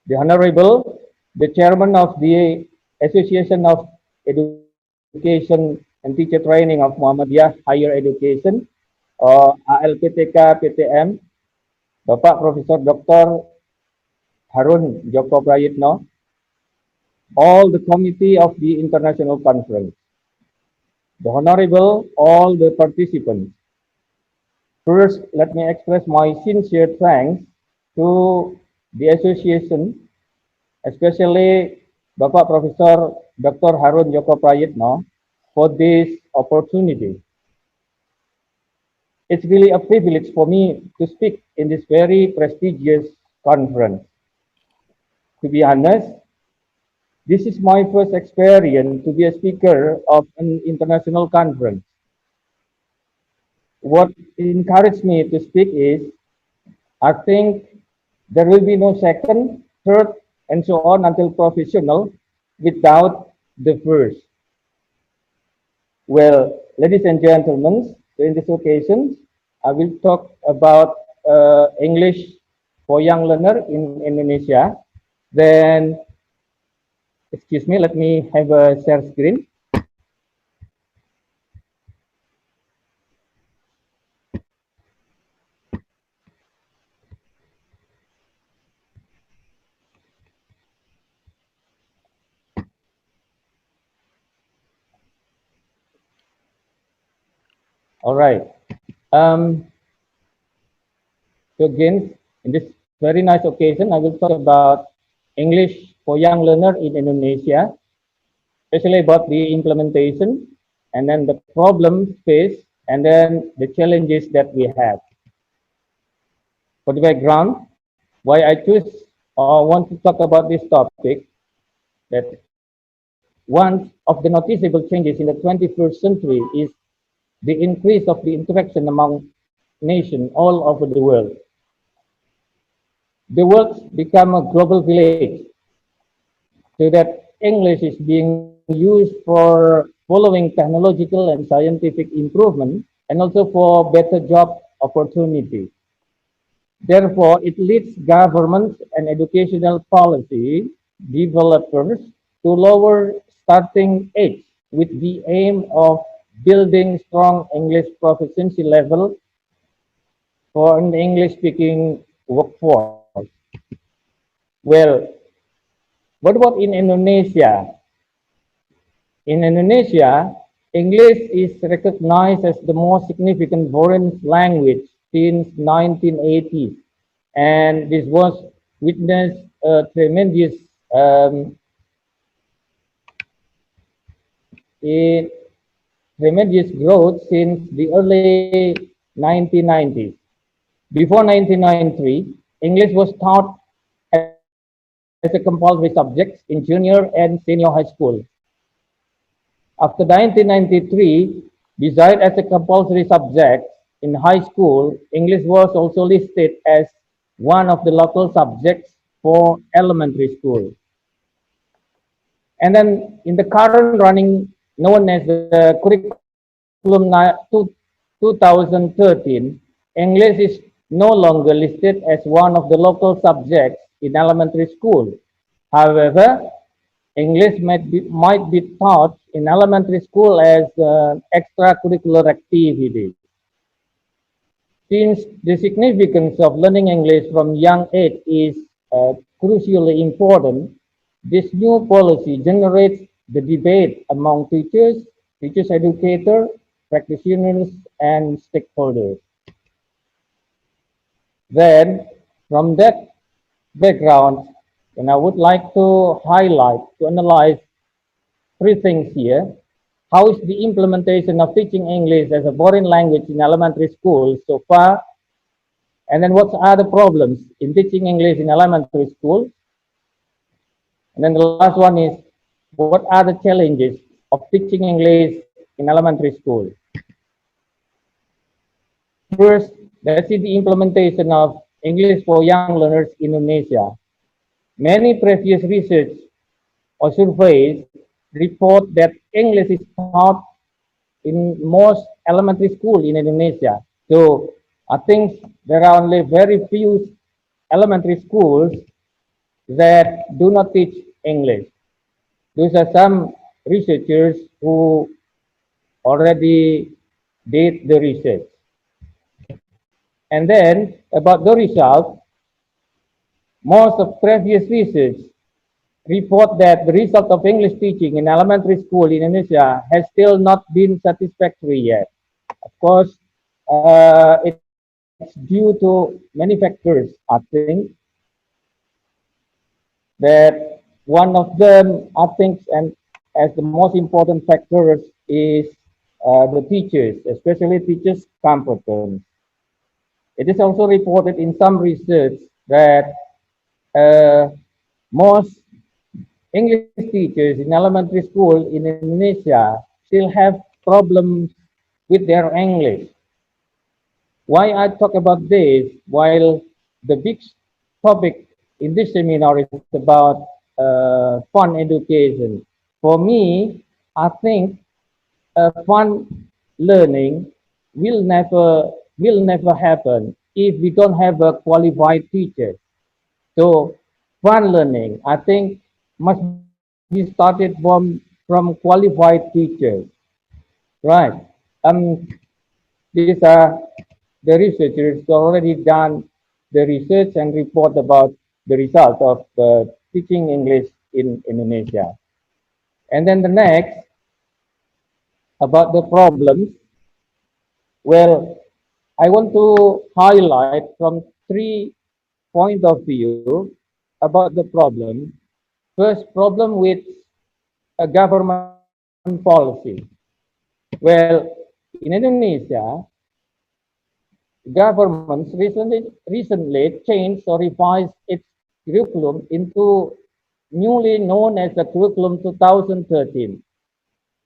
The Honorable, the Chairman of the Association of Education and Teacher Training of Muhammadiyah Higher Education, ALPTK PTM, Bapak Profesor Dr. Harun Joko Prayitno, all the committee of the International Conference, the Honorable, all the participants. First, let me express my sincere thanks to the association, especially Bapak Profesor Dr. Harun Joko Prayitno, for this opportunity. It's really a privilege for me to speak in this very prestigious conference. To be honest, this is my first experience to be a speaker of an international conference. What encouraged me to speak is, I think there will be no second, third, and so on until professional without the first. Well, ladies and gentlemen, in this occasion, I will talk about English for young learner in Indonesia. Then, excuse me, let me have a share screen. All right. So again, in this very nice occasion, I will talk about English for young learner in Indonesia, especially about the implementation and then the problems faced and then the challenges that we have. For the background, why I choose or want to talk about this topic, that one of the noticeable changes in the 21st century is the increase of the interaction among nations all over the world. The world become a global village, so that English is being used for following technological and scientific improvement and also for better job opportunity. Therefore, it leads governments and educational policy developers to lower starting age with the aim of building strong English proficiency level for an English-speaking workforce. Well, what about in Indonesia? In Indonesia, English is recognized as the most significant foreign language since 1980, and this was witnessed a tremendous tremendous growth since the early 1990s. Before 1993, English was taught as a compulsory subject in junior and senior high school. After 1993, besides as a compulsory subject in high school, English was also listed as one of the local subjects for elementary school. And then in the current running, known as the curriculum 2013, English is no longer listed as one of the local subjects in elementary school. However, English might be taught in elementary school as extracurricular activity. Since the significance of learning English from young age is crucially important, this new policy generates the debate among teachers, educators, practitioners, and stakeholders. Then, from that background, and I would like to analyze three things here. How is the implementation of teaching English as a foreign language in elementary schools so far? And then what are the problems in teaching English in elementary school? And then the last one is, what are the challenges of teaching English in elementary school? First, let's see the implementation of English for young learners in Indonesia. Many previous research or surveys report that English is taught in most elementary school in Indonesia. So I think there are only very few elementary schools that do not teach English. Those are some researchers who already did the research. And then about the result, most of previous research report that the result of English teaching in elementary school in Indonesia has still not been satisfactory yet. Of course, it's due to many factors, I think. That one of them, I think, and as the most important factors is the teachers, especially teachers' competence. It is also reported in some research that most English teachers in elementary school in Indonesia still have problems with their English. Why I talk about this while the big topic in this seminar is about fun education. For me, I think fun learning will never happen if we don't have a qualified teacher. So fun learning, I think, must be started from qualified teachers, right? These are the researchers who already done the research and report about the result of teaching English in Indonesia. And then the next, about the problems. Well, I want to highlight from 3 points of view about the problem. First, problem with a government policy. Well, in Indonesia, governments recently changed or revised its curriculum into newly known as the curriculum 2013.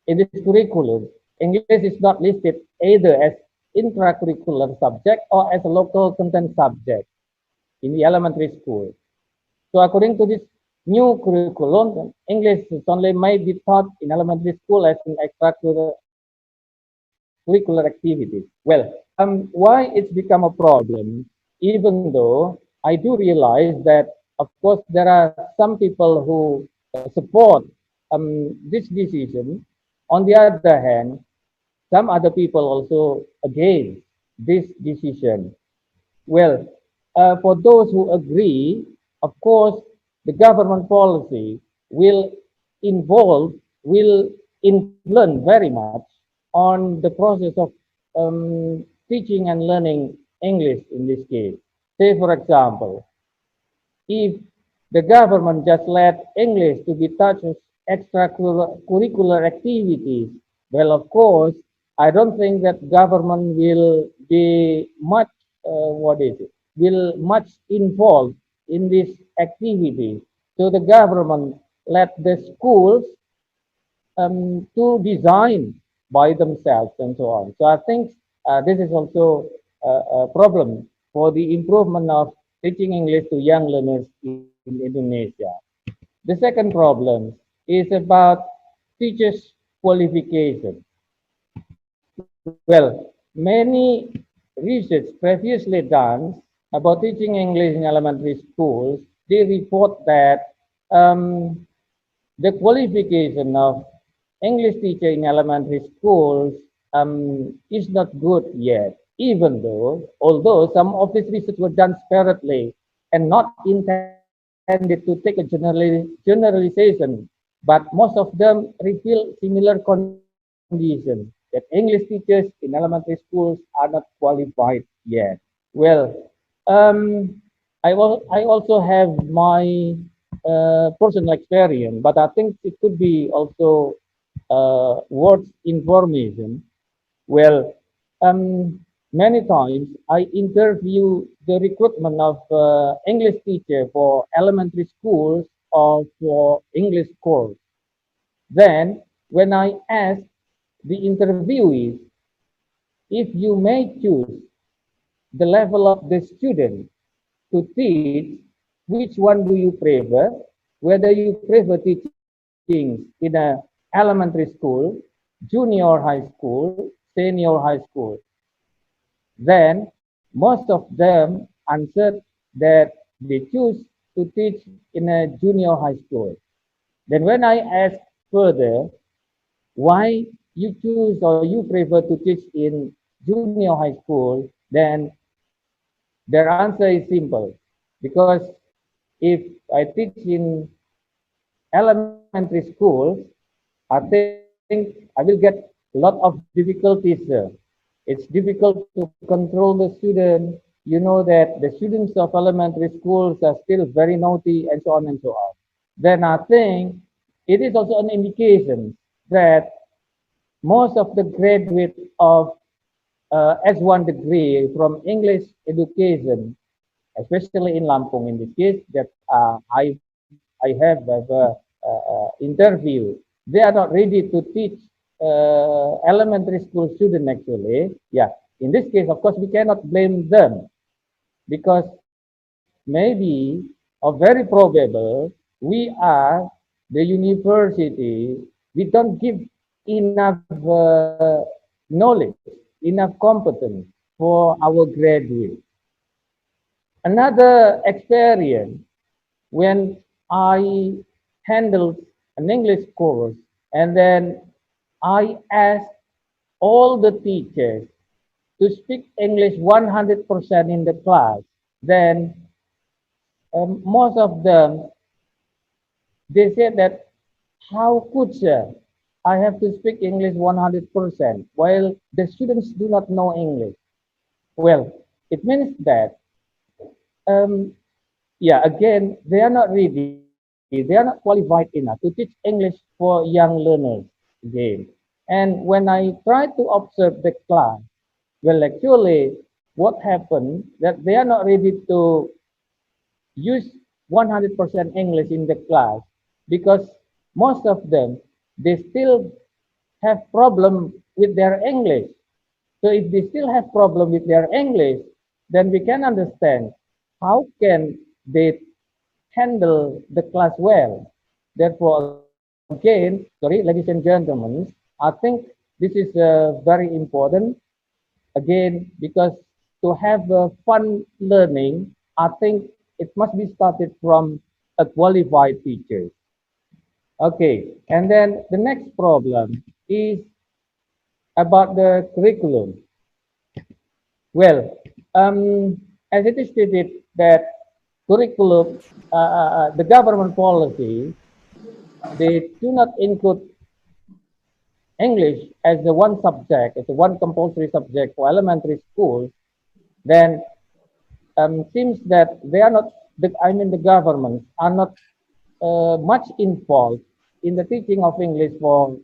In this curriculum, English is not listed either as intracurricular subject or as a local content subject in the elementary school. So according to this new curriculum, English is only may be taught in elementary school as an extracurricular activity. Well, why it's become a problem, even though I do realize that, of course, there are some people who support this decision. On the other hand, some other people also against this decision. Well, for those who agree, of course, the government policy will influence very much on the process of teaching and learning English in this case. Say, for example, if the government just let English to be taught as extracurricular activities, well, of course, I don't think that government will be much, will much involved in this activity. So the government let the schools to design by themselves and so on. So I think this is also a problem for the improvement of teaching English to young learners in Indonesia. The second problem is about teachers' qualification. Well, many research previously done about teaching English in elementary schools, they report that the qualification of English teacher in elementary schools is not good yet, even though, although some of this research were done separately and not intended to take a generalization, but most of them reveal similar conditions that English teachers in elementary schools are not qualified yet. Well, I also have my personal experience, but I think it could be also worth information. Well, many times I interview the recruitment of English teacher for elementary schools or for English course. Then, when I ask the interviewees, if you may choose the level of the student to teach, which one do you prefer? Whether you prefer teaching in a elementary school, junior high school, senior high school. Then most of them answered that they choose to teach in a junior high school. Then when I ask further, why you choose or you prefer to teach in junior high school, then their answer is simple. Because if I teach in elementary schools, I think I will get a lot of difficulties. It's difficult to control the student. You know that the students of elementary schools are still very naughty and so on and so on. Then I think it is also an indication that most of the graduates of S1 degree from English education, especially in Lampung in this case, that I have interview, they are not ready to teach elementary school students actually. Yeah, in this case, of course, we cannot blame them because maybe or very probable we are the university, we don't give enough knowledge, enough competence for our graduates. Another experience when I handled an English course and then I asked all the teachers to speak English 100% in the class, then most of them, they said that, how could I have to speak English 100% while the students do not know English? Well, it means that, yeah, again, they are not ready. They are not qualified enough to teach English for young learners again. And when I try to observe the class, well, actually, what happened that they are not ready to use 100% English in the class because most of them, they still have problem with their English. So if they still have problem with their English, then we can understand how can they handle the class well. Therefore, again, sorry, ladies and gentlemen, I think this is very important. Again, because to have fun learning, I think it must be started from a qualified teacher. Okay, and then the next problem is about the curriculum. Well, as it is stated that curriculum, the government policy, they do not include English as the one subject, as the one compulsory subject for elementary schools, then seems that they are not, the government are not much involved in the teaching of English for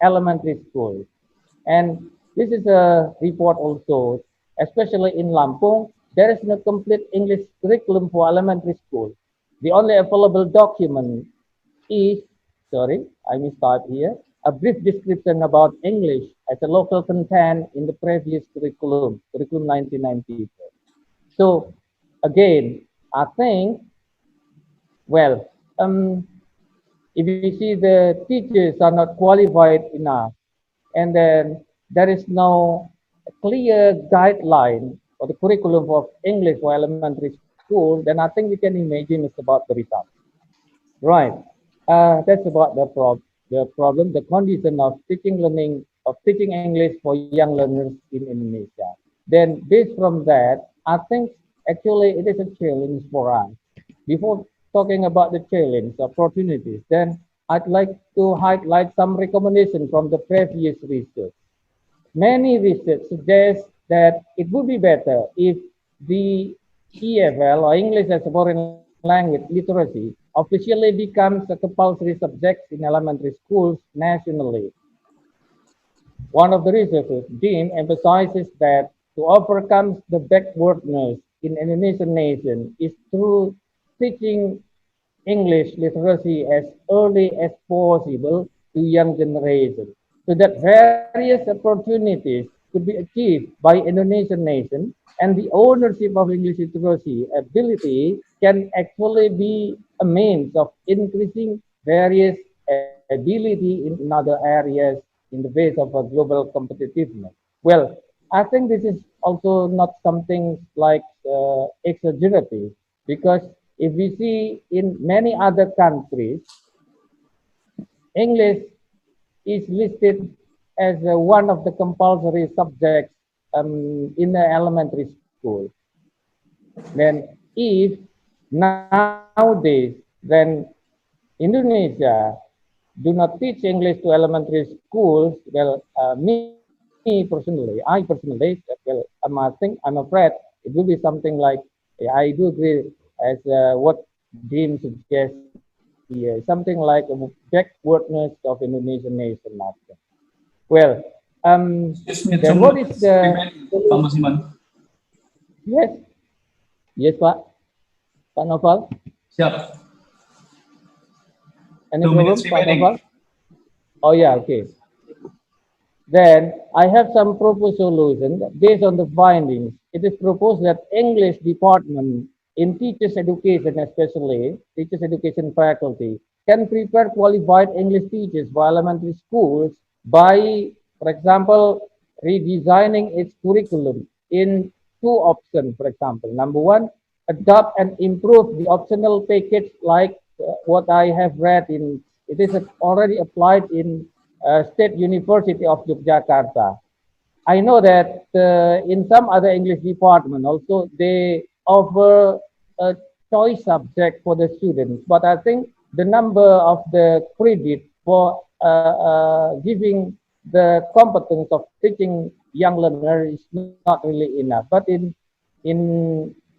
elementary schools. And this is a report also, especially in Lampung, there is no complete English curriculum for elementary school. The only available document is, sorry, I will start here, a brief description about English as a local content in the previous curriculum 1994. So again, I think, well, if you see the teachers are not qualified enough, and then there is no clear guideline for the curriculum of English for elementary school, then I think we can imagine it's about the result. Right. That's about the problem, the condition of teaching English for young learners in Indonesia. Then based from that, I think actually it is a challenge for us. Before talking about the challenge, opportunities, then I'd like to highlight some recommendations from the previous research. Many research suggest that it would be better if the EFL, or English as a foreign language literacy, officially becomes a compulsory subject in elementary schools nationally. One of the researchers, Dean, emphasizes that to overcome the backwardness in Indonesian nation is through teaching English literacy as early as possible to young generation, so that various opportunities could be achieved by Indonesian nation, and the ownership of English literacy ability can actually be a means of increasing various ability in other areas in the face of a global competitiveness. Well, I think this is also not something like exaggerative, because if we see in many other countries, English is listed as one of the compulsory subjects in the elementary school. Then if nowadays, then Indonesia do not teach English to elementary schools, well, I personally, well, I'm afraid it will be something like, I do agree as what Dean suggests here, something like a backwardness of Indonesian nation. Well, then what is the... Yes, Pak. Pak Noval? Siap. Any problem, Pak Noval? Oh yeah, okay. Then I have some proposed solution based on the findings. It is proposed that English department in teachers education, especially teachers education faculty, can prepare qualified English teachers for elementary schools by, for example, redesigning its curriculum in two options. For example, number one, adopt and improve the optional package like what I have read in, it is already applied in State University of Yogyakarta. I know that in some other English department also they offer a choice subject for the students, but I think the number of the credit for giving the competence of teaching young learners is not really enough. But in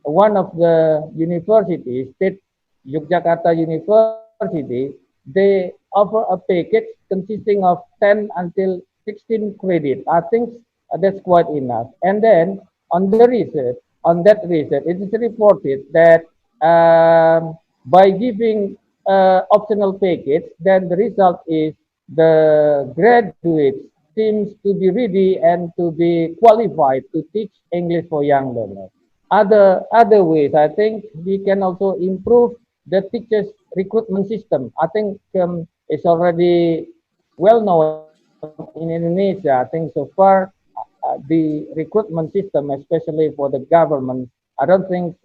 one of the universities, State Yogyakarta University, they offer a package consisting of 10 until 16 credit. I think that's quite enough. And then on that research, it is reported that by giving optional package, then the result is the graduates seems to be ready and to be qualified to teach English for young learners. Other ways, I think we can also improve the teachers recruitment system. I think it's already well known in Indonesia. I think so far the recruitment system, especially for the government, I don't think,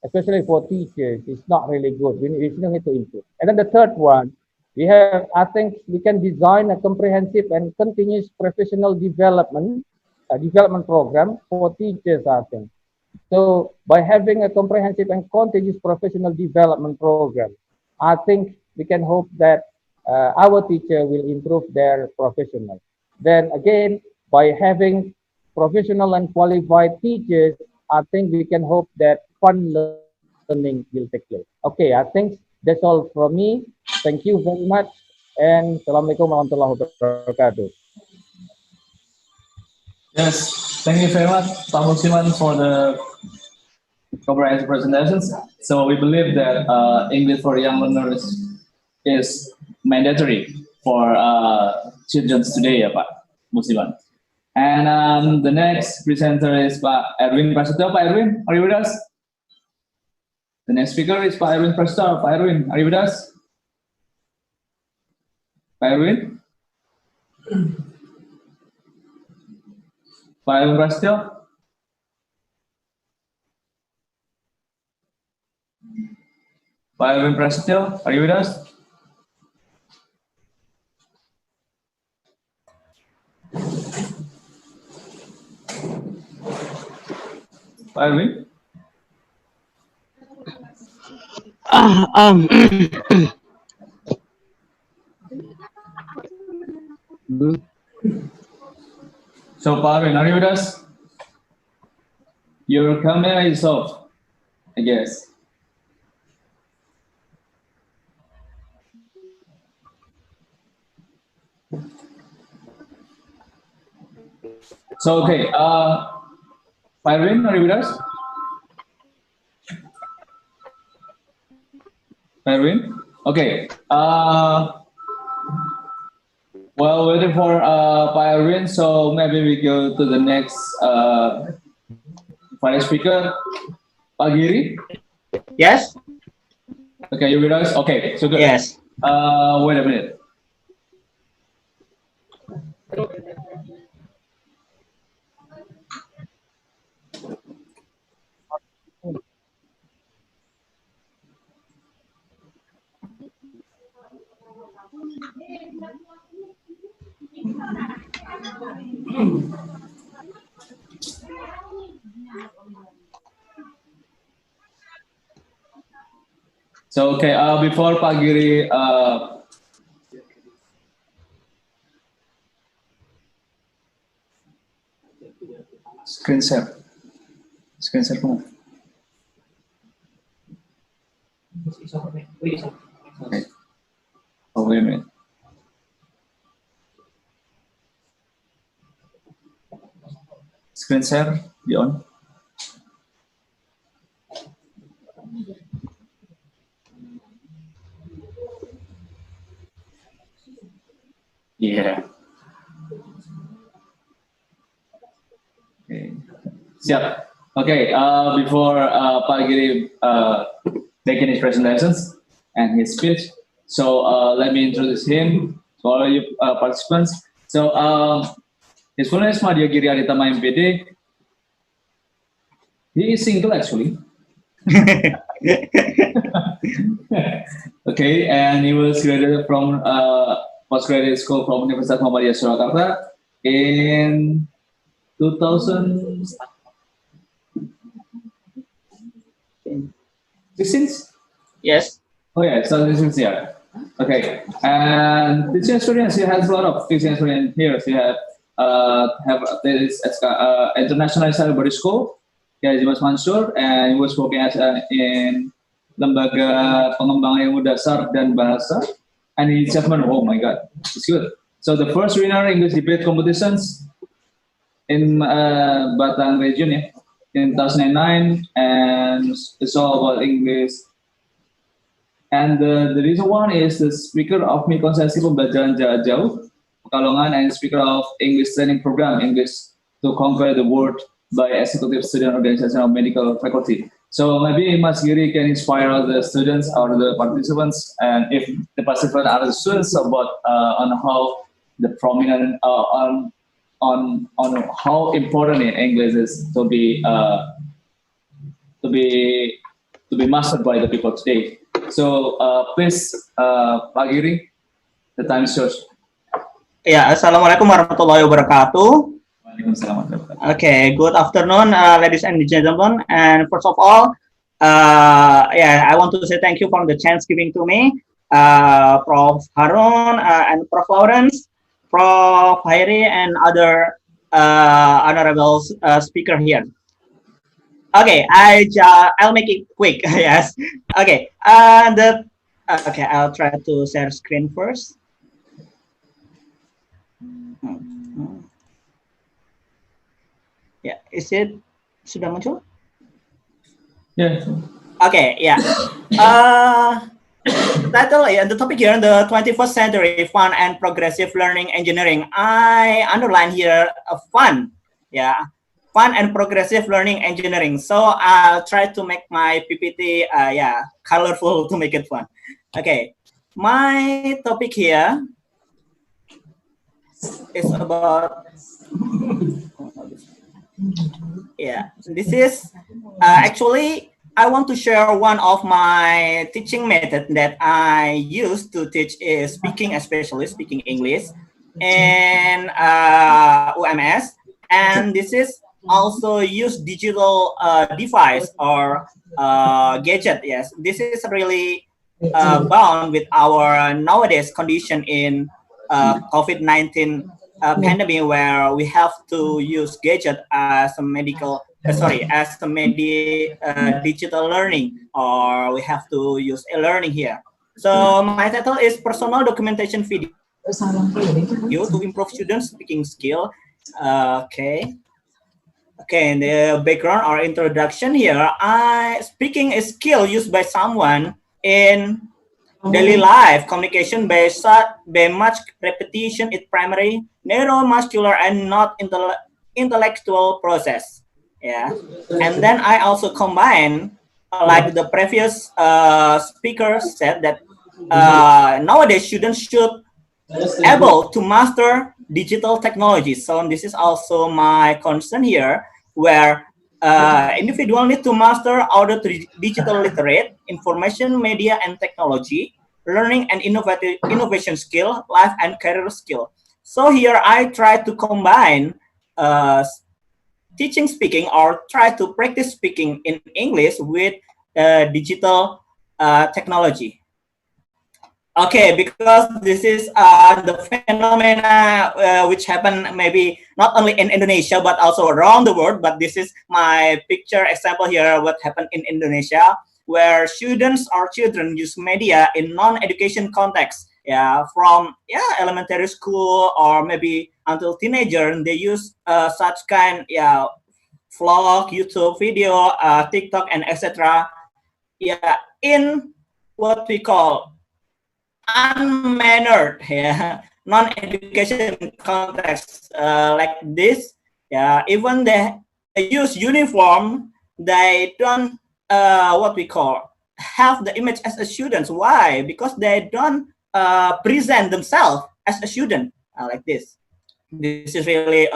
especially for teachers, it's not really good. We still need to improve. And then the third one, I think we can design a comprehensive and continuous professional development program for teachers, I think. So by having a comprehensive and continuous professional development program, I think we can hope that our teacher will improve their professional. Then again, by having professional and qualified teachers, I think we can hope that fun learning will take place. Okay, I think that's all from me. Thank you very much. And Assalamualaikum warahmatullahi wabarakatuh. Yes, thank you very much, Pak Musiman, for the comprehensive presentations. So we believe that English for young learners is mandatory for children today, Pak Musiban. And the next presenter is Pak Erwin Prasetyo. Pak Erwin, are you with us? The next speaker is Pak Erwin Prasetyo. Pak Erwin, are you with us? Pak Erwin? Pak Erwin Prasetyo? Pak Erwin Prasetyo, are you with us? Pak Erwin? So, Pak Erwin, are you with us? Your camera is off, I guess. So, okay, Pak Erwin, are you with us? Pak Erwin? Okay. While waiting for Pak Erwin, so maybe we go to the next final speaker, Pak Giri. Yes. Okay, you with us? Okay, so good. Yes. Wait a minute. So okay, before Pak Giri screen share kemana? Okay. Oh wait a minute. Screen share be on. Yeah. Okay. Siap. Okay. Before Pak Giri making his presentations and his speech, so let me introduce him to all you participants. So his full name is Madya Giri Aritama MPD. He is single actually. Okay, and he was graduated from postgraduate school from Universitas Muhammadiyah Surakarta in 2016? Yes. Oh yeah, so this is here. Okay, and teaching students, he has a lot of teaching students here. So you have this international celebrity school. Yeah, he was Mansur, and he was working as in Lembaga Pengembangan Ilmu Dasar dan Bahasa, and his achievement, oh my God, it's good. So the first winner English debate competitions in Batang region, yeah, in 2009, and it's all about English. And the reason one is the speaker of Konsensi Pembelajaran Jarak Jauh, Pekalongan, and speaker of English training program, English to Conquer the World by Executive Student Organization of Medical Faculty. So maybe Mas Giri can inspire the students or the participants, and if the participants are the students, about on how the prominent on how important English is to be mastered by the people today. So please, Pak Giri, the time is yours. Ya, Assalamualaikum warahmatullahi wabarakatuh. Okay, good afternoon, ladies and gentlemen. And first of all, I want to say thank you for the chance giving to me, Prof. Harun and Prof. Lawrence, Prof. Hairi, and other honorable speaker here. Okay, I'll make it quick. Yes. Okay. Okay, I'll try to share screen first. Yeah, is it sudah muncul? Yeah. Okay, yeah. Title, yeah, the topic here, the 21st century fun and progressive learning engineering. I underline here fun, yeah, fun and progressive learning engineering. So I'll try to make my PPT, yeah, colorful to make it fun. Okay, my topic here is about, yeah, this is actually, I want to share one of my teaching method that I use to teach is speaking, especially speaking English, and UMS. And this is also use digital device or gadget. Yes, this is really bound with our nowadays condition in COVID-19 pandemic, where we have to use gadget as a medical as a digital learning, or we have to use e-learning here. So my title is personal documentation video to improve students speaking skill. Okay, and the background or introduction here. Speaking is skill used by someone in daily life. Communication by much repetition is primary, neuromuscular, and not intellectual process. Yeah, and then I also combine, like the previous speaker said, that nowadays students should able to master digital technology. So this is also my concern here, where individual need to master order to digital literate, information, media, and technology, learning and innovation skill, life and career skill. So here I try to combine teaching speaking, or try to practice speaking in English with digital technology. Okay, because this is the phenomena which happen maybe not only in Indonesia but also around the world. But this is my picture example here, what happened in Indonesia, where students or children use media in non-education context. Yeah, from elementary school or maybe until teenager, they use such kind vlog, YouTube video, TikTok, and etc. Yeah, in what we call unmannered, non-education context like this. Yeah, even they use uniform, they don't what we call have the image as a student. Why? Because they don't present themselves as a student like this. This is really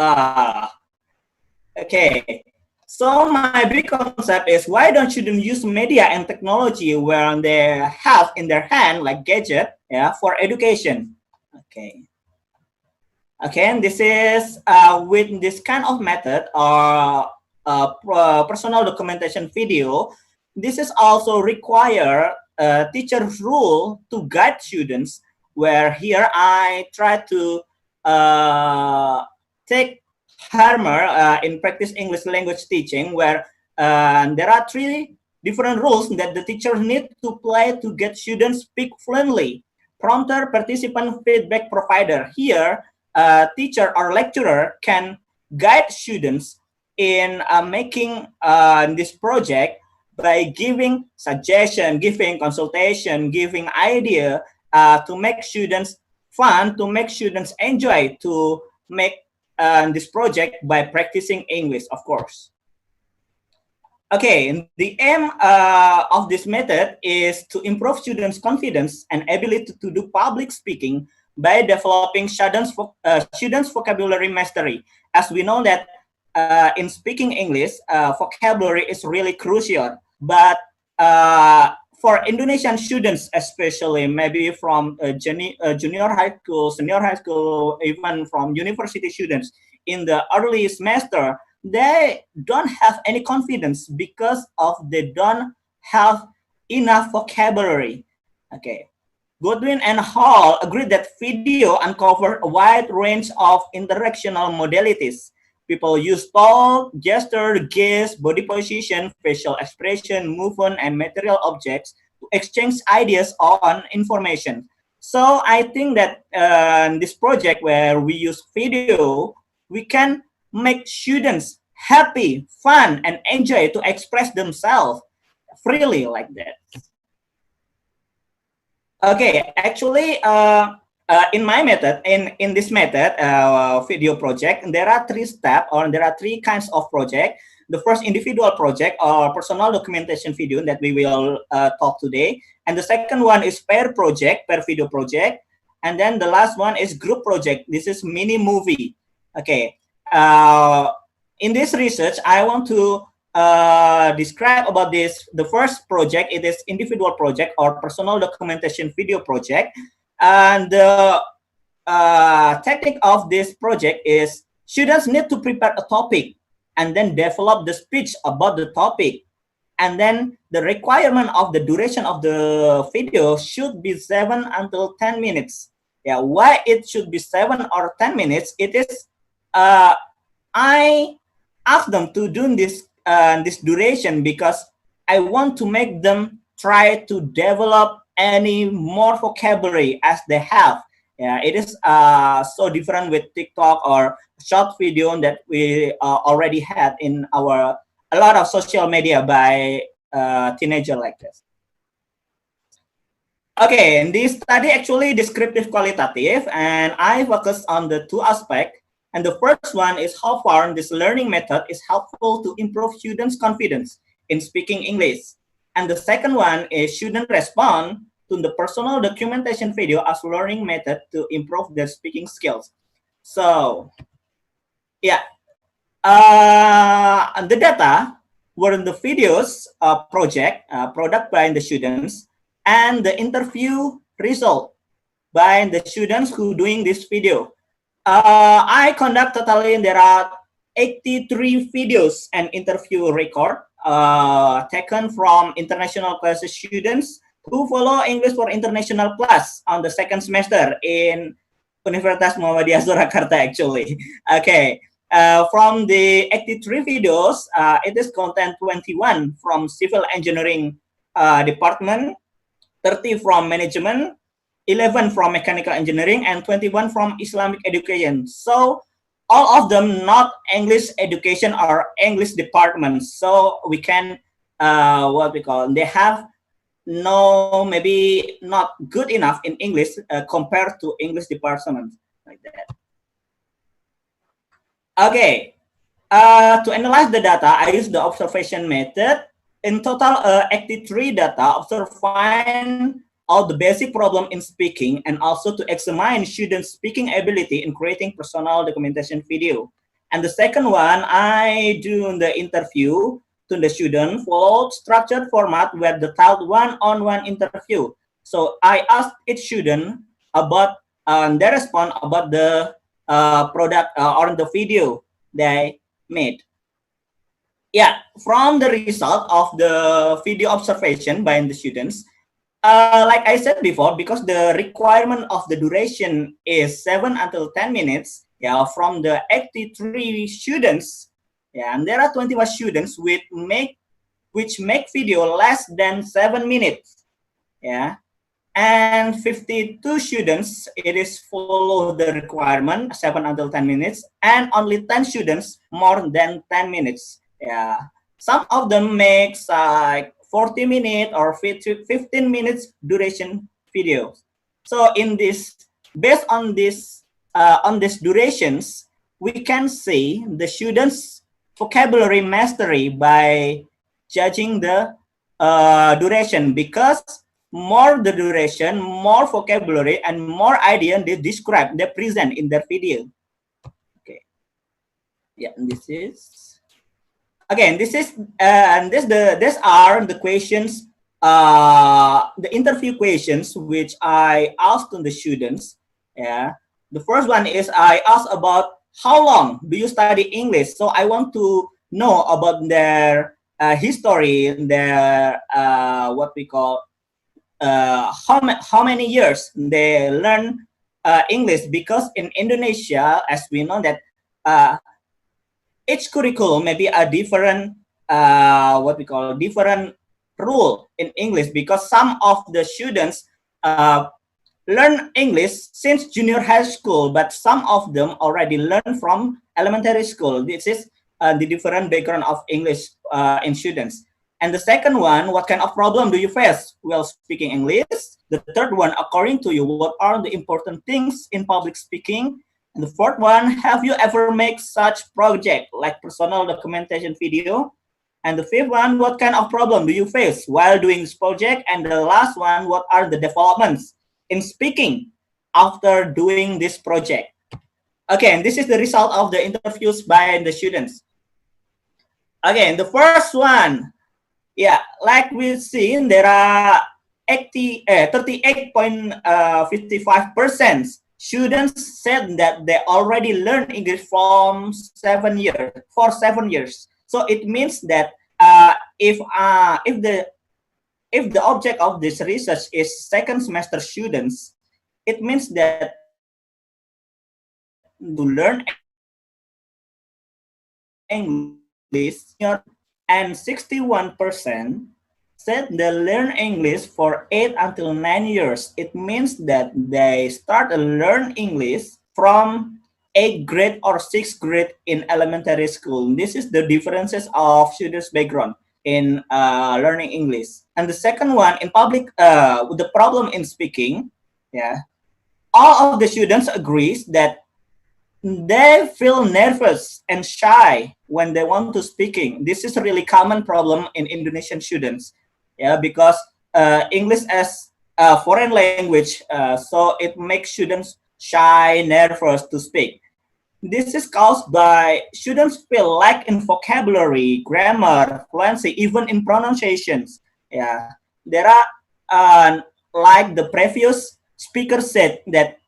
okay. So my big concept is, why don't students use media and technology where they have in their hand like gadget, for education? Okay, and this is with this kind of method or personal documentation video. This is also require a teacher's rule to guide students, where here I try to take hammer in practice English language teaching, where there are 3 different rules that the teacher need to play to get students speak fluently. Prompter, participant, feedback provider. Here, teacher or lecturer can guide students in making this project by giving suggestion, giving consultation, giving idea to make students fun, to make students enjoy to make this project by practicing English, of course. Okay, the aim of this method is to improve students' confidence and ability to do public speaking by developing students' vocabulary mastery. As we know that in speaking English, vocabulary is really crucial. But for Indonesian students, especially maybe from junior high school, senior high school, even from university students, in the early semester, they don't have any confidence because of they don't have enough vocabulary. Okay, Godwin and Hall agreed that video uncovered a wide range of interactional modalities. People use talk, gesture, gaze, body position, facial expression, movement, and material objects to exchange ideas on information. So I think that this project where we use video, we can make students happy, fun, and enjoy to express themselves. freely like that. Okay, actually, in my method, in this method, video project, there are 3 steps, or there are 3 kinds of project. The first, individual project or personal documentation video that we will talk today. And the second one is pair project, pair video project. And then the last one is group project. This is mini movie. Okay. In this research, I want to describe about this. The first project, it is individual project or personal documentation video project. And the technique of this project is students need to prepare a topic and then develop the speech about the topic. And then the requirement of the duration of the video should be 7 until 10 minutes. Yeah, why it should be 7 or 10 minutes? It is, I asked them to do this this duration because I want to make them try to develop any more vocabulary as they have. Yeah, it is so different with TikTok or short video that we already had in our a lot of social media by teenager like this. Okay, and this study actually descriptive qualitative, and I focus on the 2 aspects. And the first one is how far this learning method is helpful to improve students' confidence in speaking English. And the second one is student respond to the personal documentation video as learning method to improve their speaking skills. So, yeah, the data were in the videos project product by the students, and the interview result by the students who doing this video. I conduct totally, there are 83 videos and interview record taken from international class students who follow English for International class on the 2nd semester in Universitas Muhammadiyah Surakarta actually. Okay, from the 83 videos, it is content 21 from civil engineering department, 30 from management, 11 from mechanical engineering, and 21 from Islamic education. So all of them not English education or English departments. So we can, what we call, they have no, maybe not good enough in English compared to English department like that. Okay, to analyze the data, I use the observation method. In total, 83 data observe find all the basic problem in speaking and also to examine students' speaking ability in creating personal documentation video. And the second one, I do the interview to the student, followed structured format with the titled one-on-one interview. So I asked each student about their response about the product or the video they made. Yeah, from the result of the video observation by the students, like I said before, because the requirement of the duration is 7 until 10 minutes, yeah, from the 83 students, yeah, and there are 21 students which make video less than 7 minutes, yeah, and 52 students, it is follow the requirement 7 until 10 minutes, and only 10 students more than 10 minutes. Yeah, some of them makes 40 minutes or 15 minutes duration videos. So in this, based on this durations, we can see the students' vocabulary mastery by judging the duration, because more the duration, more vocabulary, and more idea they describe, they present in their video. Okay. Yeah, and this is. Again, this is and these are the questions, the interview questions which I asked to the students. Yeah, the first one is I asked about how long do you study English. So I want to know about their history, their what we call how many years they learn English, because in Indonesia, as we know that. Each curriculum may be a different, what we call different rule in English, because some of the students learn English since junior high school, but some of them already learn from elementary school. This is the different background of English in students. And the second one, what kind of problem do you face while speaking English? The third one, according to you, what are the important things in public speaking? And the fourth one, have you ever made such project like personal documentation video? And the fifth one, what kind of problem do you face while doing this project? And the last one, what are the developments in speaking after doing this project? Okay, and this is the result of the interviews by the students. Again, the first one, yeah, like we've seen, there are 38.55% students said that they already learned English for 7 years. So it means that if the object of this research is second semester students, it means that to learn English, and 61% said they learn English for 8 until 9 years. It means that they start to learn English from 8th grade or 6th grade in elementary school. This is the differences of students' background in learning English. And the second one, in public, with the problem in speaking, yeah, all of the students agrees that they feel nervous and shy when they want to speaking. This is a really common problem in Indonesian students, yeah, because English as a foreign language, so it makes students shy, nervous to speak. This is caused by students feel lack in vocabulary, grammar, fluency, even in pronunciations. Yeah, there are like the previous speaker said that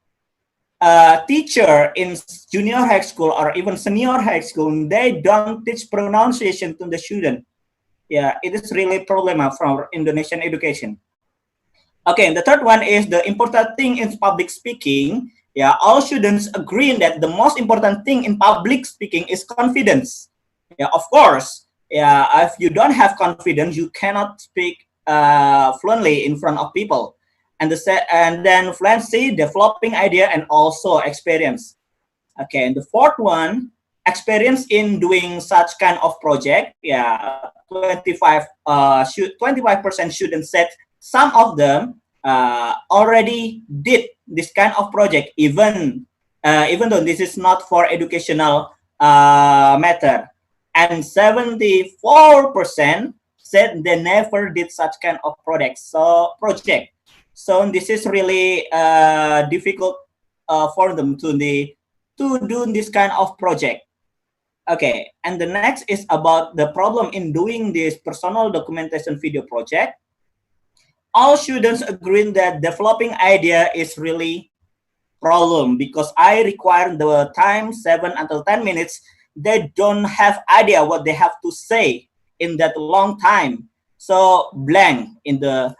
teacher in junior high school or even senior high school, they don't teach pronunciation to the student. Yeah, it is really a problem for Indonesian education. Okay, the third one is the important thing in public speaking. Yeah, all students agree that the most important thing in public speaking is confidence. Yeah, of course. Yeah, if you don't have confidence, you cannot speak fluently in front of people. And then fluency, developing idea, and also experience. Okay, and the fourth one, experience in doing such kind of project. Yeah, 25% students said some of them already did this kind of project, even though this is not for educational matter. And 74% said they never did such kind of project. So this is really difficult for them to do this kind of project. Okay, and the next is about the problem in doing this personal documentation video project. All students agree that developing idea is really problem because I require the time 7 until 10 minutes. They don't have idea what they have to say in that long time. So blank in the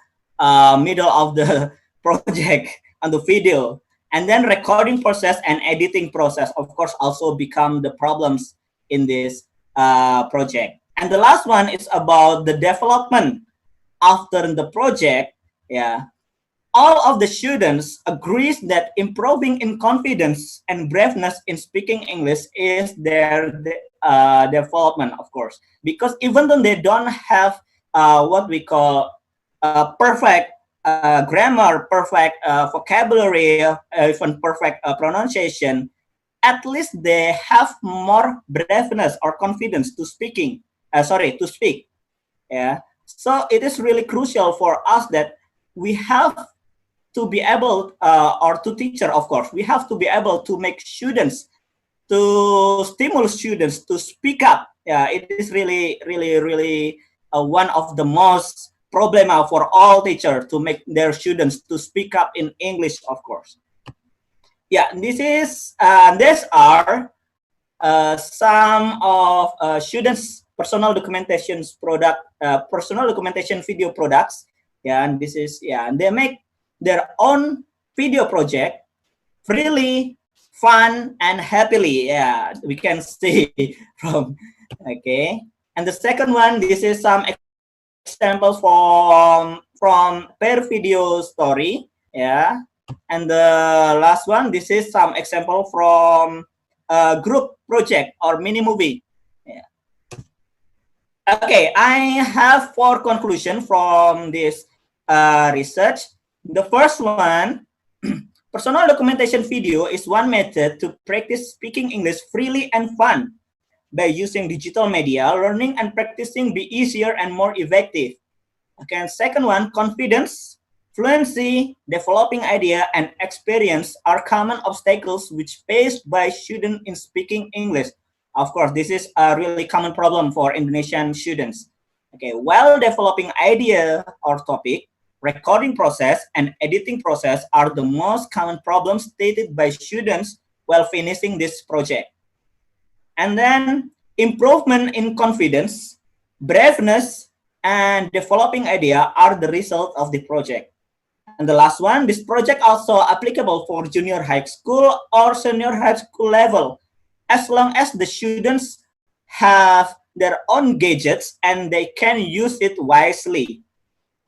middle of the project on the video. And then recording process and editing process, of course, also become the problems in this project. And the last one is about the development after the project. Yeah, all of the students agrees that improving in confidence and braveness in speaking English is their development, of course, because even though they don't have what we call perfect grammar, perfect vocabulary, even perfect pronunciation, at least they have more braveness or confidence to speak. Yeah, so it is really crucial for us that we have to be able, or to teacher, of course, we have to be able to make students, to stimulate students to speak up. Yeah, it is really one of the most problem for all teachers to make their students to speak up in English, of course. Yeah, these are some of students' personal documentation video products. Yeah, and this is, yeah, and they make their own video project freely, fun, and happily. Yeah, we can see from, okay. And the second one, this is some examples from per video story. Yeah, and the last one, this is some example from a group project or mini movie. Yeah. Okay, I have 4 conclusions from this research. The first one, personal documentation video is one method to practice speaking English freely and fun. By using digital media, learning and practicing be easier and more effective. Okay, and second one, confidence, fluency, developing idea, and experience are common obstacles which faced by students in speaking English. Of course, this is a really common problem for Indonesian students. Okay, while developing idea or topic, recording process and editing process are the most common problems stated by students while finishing this project. And then improvement in confidence, braveness, and developing idea are the result of the project. And the last one, this project also applicable for junior high school or senior high school level, as long as the students have their own gadgets and they can use it wisely.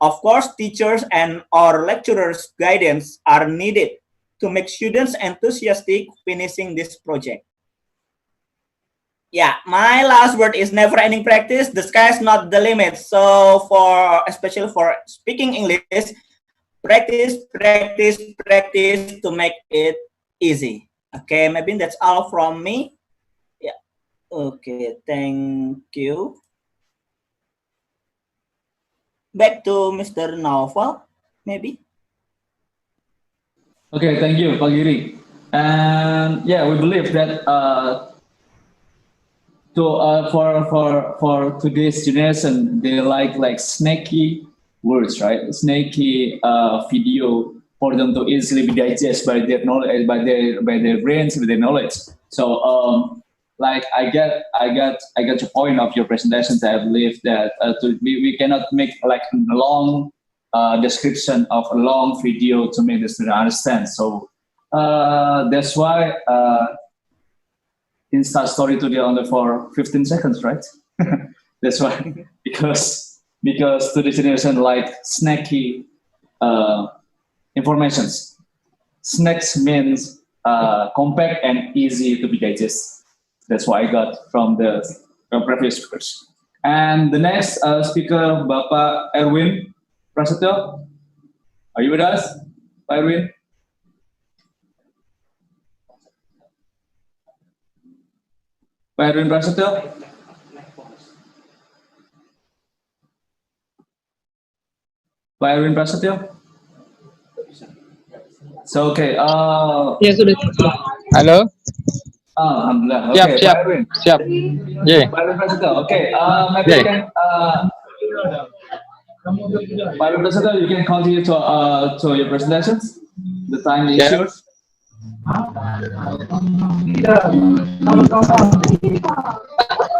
Of course, teachers and or lecturers' guidance are needed to make students enthusiastic finishing this project. Yeah, my last word is never-ending practice. The sky is not the limit. So especially for speaking English, practice, practice, practice to make it easy. Okay, maybe that's all from me. Yeah. Okay, thank you. Back to Mr. Naufal, maybe. Okay, thank you, Pak Giri. And yeah, we believe that for today's generation, they like snaky words, right? Snaky video for them to easily be digested by their knowledge, by their brains, with their knowledge. So like I get your point of your presentations. I believe that we cannot make like a long description of a long video to make the student understand. So that's why Insta story today only for 15 seconds, right? That's why, because to the generation like snacky informations. Snacks means compact and easy to be digested. That's what I got from the previous speakers. And the next speaker, Bapak Erwin Prasetyo. Are you with us, Pak Erwin? Pak Erwin Prasetyo? Pak Erwin Prasetyo? So, okay. Ya sudah. Halo. Alhamdulillah. Okay, Siap, siap. Pak Erwin. Siap. Yeah. Pak Erwin Prasetyo. Okay. Maybe you can. Pak Erwin Prasetyo, you can continue to your presentations. The time is yours.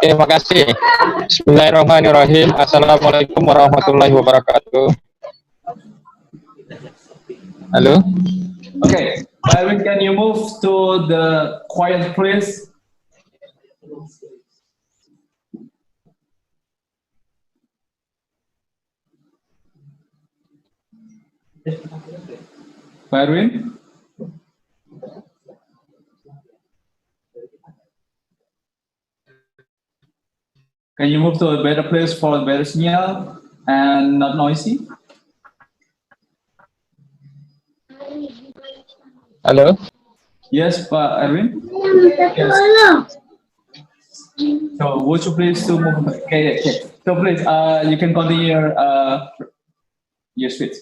Terima kasih. Bismillahirrahmanirrahim. Assalamualaikum warahmatullahi wabarakatuh. Halo. Okay, Byron, can you move to the quiet place? Byron? Can you move to a better place for a better signal and not noisy? Halo. Yes, Pak Erwin. Yes. So would you please to move? Okay. So please, you can continue your speech.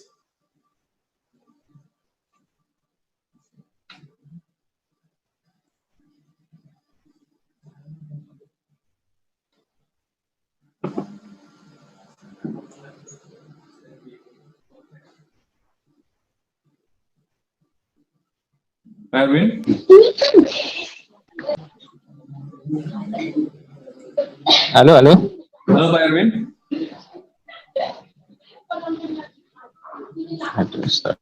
Erwin? Halo, halo. Halo, Pak Erwin. Aduh, stop.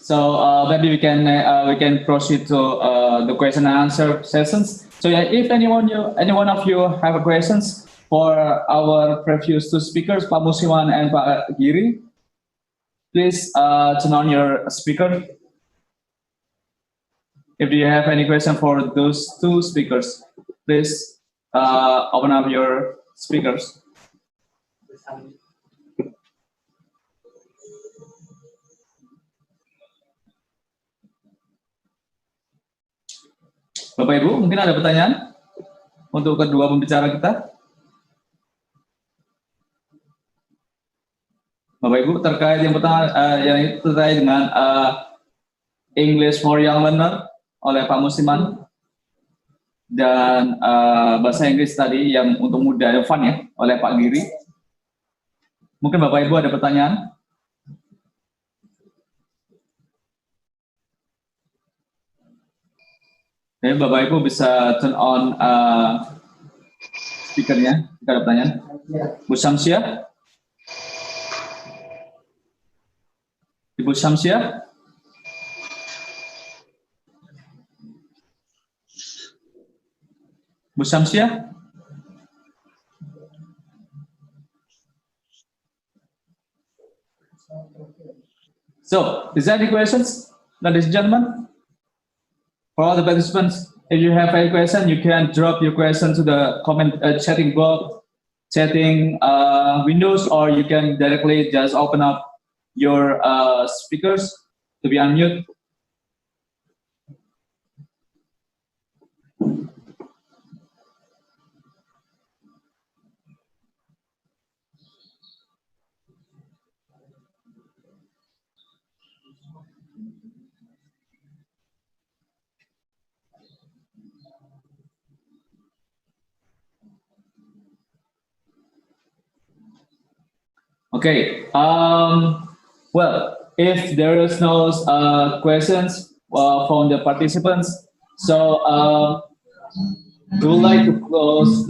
So maybe we can proceed to the question and answer sessions. So yeah, if any one of you have questions for our previous two speakers, Pak Musiwan and Pak Giri, please turn on your speaker. If you have any question for those two speakers, please open up your speakers. Bapak Ibu, mungkin ada pertanyaan untuk kedua pembicara kita? Bapak Ibu, terkait yang pertama, yang itu terkait dengan English for Young Learner oleh Pak Musiman, dan bahasa Inggris tadi yang untuk muda dan fun ya oleh Pak Giri. Mungkin Bapak Ibu ada pertanyaan? Jadi Bapak Ibu bisa turn on speakernya jika ada pertanyaan. Bu Syamsiah? Ibu Syamsiah? Bu Syamsiah? So, is there any questions, ladies and gentlemen? For all the participants, if you have any question, you can drop your question to the comment chatting box, chatting windows, or you can directly just open up your speakers to be unmute. Okay. Well, if there is no questions from the participants, so we would like to close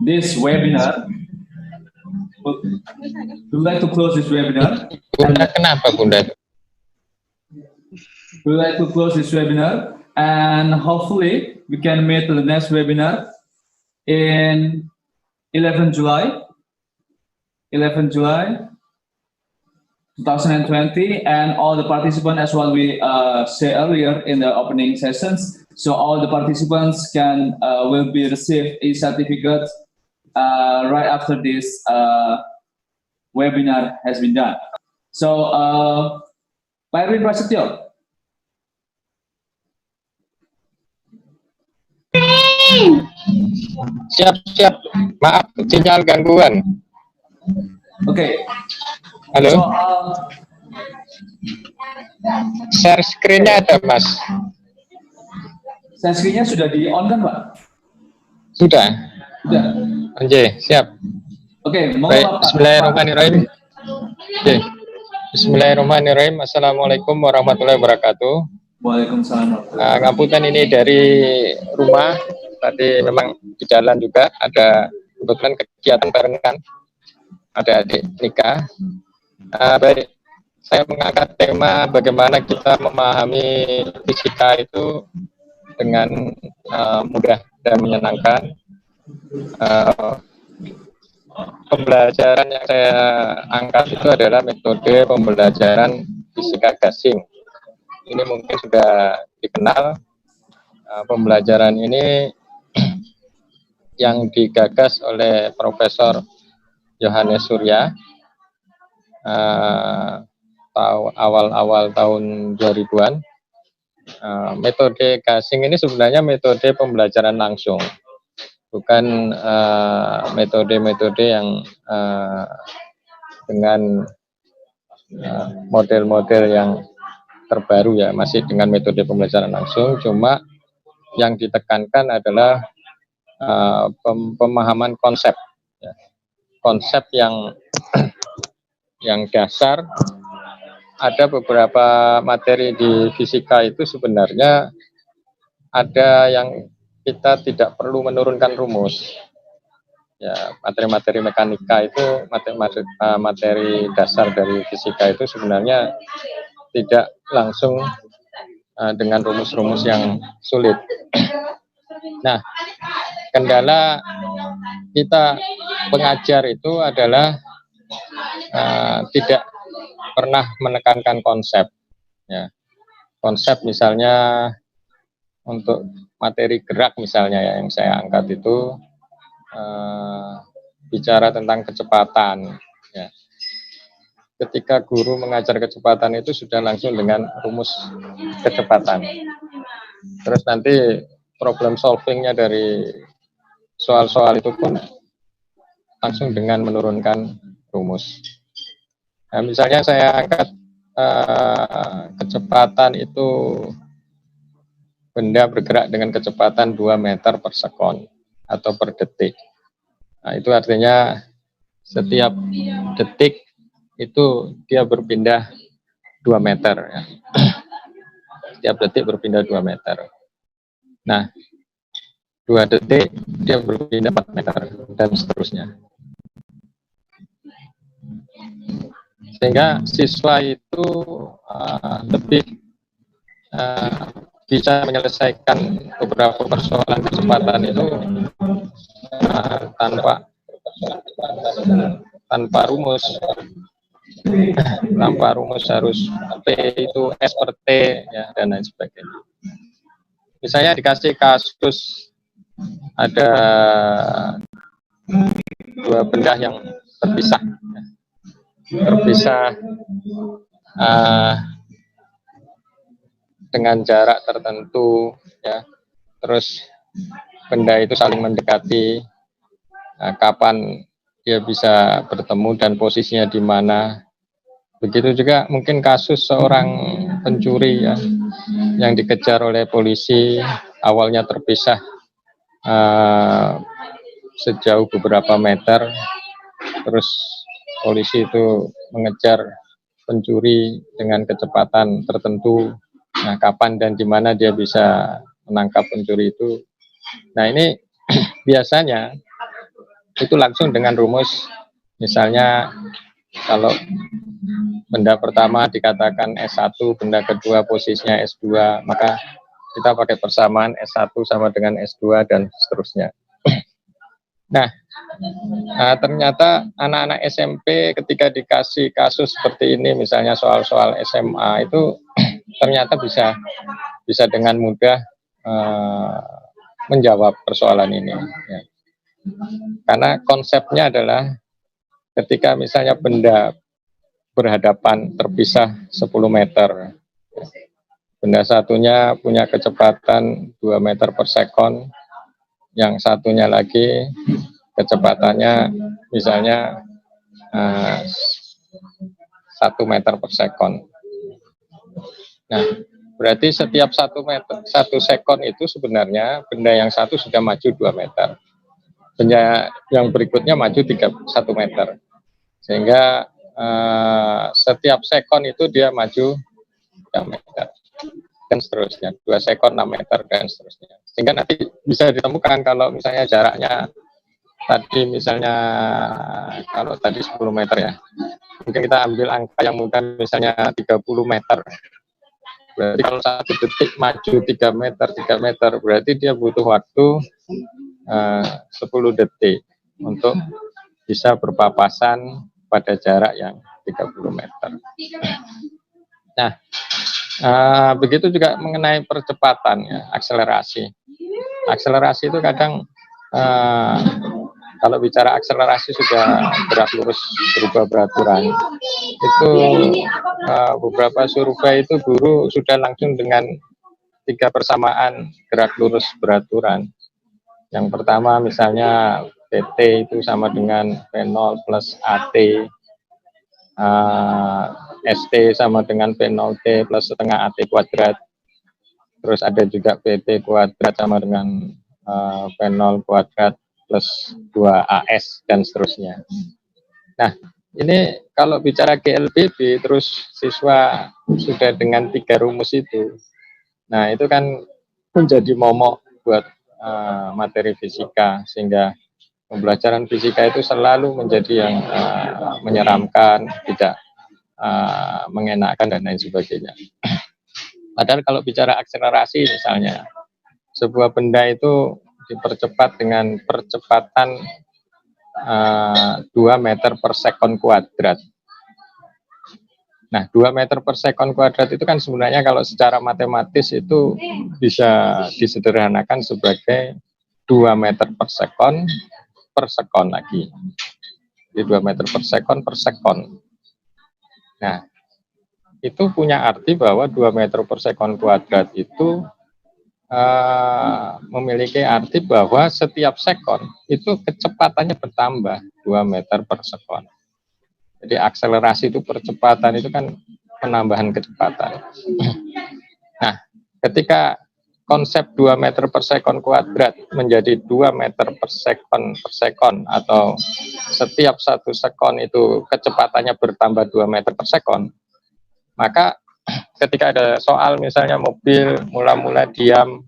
this webinar. We would like to close this webinar. Bunda, kenapa Bunda? We would like to close this webinar, and hopefully we can meet the next webinar in 11 July 2020, and all the participants, as well we said earlier in the opening sessions, so all the participants will be received a certificate right after this webinar has been done. So Pak Erwin Prasetyo. Siap, maaf sinyal gangguan. Oke. Halo. So, share screen-nya ada, Mas? Share screen-nya sudah di-on kan, Pak? Sudah. Sudah. Oke, siap. Oke, baik. Bismillahirrahmanirrahim. Oke. Bismillahirrahmanirrahim. Assalamualaikum warahmatullahi wabarakatuh. Waalaikumsalam. Ngapunten, ini dari rumah. Tadi memang di jalan juga ada kebetulan kegiatan barengan, ada adik nikah. Baik, saya mengangkat tema bagaimana kita memahami fisika itu dengan mudah dan menyenangkan. Pembelajaran yang saya angkat itu adalah metode pembelajaran fisika gasing. Ini mungkin sudah dikenal. Pembelajaran ini yang digagas oleh Profesor Yohanes Surya awal-awal tahun 2000-an. Metode gasing ini sebenarnya metode pembelajaran langsung, bukan metode-metode yang dengan model-model yang terbaru ya, masih dengan metode pembelajaran langsung, cuma yang ditekankan adalah pemahaman konsep, ya. Konsep yang dasar. Ada beberapa materi di fisika itu sebenarnya ada yang kita tidak perlu menurunkan rumus, ya materi-materi mekanika itu materi dasar dari fisika itu sebenarnya tidak langsung dengan rumus-rumus yang sulit. Nah, kendala kita pengajar itu adalah tidak pernah menekankan konsep, ya. Konsep misalnya untuk materi gerak misalnya ya, yang saya angkat itu bicara tentang kecepatan, ya. Ketika guru mengajar kecepatan itu sudah langsung dengan rumus kecepatan. Terus nanti problem solvingnya dari soal-soal itu pun langsung dengan menurunkan rumus. Nah, misalnya saya angkat kecepatan itu benda bergerak dengan kecepatan 2 meter per sekon atau per detik. Nah, itu artinya setiap detik itu dia berpindah 2 meter. Ya. Setiap detik berpindah 2 meter. Nah, 2 detik dia berpindah 4 meter dan seterusnya. Sehingga siswa itu lebih bisa menyelesaikan beberapa persoalan kecepatan itu tanpa rumus. Tanpa rumus harus P itu S per T ya, dan lain sebagainya. Misalnya dikasih kasus ada 2 benda yang terpisah dengan jarak tertentu, ya. Terus benda itu saling mendekati, kapan dia bisa bertemu dan posisinya di mana. Begitu juga mungkin kasus seorang pencuri ya, yang dikejar oleh polisi, awalnya terpisah sejauh beberapa meter, terus polisi itu mengejar pencuri dengan kecepatan tertentu. Nah, kapan dan di mana dia bisa menangkap pencuri itu. Nah, ini biasanya itu langsung dengan rumus. Misalnya kalau benda pertama dikatakan S1, benda kedua posisinya S2, maka kita pakai persamaan S1 sama dengan S2 dan seterusnya. Nah, ternyata anak-anak SMP ketika dikasih kasus seperti ini, misalnya soal-soal SMA itu ternyata bisa dengan mudah menjawab persoalan ini. Ya. Karena konsepnya adalah ketika misalnya benda berhadapan terpisah 10 meter, benda satunya punya kecepatan 2 meter per sekon, yang satunya lagi kecepatannya misalnya 1 meter per sekon. Nah, berarti setiap 1 sekon itu sebenarnya benda yang satu sudah maju 2 meter. Benda yang berikutnya maju 1 meter. Sehingga setiap sekon itu dia maju 3 meter. Dan seterusnya, 2 sekon 6 meter dan seterusnya. Sehingga nanti bisa ditemukan kalau misalnya jaraknya tadi misalnya kalau tadi 10 meter ya, mungkin kita ambil angka yang mudah misalnya 30 meter. Berarti kalau 1 detik maju 3 meter, berarti dia butuh waktu 10 detik untuk bisa berpapasan pada jarak yang 30 meter. Nah, begitu juga mengenai percepatan ya, akselerasi. Akselerasi itu kadang kalau bicara akselerasi sudah gerak lurus berubah beraturan. Itu beberapa survei itu guru sudah langsung dengan 3 persamaan gerak lurus beraturan. Yang pertama misalnya PT itu sama dengan V0 plus AT, ST sama dengan V0T plus setengah AT kuadrat. Terus ada juga PT kuadrat sama dengan V0 kuadrat plus 2AS dan seterusnya. Nah, ini kalau bicara GLBB terus siswa sudah dengan 3 rumus itu, nah itu kan menjadi momok buat materi fisika, sehingga pembelajaran fisika itu selalu menjadi yang menyeramkan, tidak mengenakan dan lain sebagainya. Padahal kalau bicara akselerasi misalnya, sebuah benda itu dipercepat dengan percepatan 2 meter per sekon kuadrat. Nah, 2 meter per sekon kuadrat itu kan sebenarnya kalau secara matematis itu bisa disederhanakan sebagai 2 meter per sekon lagi. Jadi 2 meter per sekon. Nah, itu punya arti bahwa 2 meter per sekon kuadrat itu memiliki arti bahwa setiap sekon itu kecepatannya bertambah 2 meter per sekon. Jadi akselerasi itu percepatan itu kan penambahan kecepatan. Nah, ketika konsep 2 meter per sekon kuadrat menjadi 2 meter per sekon atau setiap 1 sekon itu kecepatannya bertambah 2 meter per sekon, maka ketika ada soal misalnya mobil mula-mula diam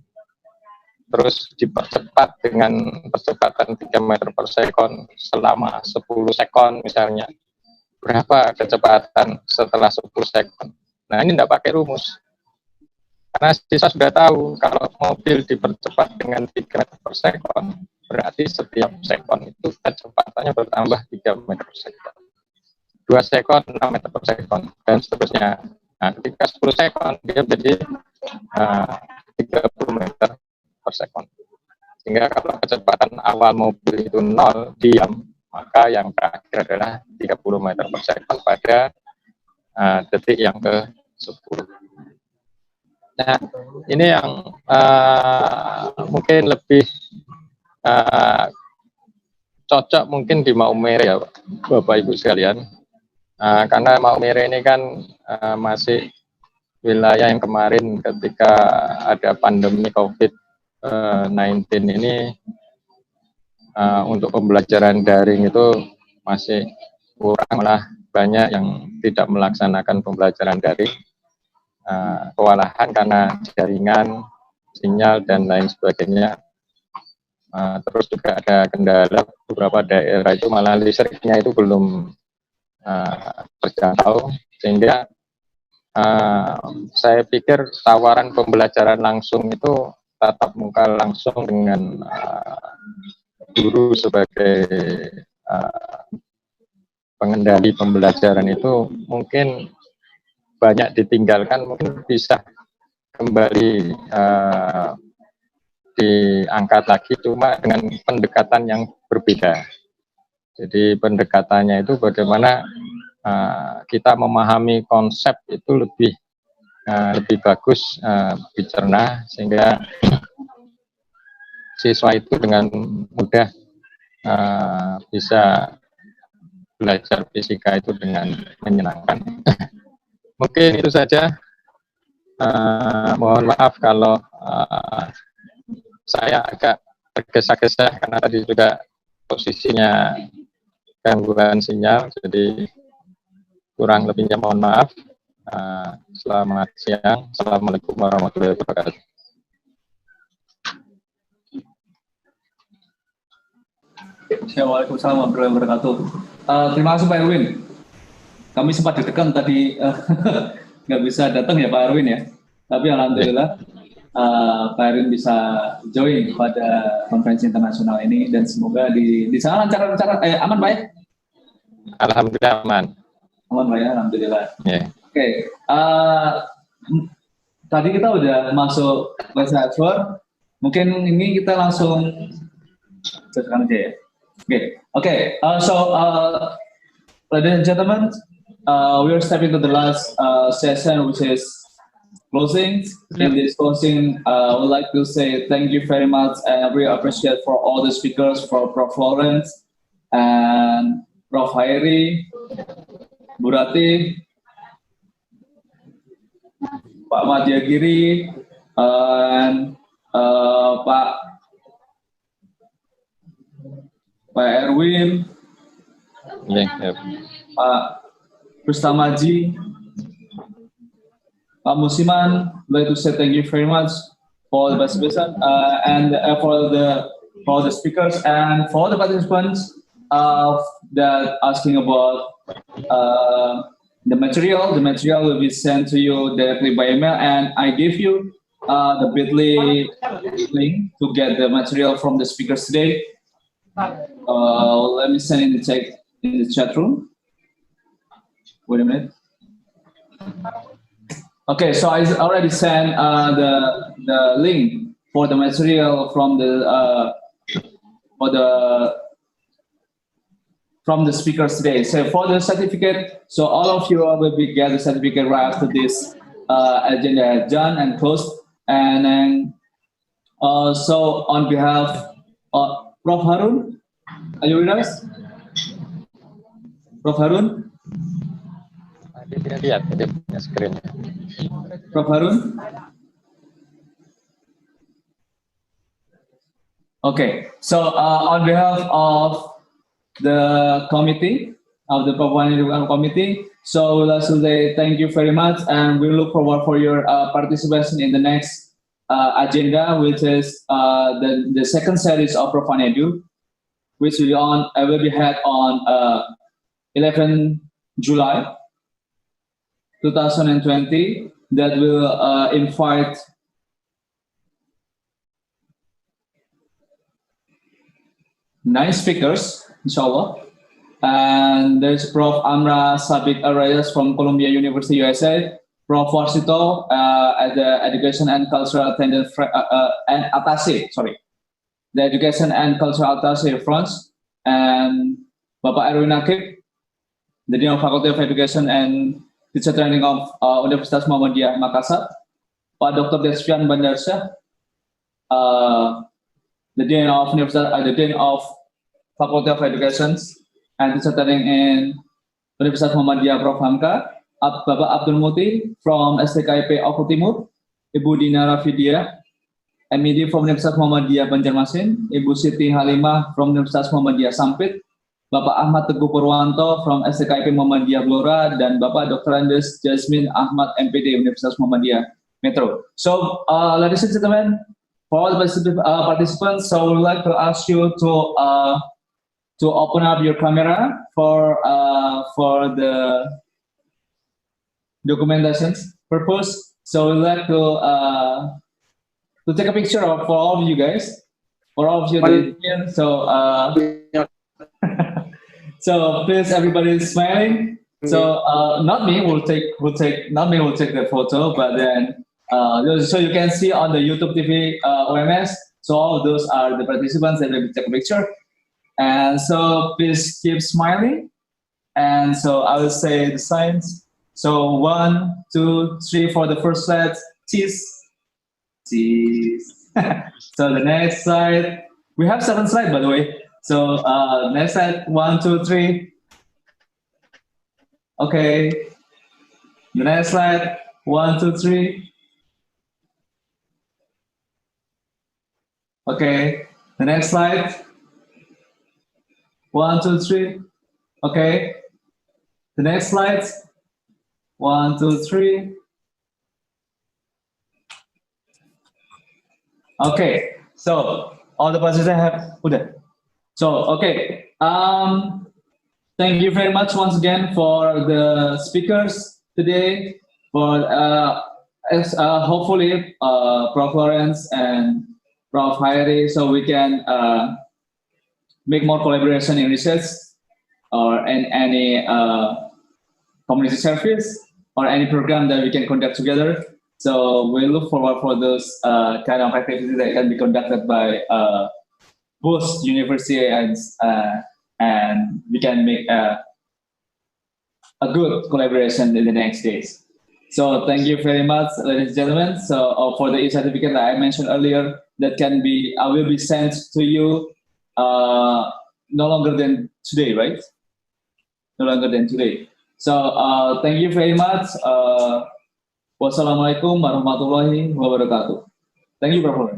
terus dipercepat dengan percepatan 3 meter per sekon selama 10 sekon misalnya, berapa kecepatan setelah 10 sekon? Nah, ini tidak pakai rumus. Karena siswa sudah tahu kalau mobil dipercepat dengan 3 meter per sekon, berarti setiap sekon itu kecepatannya bertambah 3 meter per sekon. 2 sekon 6 meter per sekon dan seterusnya. Nah, ketika 10 sekon dia jadi 30 meter per sekon. Sehingga kalau kecepatan awal mobil itu 0 diam, maka yang terakhir adalah 30 meter per sekon pada detik yang ke-10. Nah, ini yang mungkin lebih cocok mungkin di Maumere ya Bapak Ibu sekalian. Karena Maumere ini kan masih wilayah yang kemarin ketika ada pandemi COVID-19 ini untuk pembelajaran daring itu masih kurang, malah banyak yang tidak melaksanakan pembelajaran daring, kewalahan karena jaringan, sinyal dan lain sebagainya. Terus juga ada kendala beberapa daerah itu malah listriknya itu belum terjangkau, sehingga saya pikir tawaran pembelajaran langsung itu tatap muka langsung dengan guru sebagai pengendali pembelajaran itu mungkin banyak ditinggalkan, mungkin bisa kembali diangkat lagi, cuma dengan pendekatan yang berbeda. Jadi pendekatannya itu bagaimana kita memahami konsep itu lebih bagus, dicerna, sehingga siswa itu dengan mudah bisa belajar fisika itu dengan menyenangkan. Mungkin itu saja. Mohon maaf kalau saya agak tergesa-gesa karena tadi juga posisinya gangguan sinyal, jadi kurang lebihnya mohon maaf. Selamat siang. Assalamualaikum warahmatullahi wabarakatuh. Assalamualaikum warahmatullahi wabarakatuh. Terima kasih Pak Erwin. Kami sempat ditekan tadi nggak bisa datang ya Pak Erwin ya. Tapi alhamdulillah Pak Erwin bisa join pada konferensi internasional ini, dan semoga di sana lancar aman Pak ya? Alhamdulillah aman. Aman Pak ya, alhamdulillah. Yeah. Oke. Tadi kita udah masuk lesson hour. Mungkin ini kita langsung sekarang aja ya. Okay. Ladies and gentlemen, we are stepping to the last session, which is closing. In this closing, I would like to say thank you very much, and I really appreciate for all the speakers, for Prof. Lawrence and Prof. Hairi, Burati, Pak Madiagiri, and Pak Erwin, Pak Rustamaji, Pak Musiman. I'd like to say thank you very much for the participation and for the for the speakers and for the participants that asking about the material. The material will be sent to you directly by email, and I give you the bit.ly link to get the material from the speakers today. Let me send in the chat room. Wait a minute. Okay, so I already sent the link for the material from the speakers today. So for the certificate, so all of you will be get the certificate right after this agenda done and closed. And then so on behalf of Prof. Harun, are you with us? Prof. Harun? Prof. Harun? Okay, so on behalf of the committee, of the Papua New Guinea Committee, so we'll also say thank you very much, and we look forward for your participation in the next agenda, which is the second series of Profan Edu, which will be held on 11 July 2020, that will invite nice speakers, inshallah. And there's Prof. Amra Sabit Arayas from Columbia University, USA, Prof. Warsito at the Education and Cultural Attendant and Attaché, sorry, the Education and Cultural Attaché France, and Bapak Erwin Akib, the Dean of Faculty of Education and Teacher Training of Universitas Muhammadiyah Makassar, Pak Dr. Desvian Bandarsyah, the Dean of Faculty of Education and Teacher Training in Universitas Muhammadiyah Prof. Hamka, Bapak Abdul Muti from STKIP Oku Timur, Ibu Dina Rafidia, MED from Universitas Muhammadiyah Banjarmasin, Ibu Siti Halimah from Universitas Muhammadiyah Sampit, Bapak Ahmad Teguh Purwanto from STKIP Muhammadiyah Blora, dan Bapak Dr. Andes Jasmine Ahmad MPD Universitas Muhammadiyah Metro. So, ladies and gentlemen, for all the participants, so we would like to ask you to open up your camera for the documentation purpose. So we'd like to take a picture for all of you guys, for all of you that are here. So so please, everybody is smiling. So not me will take the photo, but then so you can see on the YouTube TV OMS. So all of those are the participants that will take a picture. And so please keep smiling. And so I will say the signs. So 1, 2, 3 for the first slide. Cheese. Cheese. So the next slide. We have 7 slides, by the way. So next slide. 1, 2, 3. Okay. The next slide. 1, 2, 3. Okay. The next slide. 1, 2, 3. Okay. The next slide. 1, 2, 3. Okay. So all the participants have put it. So okay. Thank you very much once again for the speakers today. For hopefully Prof. Lawrence and Prof. Hayri, so we can make more collaboration in research or in any community service or any program that we can conduct together. So we look forward for those kind of activities that can be conducted by both university and we can make a good collaboration in the next days. So thank you very much, ladies and gentlemen. So for the e-certificate that I mentioned earlier, that will be sent to you no longer than today, right? No longer than today. So thank you very much. Wassalamualaikum warahmatullahi wabarakatuh. Thank you, Prof.